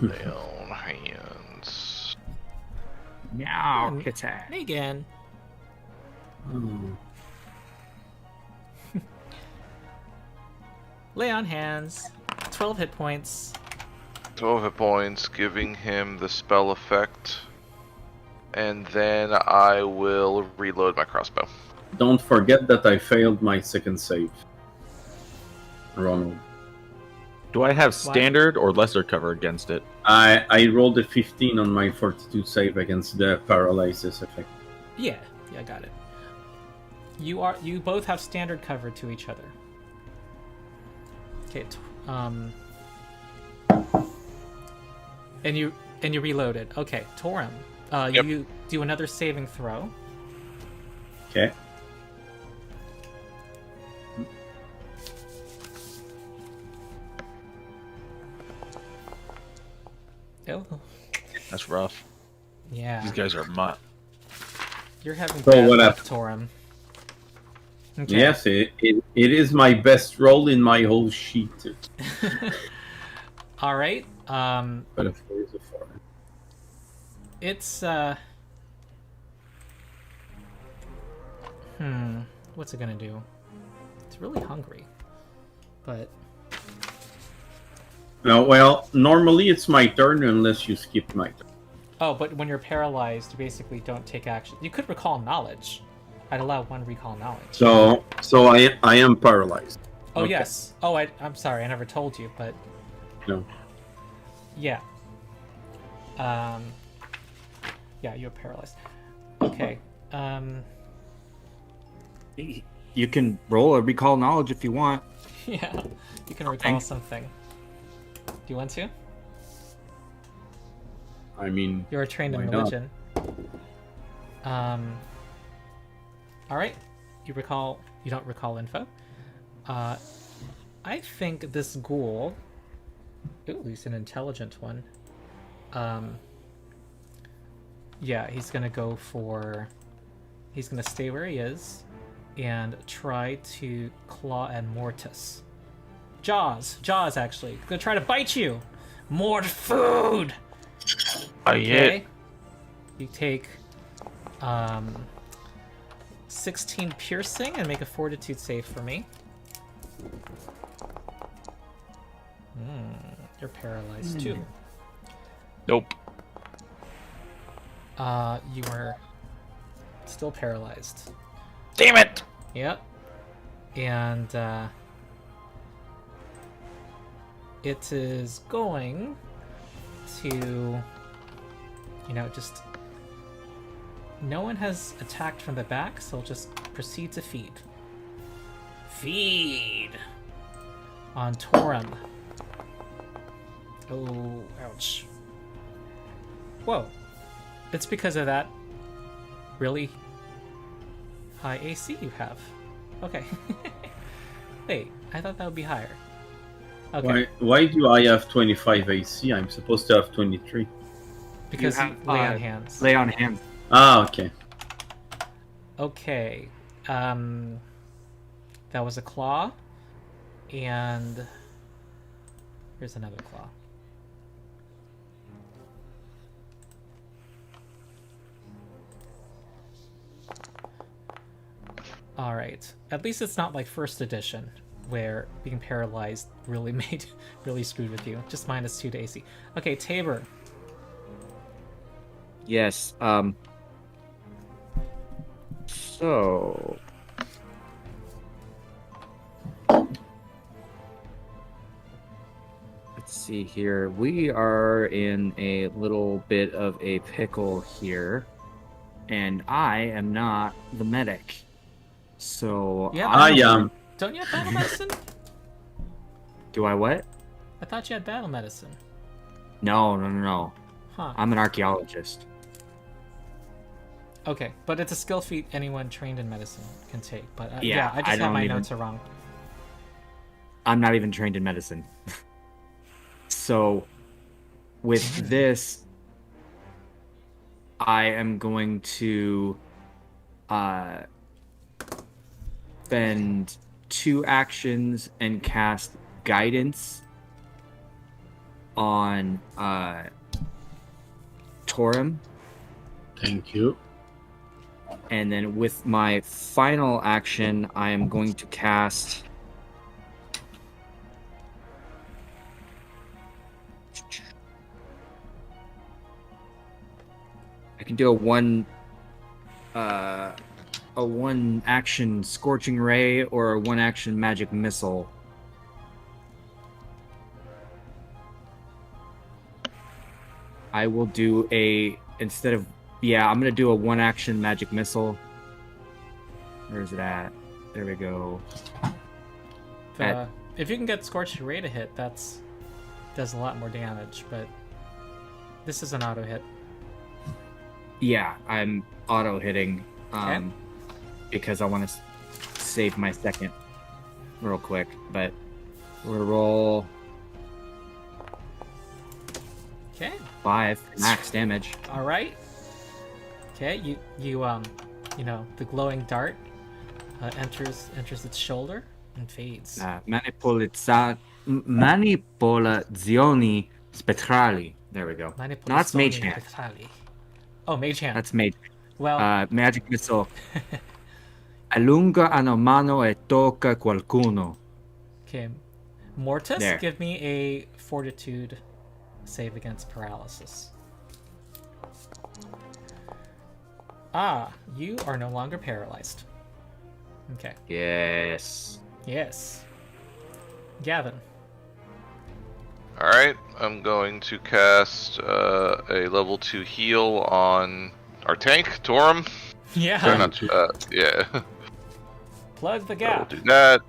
Lay on hands. Meow, kitty. Megan. Hmm. Lay on hands. 12 hit points. 12 hit points, giving him the spell effect. And then I will reload my crossbow. Don't forget that I failed my second save. Ronald. Do I have standard or lesser cover against it? I rolled a 15 on my fortitude save against the paralysis effect. Yeah, I got it. You both have standard cover to each other. Okay, And you reloaded. Okay, Torum. Yep. You do another saving throw. Okay. Oh, That's rough. yeah. These guys are mutt. You're having So bad what luck, happened? Torum. Okay. Yes, it is my best roll in my whole sheet. All right. But of course, a 4. It's what's it gonna do? It's really hungry, but No, well, normally it's my turn unless you skip my turn. oh, but when you're paralyzed, you basically don't take action. You could recall knowledge. I'd allow one recall knowledge. So I am paralyzed. Oh okay. yes. Oh, I'm sorry. I never told you, but No. yeah. Yeah, you're paralyzed. Okay. You can roll a recall knowledge if you want. Yeah. You can recall something. Do you want to? I mean, You're trained in Why not? religion. All right. You don't recall info. I think this ghoul. Ooh, he's an intelligent one. Yeah, he's gonna go for. He's gonna stay where he is, and try to claw at Mortis. Jaws, actually. Gonna try to bite you. More food. I hit. You take 16 piercing and make a fortitude save for me. You're paralyzed too. Nope. You are still paralyzed. Damn it! Yep. And it is going to, just. No one has attacked from the back, so I'll just proceed to feed. Feed! On Torum. Oh, ouch. Whoa. It's because of that really high AC you have. Okay. Wait, I thought that would be higher. Okay. why do I have 25 AC? I'm supposed to have 23. Because You you have, lay on hands. Lay on hands. Ah, okay. Okay. That was a claw. And here's another claw. Alright. At least it's not like first edition, where being paralyzed really screwed with you. Just -2 to AC. Okay, Tabor. Yes. So. Let's see here. We are in a little bit of a pickle here, and I am not the medic. So Yeah, I am. Don't you have battle medicine? Do I what? I thought you had battle medicine. No. Huh. I'm an archaeologist. Okay, but it's a skill feat anyone trained in medicine can take. But Yeah, yeah, I just I have don't my even- notes are wrong. I'm not even trained in medicine. So, with this, I am going to spend 2 actions and cast guidance on Torum. Thank you. And then with my final action, I am going to cast I can do a one action scorching ray or a 1 action magic missile. I will do I'm gonna do a 1 action magic missile. Where is it at? There we go. If you can get Scorched Ray to hit, that's does a lot more damage, but this is an auto hit. Yeah, I'm auto hitting Okay. because I want to save my second real quick. But we'll roll Okay. 5 max damage. All right. Okay. You know, the glowing dart enters its shoulder and fades. Manipolazioni spettrali. There we go. No, that's Mage Hand. Spettrali. Oh, Mage Hand. That's Mage. Well, Magic Missile. Allunga una mano e tocca qualcuno. okay. Mortis, There. give me a Fortitude save against paralysis. You are no longer paralyzed. Okay. Yes. Yes. Gavin. Alright, I'm going to cast a level 2 heal on our tank, Torum. Yeah. Or not, yeah. Plug the I will gap. do that.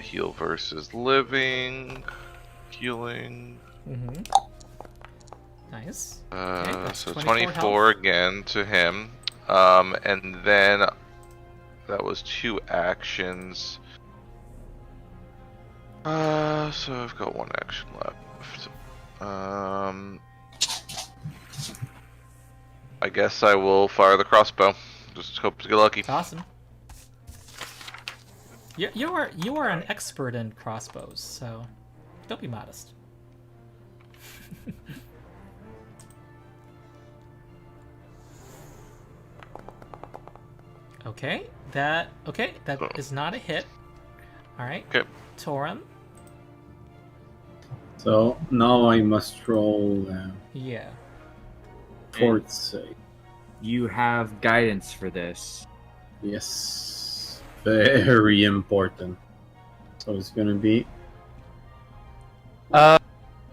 Heal versus living. Healing. Mm-hmm. Nice. that's So 24 24 again to him. And then that was 2 actions. So I've got 1 action left. I guess I will fire the crossbow. Just hope to get lucky. Awesome. You are an expert in crossbows, so don't be modest. Okay, that is not a hit. All right. Okay. Torum. So now I must roll Yeah. fort save. You have guidance for this. Yes, very important. So it's gonna be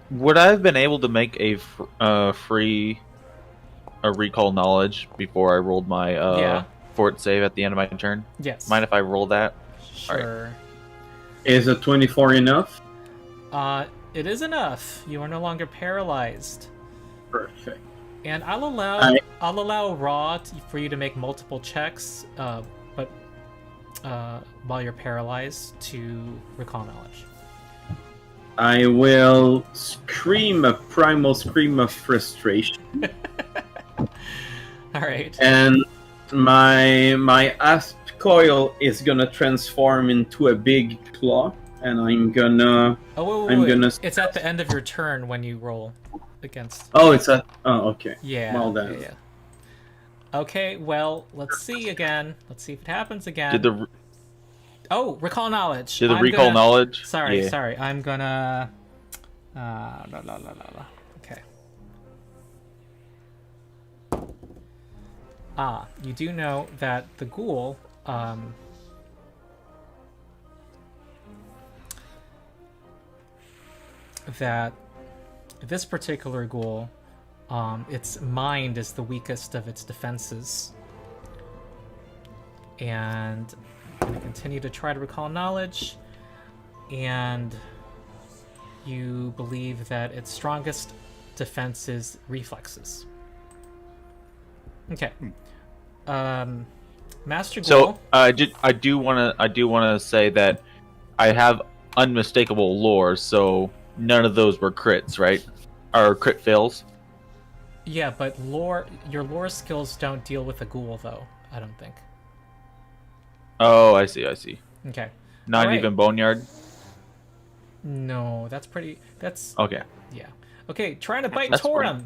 Would I have been able to make a free recall knowledge before I rolled my Yeah. fort save at the end of my turn? Yes. Mind if I roll that? Sure. is a 24 enough? It is enough. You are no longer paralyzed. Perfect. And I'll allow Raw for you to make multiple checks, but while you're paralyzed to recall knowledge. I will scream a primal scream of frustration, All right. and my asp coil is gonna transform into a big claw, and I'm gonna. Oh wait. I'm gonna- It's at the end of your turn when you roll against. Oh, it's a. Oh, okay. Yeah. Well then. Yeah. Okay. Well, let's see again. Let's see if it happens again. Did the recall knowledge. did the I'm recall gonna- knowledge? Sorry. Yeah. Sorry. I'm gonna. Okay. You do know that the ghoul, that this particular ghoul, its mind is the weakest of its defenses. And I'm going to continue to try to recall knowledge, and you believe that its strongest defense is reflexes. Okay. Master Ghoul. So I do want to say that I have unmistakable lore, so none of those were crits, right? Or crit fails. Yeah, but your lore skills don't deal with a ghoul, though. I don't think. Oh, I see. Okay. Not Alright. even boneyard. No, that's Okay. yeah. Okay, trying to bite That's Torum.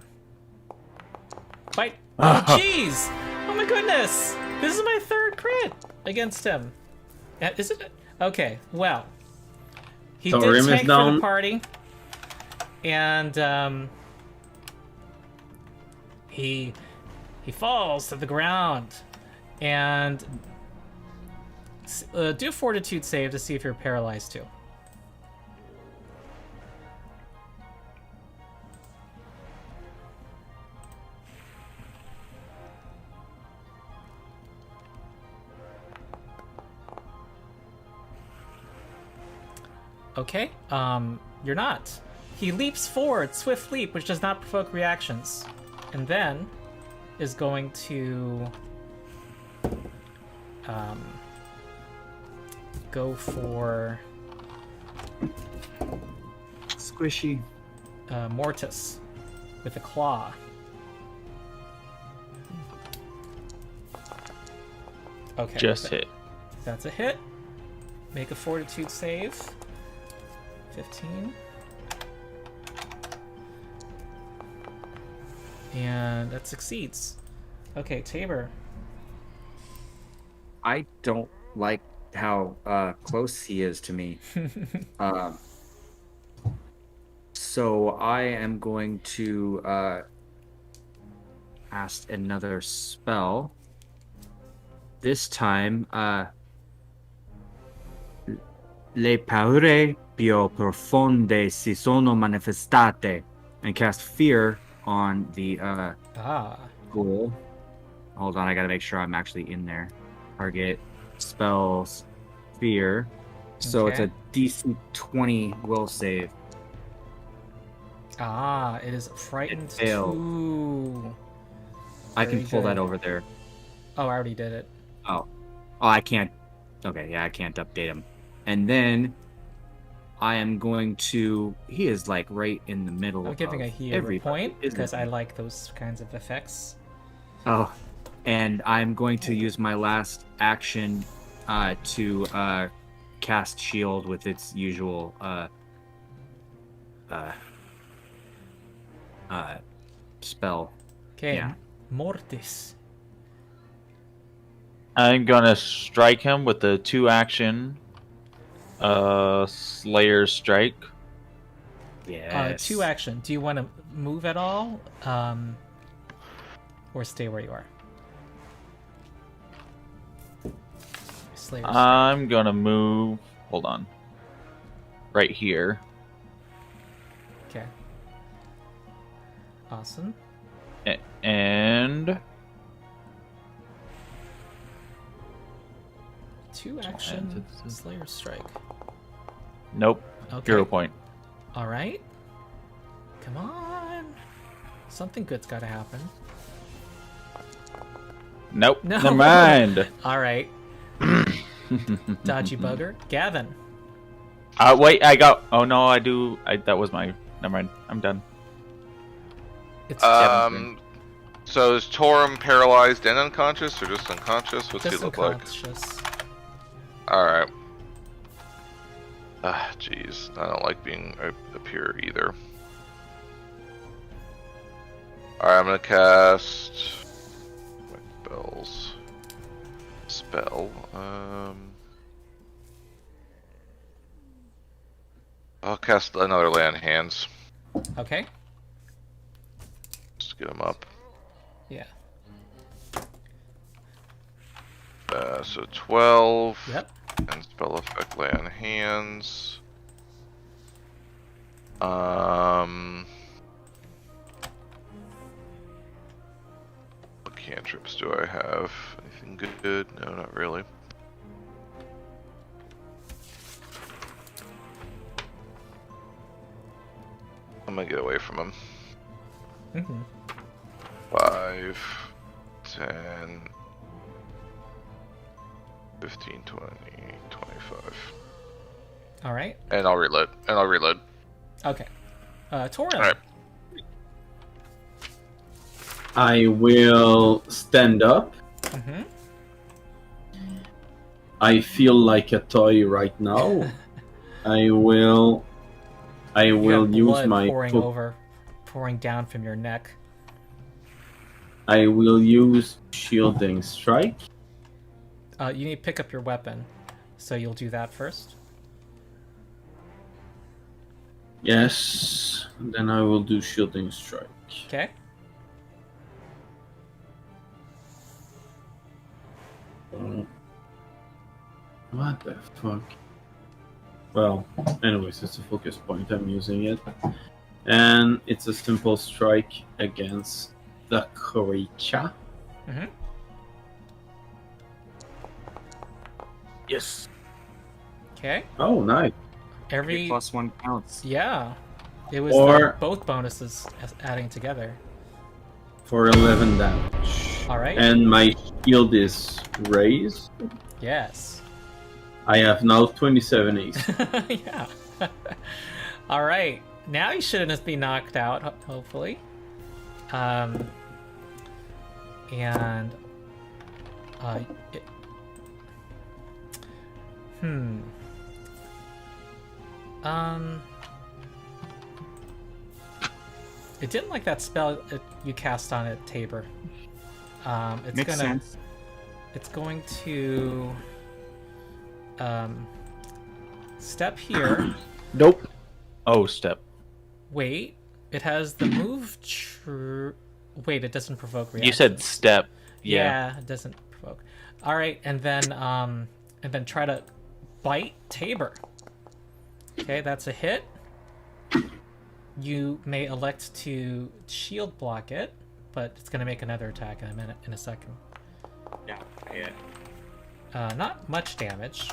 Bite. Oh, jeez! Oh my goodness! This is my third crit against him. Is it? Okay. Well, he So did Rim is tank for the down. party, and he falls to the ground, and do a Fortitude save to see if you're paralyzed too. Okay, you're not. He leaps forward, swift leap, which does not provoke reactions, and then is going to go for Squishy. Mortis with a claw. Okay. Just hit. That's a hit. Make a fortitude save. 15. And that succeeds. Okay, Tabor. I don't like how close he is to me. So I am going to cast another spell. This time, le paure più profonde si sono manifestate, and cast fear on the ghoul. Hold on, I gotta make sure I'm actually in there. Target spells fear. So it's a Okay. DC 20 will save. It is frightened It failed. 2. I can Very pull that good. over there. Oh, I already did it. Oh, I can't. Okay, yeah, I can't update him. And then I am going to. He is like right in the middle. I'm giving a of hero everybody, point isn't because he? I like those kinds of effects. Oh, and I'm going to use my last action to cast shield with its usual spell. Okay, Yeah. Mortis. I'm gonna strike him with the 2-action Slayer Strike. Yes. 2 action. Do you want to move at all? Or stay where you are? Slayer Strike. I'm gonna move. Hold on. Right here. Okay. Awesome. And 2 action Slayer Strike. nope. Okay. 0 point. All right. Come on. Something good's got to happen. Nope. No. Never mind. All right. Dodgy bugger. Gavin. Wait. I got. Oh no. I do. That was my. Never mind. I'm done. It's So is Torum paralyzed and unconscious, or just unconscious? What's he just look like? unconscious. Alright. Jeez. I don't like being up here either. Alright, I'm gonna cast... spells. Spell. I'll cast another Lay on Hands. Okay. Just get him up. Yeah. So 12. Yep. And spell effect Lay on Hands. What cantrips do I have? Anything good? No, not really. I'm gonna get away from him. Mm-hmm. 5, 10, 15, 20, 25. All right. And I'll reload. Okay. Torin. Alright. I will stand up. Mm-hmm. I feel like a toy right now. I will use blood my pouring down from your neck. I will use shielding strike. You need to pick up your weapon, so you'll do that first. Yes, then I will do shielding strike. Okay. What the fuck? Well, anyways, it's a focus point. I'm using it, and it's a simple strike against the creature. Mm-hmm. Yes. Okay. Oh, nice. Every +1 counts. yeah. It was Or- both bonuses adding together. For 11 damage. All right. And my shield is raised. Yes. I have now 27 AC. Yeah. All right. Now you shouldn't be knocked out, hopefully. And it, it didn't like that spell you cast on it, Tabor. It's Makes gonna sense. it's going to step here. Nope. Oh, step. Wait, it has the move. Wait, it doesn't provoke reaction. You said step. Yeah, it doesn't provoke. All right, and then try to bite Tabor. Okay, that's a hit. You may elect to shield block it, but it's gonna make another attack in a second. Yeah. Not much damage.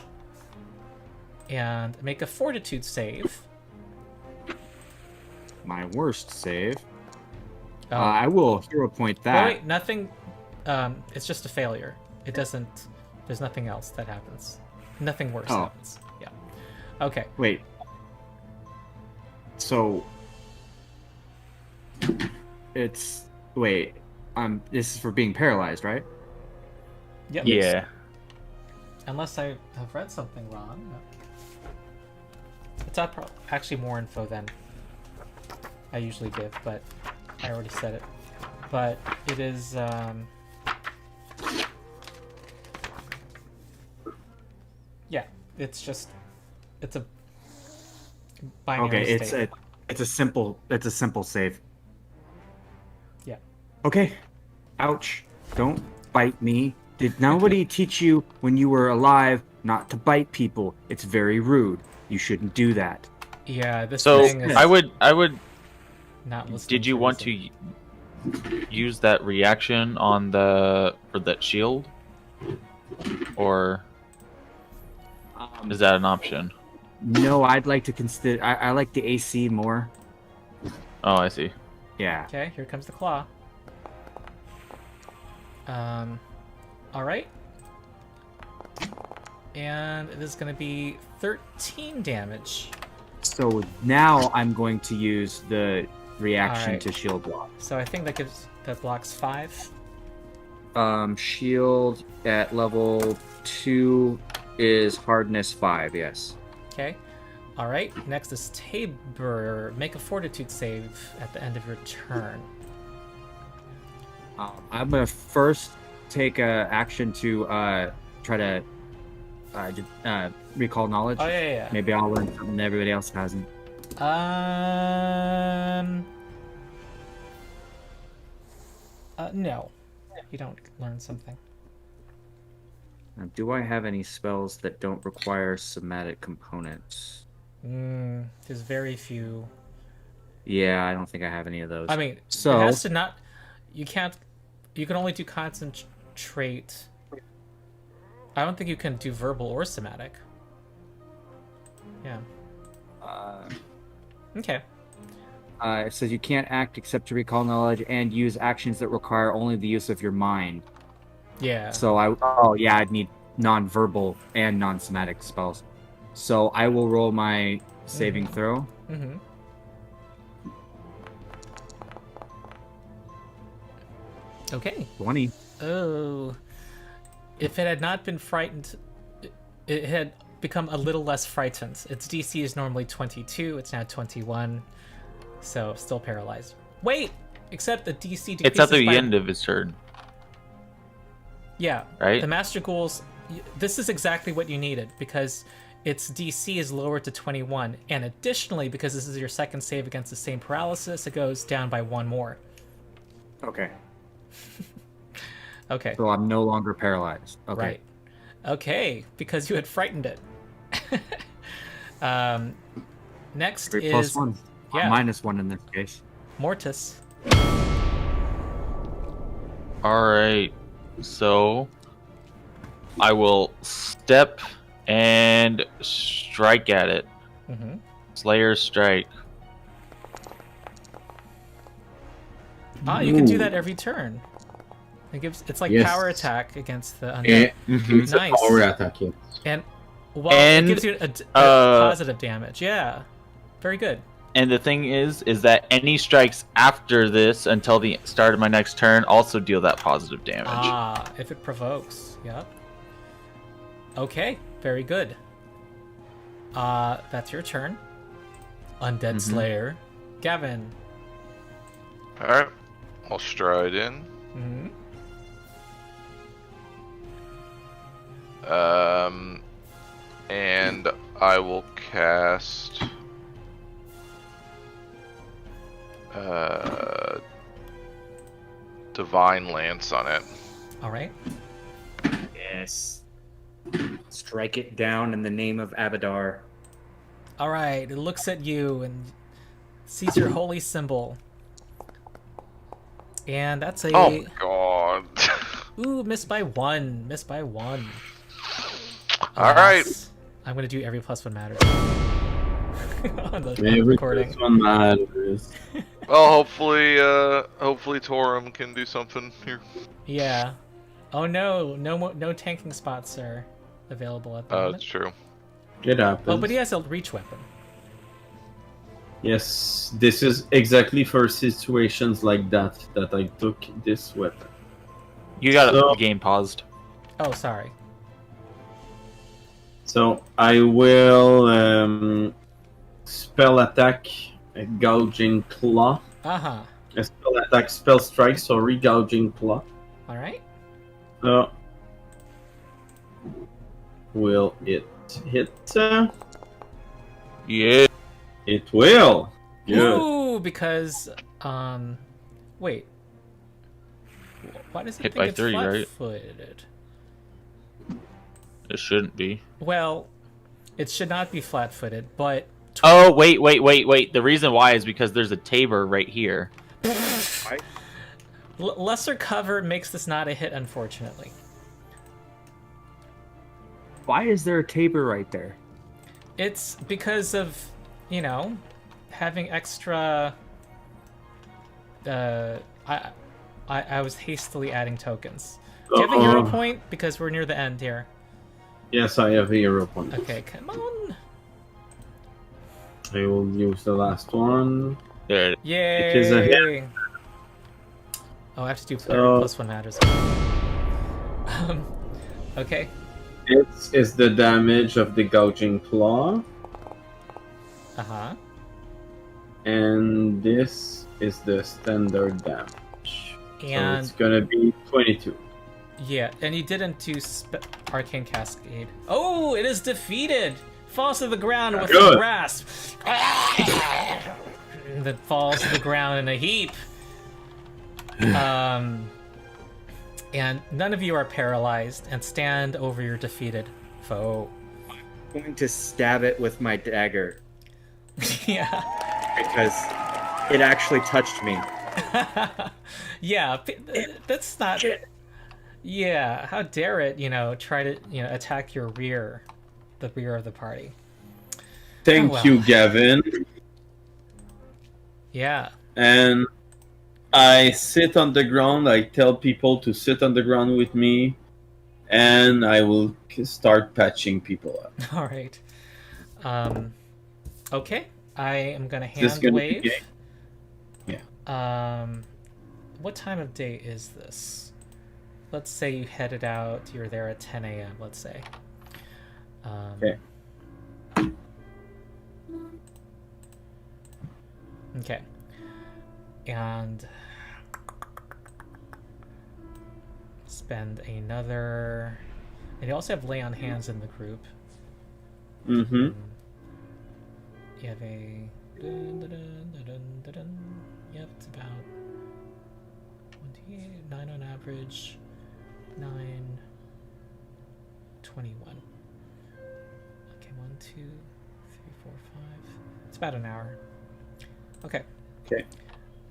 And make a fortitude save. My worst save. Oh. I will hero point that. Wait, nothing. It's just a failure. It doesn't. There's nothing else that happens. Nothing worse happens. Yeah. Okay. Wait. So it's this is for being paralyzed, right? Yep. Yeah. Unless I have read something wrong. It's actually more info than I usually give, but I already said it. But it is. Yeah, it's just. It's a binary Okay, state. it's a simple save. Yeah. Okay. Ouch. Don't bite me. Did nobody teach you when you were alive not to bite people? It's very rude. You shouldn't do that. Yeah, this So thing is I would. not listening. Did you want reason. to use that reaction on for that shield, or is that an option? No, I'd like to consider. I like the AC more. Oh, I see. Yeah. Okay, here comes the claw. All right. And it is going to be 13 damage. So now I'm going to use the reaction Alright. to shield block. So I think that blocks 5. Shield at level 2 is hardness 5. Yes. Okay. All right. Next is Tabor. Make a fortitude save at the end of your turn. I'm gonna first take a action to try to recall knowledge. Oh yeah. Maybe I'll learn something everybody else hasn't. No. You don't learn something. Now, do I have any spells that don't require somatic components? There's very few. Yeah, I don't think I have any of those. I mean, So- it has to not. You can't. You can only do concentrate. I don't think you can do verbal or somatic. Yeah. Okay. It says you can't act except to recall knowledge and use actions that require only the use of your mind. Yeah. So I'd need non-verbal and non-somatic spells. So I will roll my saving throw. Mm-hmm. Okay. 20. Oh. If it had not been frightened, it had become a little less frightened. Its DC is normally 22. It's now 21. So still paralyzed. Wait! Except the DC decreases It's at the by... end of his turn, Yeah. right? The Master Ghouls... This is exactly what you needed, because its DC is lowered to 21. And additionally, because this is your second save against the same paralysis, it goes down by 1 more. Okay. Okay. So I'm no longer paralyzed. Okay. Right. Okay, because you had frightened it. Next Three is plus 1. yeah. Minus 1 in this case. Mortis. All right. So I will step and strike at it. Mm-hmm. Slayer strike. Ah, you can do that every turn. It's like Yes. power attack against the undead. Yeah, Mhm. it's Nice. a power attack, yeah. And it And, gives you a positive damage. Yeah, very good. And the thing is that any strikes after this until the start of my next turn also deal that positive damage. Ah, if it provokes. Yep. Okay, very good. That's your turn. Undead Slayer. Gavin. Alright. I'll stride in. Mm-hmm. And I will cast Divine Lance on it. All right. Yes. Strike it down in the name of Abadar. All right. It looks at you and sees your holy symbol. And that's a... Oh my god. Ooh, missed by one. Missed by one. Alright. Alas, I'm going to do every plus one matters. on the Every recording. first one matters. Well, hopefully Torum can do something here. Yeah. Oh no, no tanking spots are available at the Oh, moment. it's true. It happens. Oh, but he has a reach weapon. Yes, this is exactly for situations like that I took this weapon. You got So- the game paused. Oh, sorry. So I will spell attack, a gouging claw. Uh-huh. A spell attack, spell strike, sorry, gouging claw. All right. So will it hit? Yeah. It will. Good. Ooh, because wait. Why does it Hit think by it's 3, right? flat-footed? It shouldn't be. Well, it should not be flat-footed, but Oh, wait. The reason why is because there's a tabor right here. lesser cover makes this not a hit, unfortunately. Why is there a tabor right there? It's because of, you know, having extra. I was hastily adding tokens. Do you have a hero Uh-oh. point? Because we're near the end here. Yes, I have a hero point. Okay, come on. I will use the last one. There. Yay! It is a hit. Oh, I have to do So- plus one matters. Okay. This is the damage of the gouging claw, Uh-huh. and this is the standard damage. So And it's gonna be 22. yeah, and you didn't do Arcane Cascade. Oh, it is defeated! Falls to the ground with a Good. grasp. That falls to the ground in a heap. And none of you are paralyzed and stand over your defeated foe. I'm going to stab it with my dagger Yeah. because it actually touched me. Yeah, that's not... Yeah, how dare it, try to, attack your rear. The rear of the party. Thank Oh, well. you, Gavin. Yeah. And I sit on the ground. I tell people to sit on the ground with me, and I will start patching people up. All right. Okay. I am gonna Is this hand gonna be wave. gay? What time of day is this? Let's say you headed out. You're there at 10 a.m. Let's say. Okay. Okay. And spend another. And you also have lay on hands in the group. Mm-hmm. You have a. Yep, it's about 9 on average. 9. 21. Okay, 1, 2, 3, 4, 5. It's about an hour. Okay. Okay.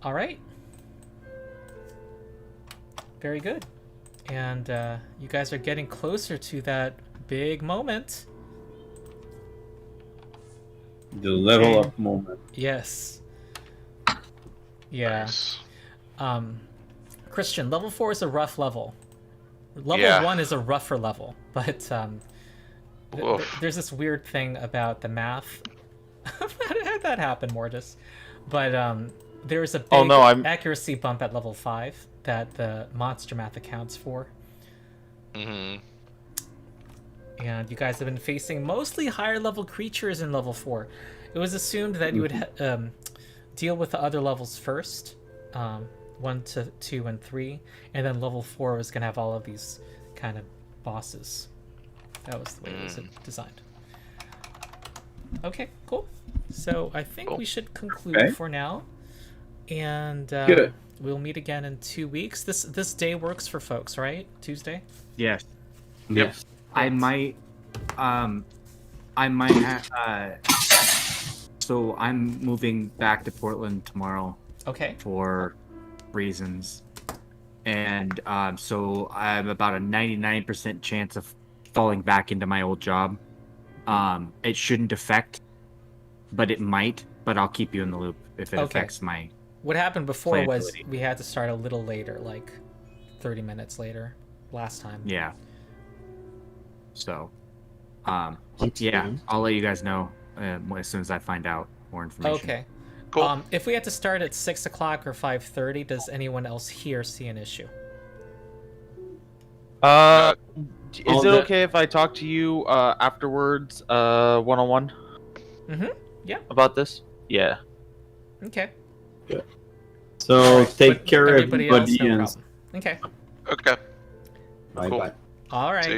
All right. Very good. And you guys are getting closer to that big moment. The level up moment. Yes. Yeah. Nice. Christian, level 4 is a rough level. Level Yeah. 1 is a rougher level, but Oof. there's this weird thing about the math. How did that happen, Mortis? But there's a big Oh, no, I'm- accuracy bump at level 5 that the monster math accounts for. Mm-hmm. And you guys have been facing mostly higher level creatures in level 4. It was assumed that you would deal with the other levels first, 1 to 2 and 3, and then level 4 was going to have all of these kind of bosses. That was the way it was designed. Okay, cool. So I think Cool. we should conclude Okay. for now, and Good. we'll meet again in 2 weeks. This day works for folks, right? Tuesday. Yes. Yep. I might so I'm moving back to Portland tomorrow Okay. for reasons. And so I have about a 99% chance of falling back into my old job. It shouldn't affect, but it might, but I'll keep you in the loop if it Okay. affects my What happened before was Playability. we had to start a little later, like 30 minutes later last time. yeah. So yeah, I'll let you guys know as soon as I find out more information. Okay. Cool. If we had to start at 6 o'clock or 5:30, does anyone else here see an issue? Is All it the- okay if I talk to you afterwards, one-on-one? Mm-hmm. Yeah. About this? Yeah. Okay. So take But care, everybody else, everybody, no and problem. Okay. Okay. bye Cool. bye. All right. See